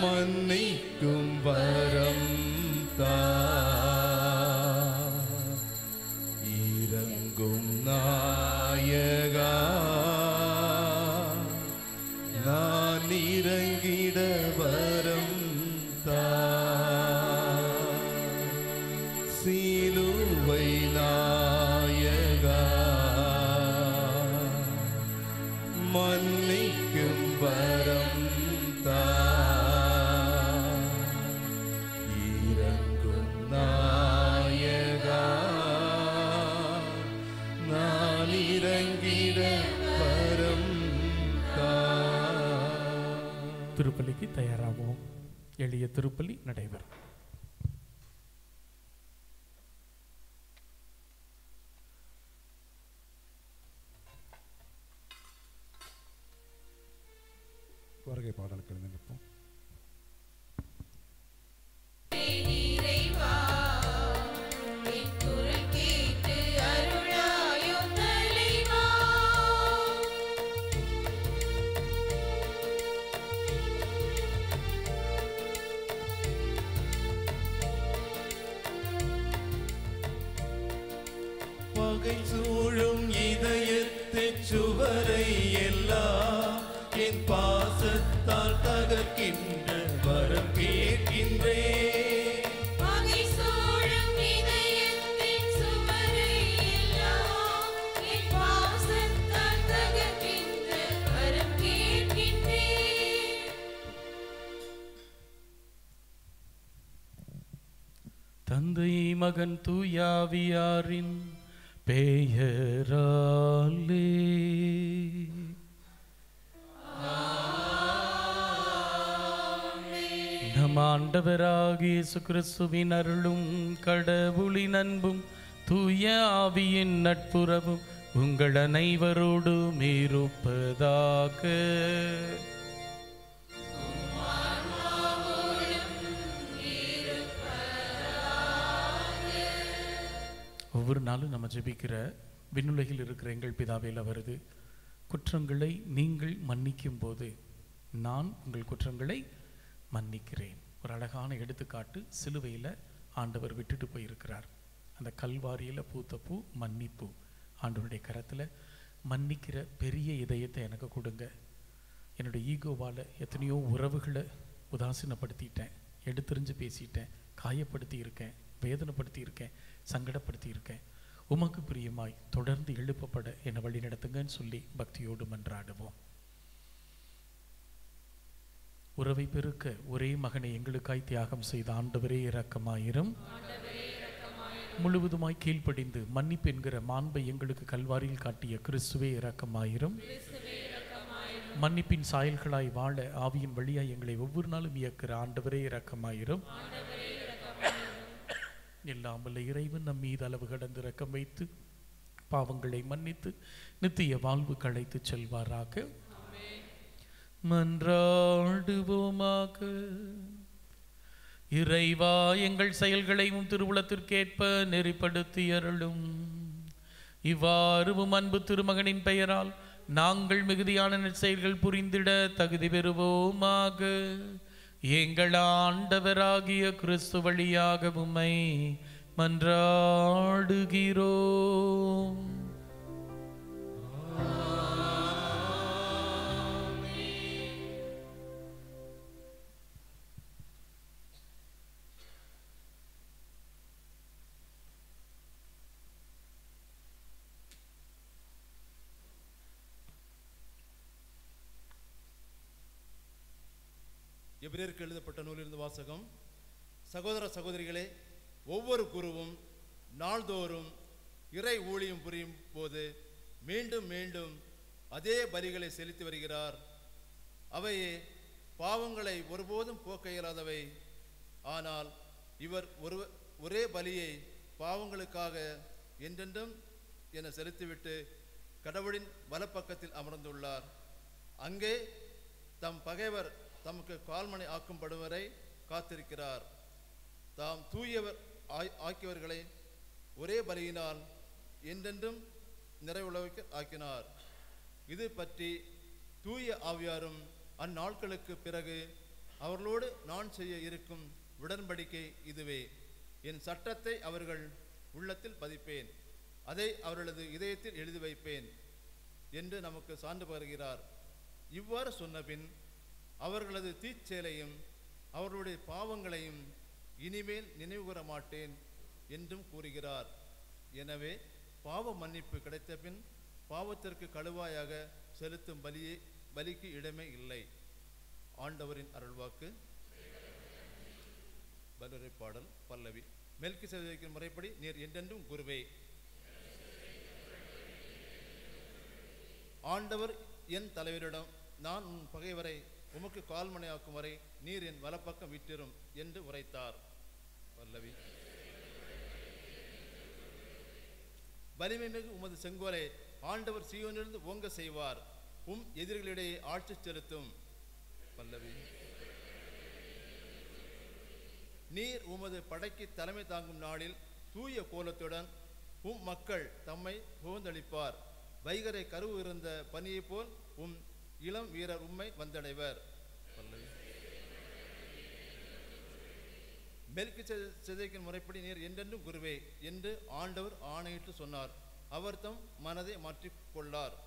மன்னிக்கும் வரம் தா, இறங்கும் நாயகா நான் இறங்கிட வரம் தா. சிலுவை நாயகா மன்னிக்கும் வரம் தா, இறங்கும் நாயகா நான் இறங்கிட வரம் தா. திருப்பலிக்கு தயாராகும். எளிய திருப்பலி நடைபெறும். வருகை பாடலுக்கு எழுந்திருப்போம். பகை சூழும் இதயத்து சுவரை எல்லாம் என் பாசத்தால் தகர்க்கின்ற வரம் கேட்கின்றேன். பகை சூழும் இதயத்தின் சுவரை எல்லாம் என் பாசத்தால் தகர்க்கின்ற வரம் கேட்கின்றேன். தந்தை மகன் தூயாவியாரின் பெயராலே நம் ஆண்டவராகிய இயேசு கிறிஸ்துவின் அருளும் கடவுளின் அன்பும் தூய ஆவியின் நட்புறவும் உங்கள் அனைவரோடும் இருப்பதாக. ஒவ்வொரு நாளும் நம்ம ஜெபிக்கிற விண்ணுலகில் இருக்கிற எங்கள் பிதாவேல வருது, குற்றங்களை நீங்கள் மன்னிக்கும் போது நான் உங்கள் குற்றங்களை மன்னிக்கிறேன். ஒரு அழகான எடுத்துக்காட்டு சிலுவையில் ஆண்டவர் விட்டுட்டு போயிருக்கிறார். அந்த கல்வாரியில் பூத்த பூ மன்னிப்பு. ஆண்டவருடைய கரத்தில் மன்னிக்கிற பெரிய இதயத்தை எனக்கு கொடுங்க. என்னுடைய ஈகோவால் எத்தனையோ உறவுகளை உதாசீனப்படுத்திட்டேன், எடுத்தெறிஞ்சு பேசிட்டேன், காயப்படுத்தி இருக்கேன், வேதனைப்படுத்தி இருக்கேன், சங்கடப்படுத்தி இருக்கேன். உமக்கு பிரியமாய் தொடர்ந்து எழுப்பப்பட என்னை வழி நடத்துங்கன்னு சொல்லி பக்தியோடு மன்றாடுவோம். உறவை பெருக்க ஒரே மகனை எங்களுக்காய் தியாகம் செய்த ஆண்டவரே இரக்கமாயிரும். முழுவதுமாய் கீழ்ப்படிந்து மன்னிப்பு என்கிற மாண்பை எங்களுக்கு கல்வாரியில் காட்டிய கிறிஸ்துவே இரக்கமாயிரும். மன்னிப்பின் சாயல்களாய் வாழ ஆவியின் வழியாய் எங்களை ஒவ்வொரு நாளும் இயக்குகிற ஆண்டவரே இரக்கமாயிரும். எல்லாம் வல்ல இறைவன் நம் மீது அளவு கடந்து இரக்கம் வைத்து பாவங்களை மன்னித்து நித்திய வாழ்வு கழைத்து செல்வாராக. மன்றாடுவோமாக. இறைவா, எங்கள் செயல்களையும் திருவுளத்திற்கேற்ப நெறிப்படுத்தி அருளும். இவ்வாறு அன்பு திருமகனின் பெயரால் நாங்கள் மிகுதியான நற்செயல்கள் புரிந்திட தகுதி பெறுவோமாக. எங்கள் ஆண்டவராகிய கிறிஸ்து வழியாக உம்மை மன்றாடுகிறோம். எபிரேயருக்கு எழுதப்பட்ட நூலிலிருந்து வாசகம். சகோதர சகோதரிகளே, ஒவ்வொரு குருவும் நாள்தோறும் இறை ஊழியம் புரியும் போது மீண்டும் மீண்டும் அதே பலிகளை செலுத்தி வருகிறார். அவையே பாவங்களை ஒருபோதும் போக்க இயலாதவை. ஆனால் இவர் ஒரே பலியை பாவங்களுக்காக என்றென்றும் என செலுத்திவிட்டு கடவுளின் வலப்பக்கத்தில் அமர்ந்துள்ளார். அங்கே தம் பகைவர் தமக்கு கால்மணி ஆக்கும்படும் வரை காத்திருக்கிறார். தாம் தூயவர் ஆக்கியவர்களை ஒரே பலியினால் என்றென்றும் நிறைவுள்ளவைக்கு ஆக்கினார். இது பற்றி தூய ஆவியாரும் அந்நாட்களுக்கு பிறகு அவர்களோடு நான் செய்ய இருக்கும் உடன்படிக்கை இதுவே. என் சட்டத்தை அவர்கள் உள்ளத்தில் பதிப்பேன், அதை அவர்களது இதயத்தில் எழுதி வைப்பேன் என்று நமக்கு சான்று பகர்கிறார். இவ்வாறு சொன்னபின் அவர்களது தீச்செயலையும் அவர்களுடைய பாவங்களையும் இனிமேல் நினைவுகூர மாட்டேன் என்றும் கூறுகிறார். எனவே பாவ மன்னிப்பு கிடைத்த பின் பாவத்திற்கு கழுவாயாக செலுத்தும் பலிக்கு இடமே இல்லை. ஆண்டவரின் அருள்வாக்கு. பலுரை பாடல் பல்லவி. மெல்கிசேதேக்கின் முறைப்படி நீர் என்றென்றும் குருவே. ஆண்டவர் என் தலைவரிடம், நான் உன் பகைவரை உமக்கு கால்மனையாக்கும் வரை நீர் என் வலப்பக்கம் விட்டிரும் என்று உரைத்தார். பல்லவி. வலிமைமிகு உமது செங்கோலை ஆண்டவர் சீயோனிலிருந்து ஓங்க செய்வார், எதிரிகளிடையே ஆட்சி செலுத்தும். பல்லவி. நீர் உமது படைக்கு தலைமை தாங்கும் நாளில் தூய கோலத்துடன் மக்கள் தம்மை புகழ்ந்தளிப்பார். வைகரை கருவு இருந்த பனியை போல் இளம் வீரர் உம்மை வந்தடைவர். மெல்கிசேதேக்கின் முறைப்படி நீர் என்றென்றும் குருவே என்று ஆண்டவர் ஆணையிட்டு சொன்னார். அவர் தம் மனதை மாற்றிக்கொள்ளார்.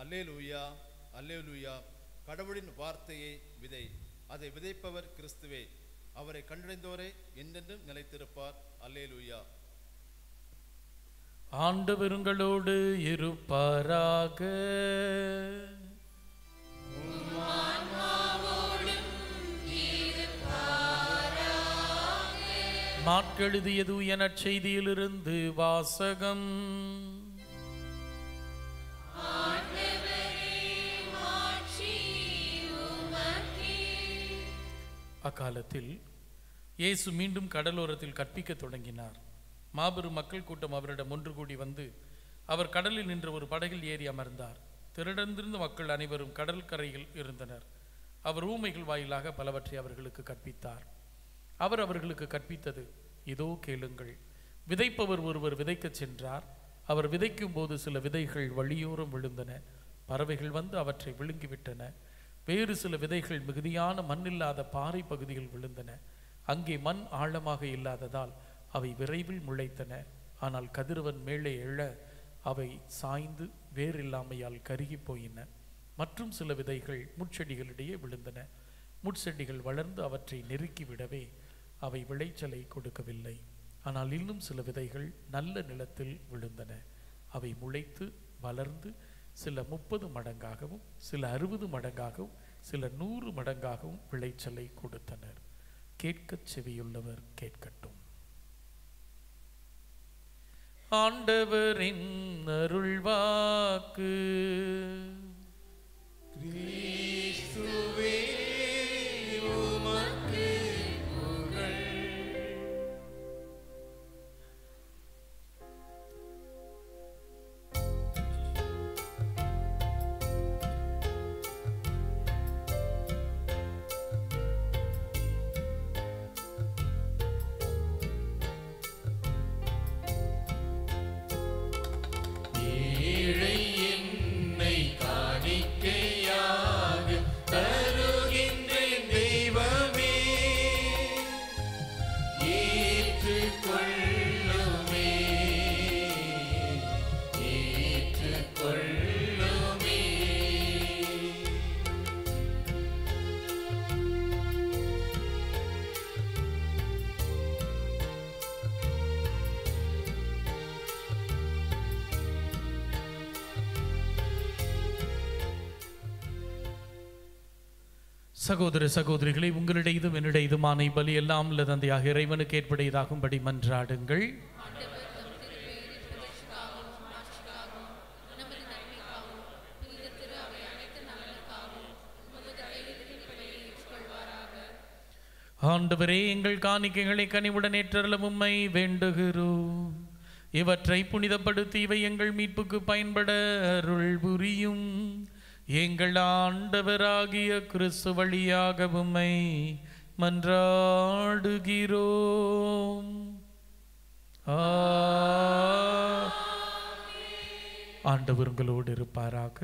அல்லேலூயா, அல்லேலூயா. கடவுளின் வார்த்தையை விதை, அதை விதைப்பவர் கிறிஸ்துவே. அவரை கண்டடைந்தோரே என்றென்றும் நிலைத்திருப்பார். அல்லேலூயா. ஆண்டவர் உங்களோடு இருப்பாராக. மாற்கெழுதியது என செய்தியிலிருந்து வாசகம். அக்காலத்தில் இயேசு மீண்டும் கடலோரத்தில் கற்பிக்க தொடங்கினார். மாபெரும் மக்கள் கூட்டம் அவரிடம் ஒன்று கூடி வந்து அவர் கடலில் நின்ற ஒரு படகில் ஏறி அமர்ந்தார். திரண்டிருந்த மக்கள் அனைவரும் கடல் கரையில் இருந்தனர். அவர் ஊமைகள் வாயிலாக பலவற்றை அவர்களுக்கு கற்பித்தார். அவர் அவர்களுக்கு கற்பித்தது இதோ கேளுங்கள். விதைப்பவர் ஒருவர் விதைக்கச் சென்றார். அவர் விதைக்கும் போது சில விதைகள் வழியோரம் விழுந்தன. பறவைகள் வந்து அவற்றை விழுங்கிவிட்டன. வேறு சில விதைகள் மிகுதியான மண்ணில்லாத பாறை பகுதியில் விழுந்தன. அங்கே மண் ஆழமாக இல்லாததால் அவை விரைவில் முளைத்தன. ஆனால் கதிரவன் மேலே எழ அவை சாய்ந்து வேறில்லாமையால் கருகி போயின. மற்றும் சில விதைகள் முட்செடிகளிடையே விழுந்தன. முட்செடிகள் வளர்ந்து அவற்றை நெருக்கிவிடவே அவை விளைச்சலை கொடுக்கவில்லை. ஆனால் இன்னும் சில விதைகள் நல்ல நிலத்தில் விழுந்தன. அவை முளைத்து வளர்ந்து சில 30 மடங்காகவும் சில 60 மடங்காகவும் சில 100 மடங்காகவும் விளைச்சலை கொடுத்தனர். கேட்கச் செவியுள்ளவர் கேட்கட்டும். ஆண்டவரின் அருள்வாக்கு. கிறிஸ்துவே உமக்கு புகழ். ஏழை என்னை சகோதர சகோதரிகளை உங்களுடைய இதும் என்னுடைய இதுமான பலி எல்லாம் உள்ள தந்தையாக இறைவனுக்கு ஏற்படையதாகும்படி மன்றாடுங்கள். ஆண்டவரே, எங்கள் காணிக்கைகளை கனிவுடன் ஏற்றருளும் உம்மை வேண்டுகிறோம். இவற்றை புனிதப்படுத்தி இவை எங்கள் மீட்புக்கு பயன்பட அருள் புரியும். எங்கள் ஆண்டவராகிய கிறிஸ்து வழியாக உம்மை மன்றாடுகிறோம். ஆண்டவர் உங்களோடு இருப்பாராக.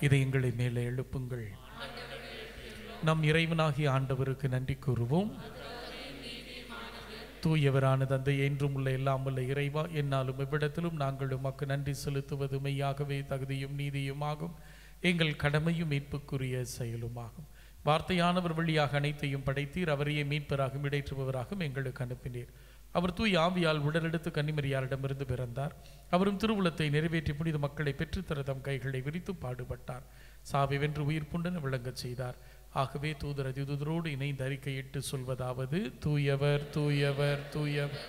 இதை எங்களை மேலே எழுப்புங்கள். நம் இறைவனாகிய ஆண்டவருக்கு நன்றி கூறுவோம். தூயவரான தந்தை, என்றும் உள்ள எல்லாம் உள்ள இறைவா, என்னாலும் இவ்விடத்திலும் நாங்கள் உமக்கு நன்றி செலுத்துவது மெய்யாகவே தகுதியும் நீதியுமாகும், எங்கள் கடமையும் மீட்புக்குரிய செயலுமாகும். வார்த்தையானவர் வழியாக அனைத்தையும் படைத்தீர், அவரையே மீட்பராகவும் இடைற்றுபவராகவும் எங்களுக்கு அனுப்பினீர். அவர் தூய் ஆவியால் உடலெடுத்து கன்னிமரியாரிடமிருந்து பிறந்தார். அவரும் திருவுளத்தை நிறைவேற்றி புனித மக்களை பெற்றுத்தர தம் கைகளை விரித்து பாடுபட்டார். சாவை வென்று உயிர் புண்டன விளங்கச் செய்தார். ஆகவே தூதர் அதிதூதரோடு இணைந்து அறிக்கையிட்டு சொல்வதாவது: தூயவர் தூயவர் தூயவர்,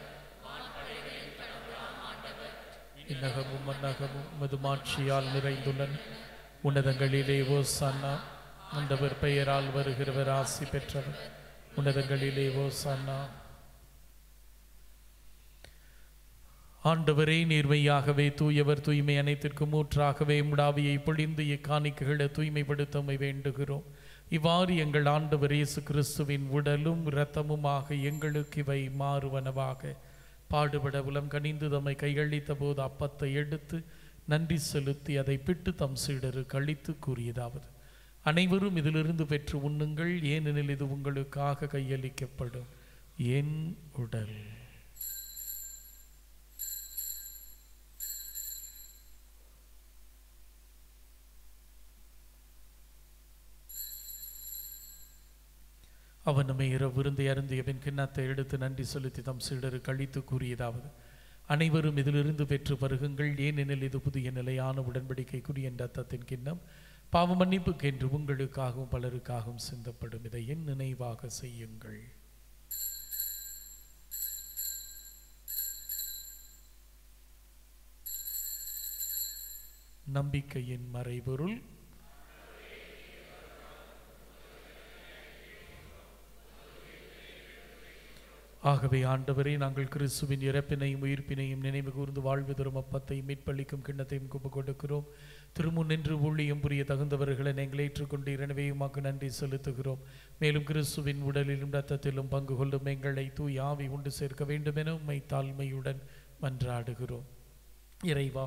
இன்னகமும் மன்னகமும் மதுமாட்சியால் நிறைந்துள்ளன. உன்னதங்களிலே ஓசானா, ஆண்டவர் பெயரால் வருகிறவர் ஆசி பெற்றவர். உன்னதங்களிலே ஓசானா. ஆண்டவரே, நீர்மையாகவே தூயவர், தூய்மை அனைத்திற்கும் ஊற்றாகவே முடாவியை பொழிந்து இக்காணிக்கைகளை தூய்மைப்படுத்தமை வேண்டுகிறோம். இவ்வாறு எங்கள் ஆண்டவர் இயேசு கிறிஸ்துவின் உடலும் இரத்தமுமாக எங்களுக்கு இவை மாறுவனவாக. பாடுபட உலம் கனிந்து தம்மை கையளித்த போது அப்பத்தை எடுத்து நன்றி செலுத்தி அதை பிட்டு தம் சீடருக்கு அளித்து கூறியதாவது: அனைவரும் இதிலிருந்து பெற்று உண்ணுங்கள், ஏனெனில் இது உங்களுக்காக கையளிக்கப்படும் என் உடல். அவன் நம்மை இரவு விருந்தை அருந்தியபின் கிண்ணத்தை எடுத்து நன்றி செலுத்தி தம் சீடருக்கு அளித்து கூறியதாவது: அனைவரும் இதிலிருந்து பெற்று பருகுங்கள், ஏனெனில் இது புதிய நிலையான உடன்படிக்கைக்குரிய என் இரத்தத்தின் கிண்ணம், பாவ மன்னிப்புக்கு என்று உங்களுக்காகவும் பலருக்காகவும் சிந்தப்படும். இதை என் நினைவாக செய்யுங்கள். நம்பிக்கையின் மறைபொருள். ஆகவே ஆண்டவரே, நாங்கள் கிறிஸ்துவின் இறப்பினையும் உயிர்ப்பினையும் நினைவு கூர்ந்து வாழ்வு தரும் அப்பத்தையும் மீட்பளிக்கும் கிண்ணத்தையும் ஒப்புக் கொடுக்கிறோம். திருமுன் நின்று ஊழியம் புரிய தகுந்தவர்களை நீங்கள் ஏற்றுக்கொண்டு எனவே உமக்கு நன்றி செலுத்துகிறோம். மேலும் கிறிஸ்துவின் உடலிலும் இரத்தத்திலும் பங்கு கொள்ளும் எங்களை தூய் ஆவி உண்டு சேர்க்க வேண்டும் என உம்மை தாழ்மையுடன் மன்றாடுகிறோம். இறைவா,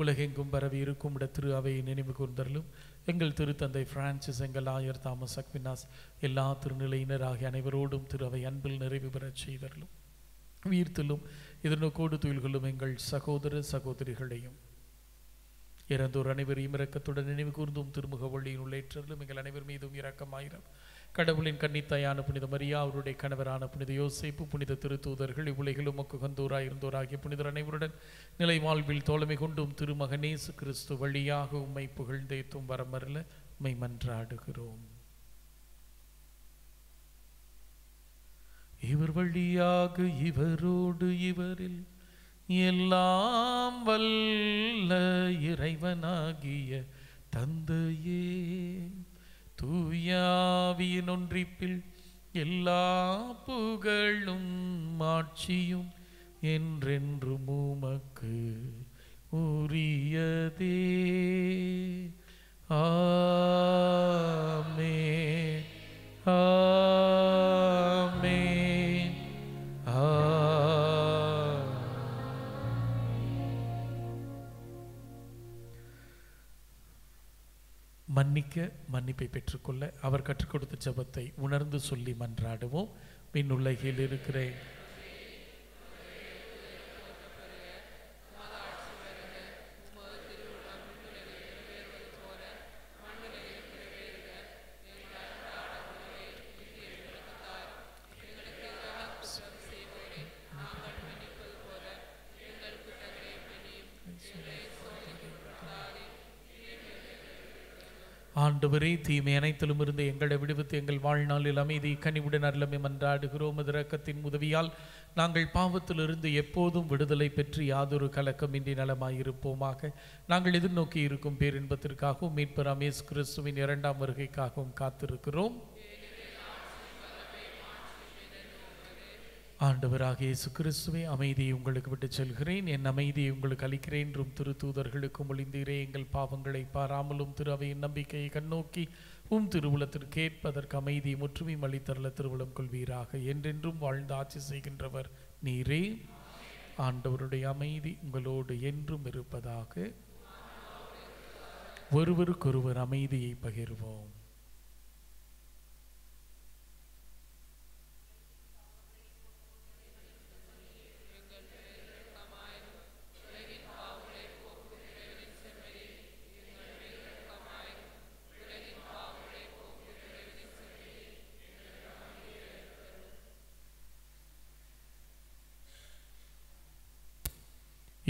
உலகெங்கும் பரவி இருக்கும் திரு அவையை நினைவு கூர்ந்தருளும். எங்கள் திருத்தந்தை பிரான்சிஸ், எங்கள் ஆயர் தாமஸ் அக்வினாஸ், எல்லா திருநிலையினர் ஆகிய அனைவரோடும் திரு அவை அன்பில் நிறைவு பெறச் செய்தருளும். உயிர்த்தலும் எதிர்நோக்கோடு துயில் கொள்ளும் எங்கள் சகோதர சகோதரிகளையும் இறந்தோர் அனைவரையும் இரக்கத்துடன் நினைவு கூர்ந்தும் திருமுக வழியின் உள்ளேற்றலும் எங்கள் அனைவர் மீதும் இரக்கமாயிரம். கடவுளின் கன்னித்தாயான புனித மரியா, அவருடைய கணவரான புனித யோசேப்பு, புனித திருத்தூதர்கள், இவ்வுலகிலும் மொக்குகந்தோராயிருந்தோராகிய புனிதர் அனைவருடன் நிலை வாழ்வில் தோழமை கொண்டும் திருமகனேசு கிறிஸ்து வழியாக உம்மை புகழ்ந்தேத்தும் வரமரல உம்மை மன்றாடுகிறோம். இவர் வழியாக இவரோடு இவரில் எல்லாம் வல்ல இறைவனாகிய தந்தையே, தூயாவியின் ஒன்றிப்பில் எல்லா புகழும் ஆட்சியும் என்றென்றும் உமக்கு உரியதே. ஆமென், ஆமென், ஆமென். மன்னிக்க மன்னிப்பை பெற்றுக்கொள்ள அவர் கற்றுக் கொடுத்த ஜெபத்தை உணர்ந்து சொல்லி மன்றாடுவோம். விண்ணுலகில் இருக்கிறேன் ஆண்டவரே, தீமை அனைத்திலும் இருந்து எங்களை விடுவித்து எங்கள் வாழ்நாளில் அமைதி கனிவுடன் அருளமை மன்றாடுகிறோம். இரக்கத்தின் உதவியால் நாங்கள் பாவத்திலிருந்து எப்போதும் விடுதலை பெற்று யாதொரு கலக்கமின்றி நலமாயிருப்போமாக. நாங்கள் எதிர்நோக்கி இருக்கும் பேரின்பத்திற்காகவும் மீட்பர் இயேசு கிறிஸ்துவின் 2ஆம் வருகைக்காகவும் காத்திருக்கிறோம். ஆண்டவராக இயேசு கிறிஸ்துவே, அமைதியை உங்களுக்கு விட்டு செல்கிறேன், என் அமைதியை உங்களுக்கு அளிக்கிறேன் என்றும் திருத்தூதர்களுக்கு மொழிந்தீரே. எங்கள் பாவங்களை பாராமலும் திரு அவையின் நம்பிக்கையை கண்ணோக்கி திருவுளத்திற்கு கேட்பதற்கு அமைதியை முற்றுமையும் அளித்தருள திருவுளம் கொள்வீராக. என்றென்றும் வாழ்ந்து ஆட்சி செய்கின்றவர் நீரே. ஆண்டவருடைய அமைதி உங்களோடு என்றும் இருப்பதாக. ஒருவருக்கொருவர் அமைதியை பகிர்வோம்.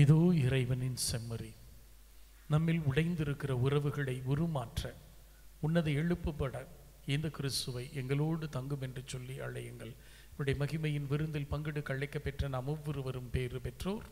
இதோ இறைவனின் செம்மறி, நம்மில் உடைந்திருக்கிற உறவுகளை உருமாற்ற உன்னத எழுப்புப்பட இந்த கிறிஸ்துவை எங்களோடு தங்கும் என்று சொல்லி அழையுங்கள். இவருடைய மகிமையின் விருந்தில் பங்கெடுக்க அழைக்க பெற்ற நாம் ஒவ்வொருவரும் பேறு பெற்றோர்.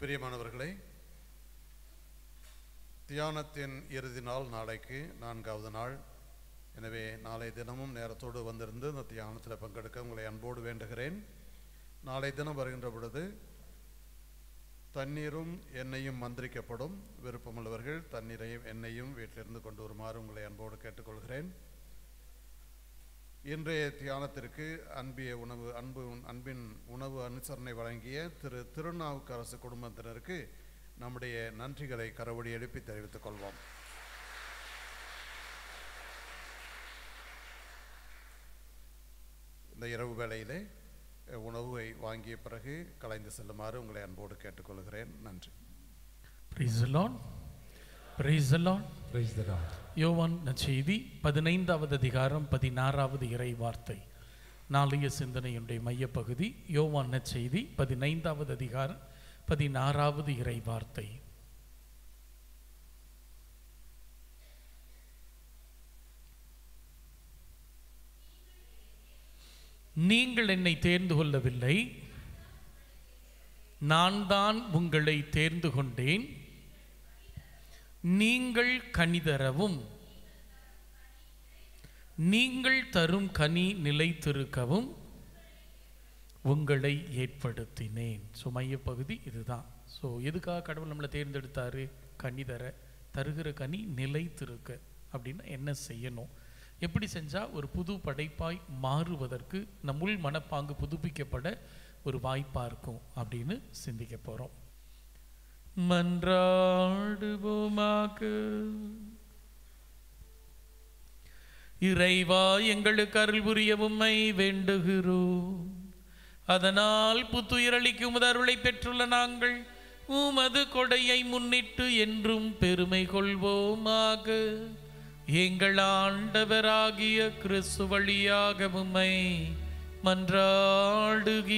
பிரியமானவர்களே, தியானத்தின் இறுதி நாள் நாளைக்கு 4வது நாள். எனவே நாளை தினமும் நேரத்தோடு வந்திருந்து இந்த தியானத்தில் பங்கெடுக்க உங்களை அன்போடு வேண்டுகிறேன். நாளை தினம் வருகின்ற பொழுது தண்ணீரும் எண்ணெயும் மந்திரிக்கப்படும். விருப்பமுள்ளவர்கள் தண்ணீரையும் எண்ணெயும் வீட்டிலிருந்து கொண்டு வருமாறு உங்களை அன்போடு கேட்டுக்கொள்கிறேன். இன்றைய தியானத்திற்கு அன்பின் உணவு அனுசரணை வழங்கிய திருநாவுக்கரசு குடும்பத்தினருக்கு நம்முடைய நன்றிகளை கரவொலி எழுப்பி தெரிவித்துக் கொள்வோம். இந்த இரவு வேளையிலே உணவை வாங்கிய பிறகு கலைந்து செல்லுமாறு உங்களை அன்போடு கேட்டுக்கொள்கிறேன். நன்றி. Praise the Lord. Praise the Lord. Praise the Lord. யோவான் நற்செய்தி 15வது அதிகாரம் 16வது இறை வார்த்தை. நாளைய சிந்தனையுடைய மையப்பகுதி யோவான் நற்செய்தி 15வது அதிகாரம் 16வது இறை வார்த்தை. நீங்கள் என்னை தேர்ந்து கொள்ளவில்லை, நான் தான் உங்களை தேர்ந்து கொண்டேன். நீங்கள் கனி தரவும், நீங்கள் தரும் கனி நிலைத்திருக்கவும் உங்களை ஏற்படுத்தினேன். ஸோ மையப்பகுதி இதுதான். ஸோ எதுக்காக கடவுள் நம்மளை தேர்ந்தெடுத்தாரு? கனி தருகிற கனி நிலைத்திருக்க. அப்படின்னா என்ன செய்யணும், எப்படி செஞ்சால் ஒரு புது படைப்பாய் மாறுவதற்கு நம்முள் மனப்பாங்கு புதுப்பிக்கப்பட ஒரு வாய்ப்பாக இருக்கும் அப்படின்னு சிந்திக்க போகிறோம். மன்றாடுவோமாக. இறைவா, எங்களுக்கு அருள் புரிய உம்மை வேண்டுகிறோம். அதனால் புத்துயிரளிக்கும் அருளை பெற்றுள்ள நாங்கள் உமது கொடையை முன்னிட்டு என்றும் பெருமை கொள்வோமாக. எங்கள் ஆண்டவராகிய கிறிஸ்து வழியாக உம்மை மன்றாடுகிறோம்.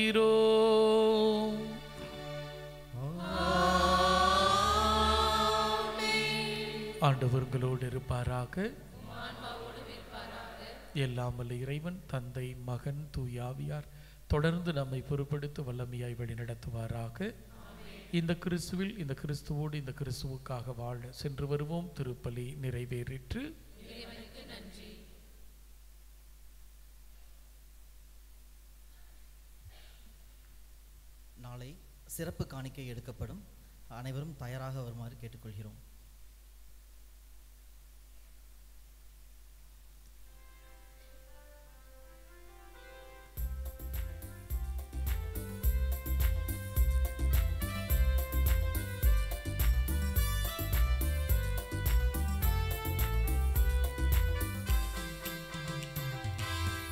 ஆண்டவர்களோடு இருப்பாராக. எல்லாம் வல்ல இறைவன் தந்தை, மகன், தூயாவியார் தொடர்ந்து நம்மை பொறுப்படுத்த வல்லமையாய் வழி நடத்துவாராக. இந்த கிறிஸ்துவில், இந்த கிறிஸ்துவோடு, இந்த கிறிஸ்துவுக்காக வாழ சென்று வருவோம். திருப்பலி நிறைவேறிற்று. நாளை சிறப்பு காணிக்கை எடுக்கப்படும். அனைவரும் தயாராக வருமாறு கேட்டுக்கொள்கிறோம்.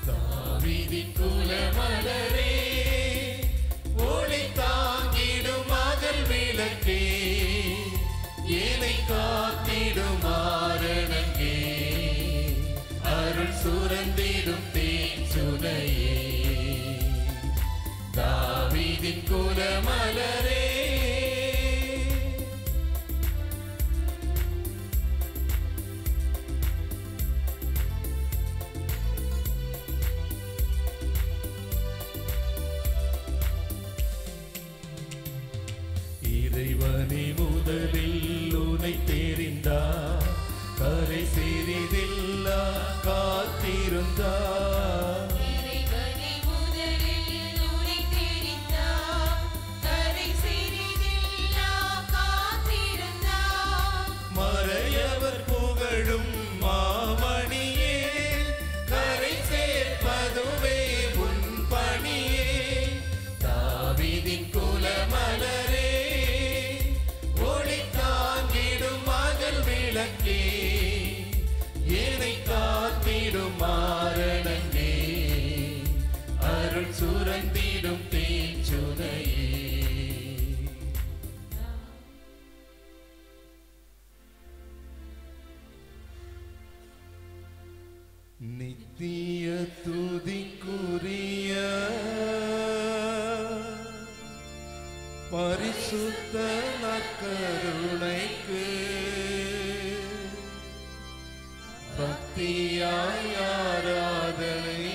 தாவீதின் குலமலரே, ஒளி தாங்கிடும் அகல் விளக்கே, ஏனை காத்திடும் ஆரணங்கே, அருள் சுரந்திடும் தேன் சுனையே. தாவீதின் குலமலரே, இறைவனே முதலில் உனை தெரிந்தார், கரை சிறிதில்லா காத்திருந்தார். இறைவனே முதலில் உனை தெரிந்தார், கரை சிறிதில்லா காத்திருந்தார். மறையவர் புகழும் மாமணியே, கரை சேர்ப்பதுவே உன் பணியே. தாவீதின் குலமலரே, ஒளி தாங்கிடும் அகல் விளக்கே, ஏனை காத்திடும் ஆரணங்கே, அருள் சுரந்திடும் தேன் சுனையே. நித்திய துதிக்குரிய பரிசுத்த நற்கருணைக்கு பக்தியாய் ஆராதனை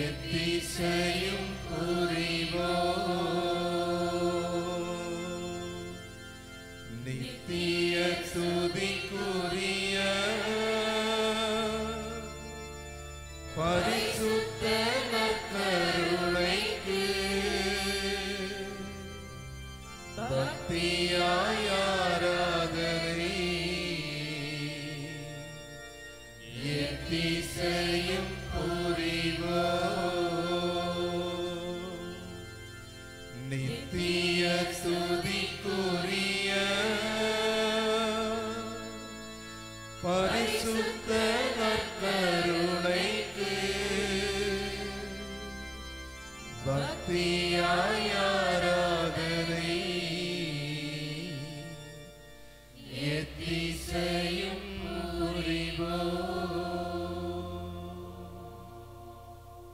எத்திசையும் புரிவோம். நித்திய துதிக்குரிய பரிசுத்த நற்கருணைக்கு பக்தியாய் ஆராதனை பரிசுத்த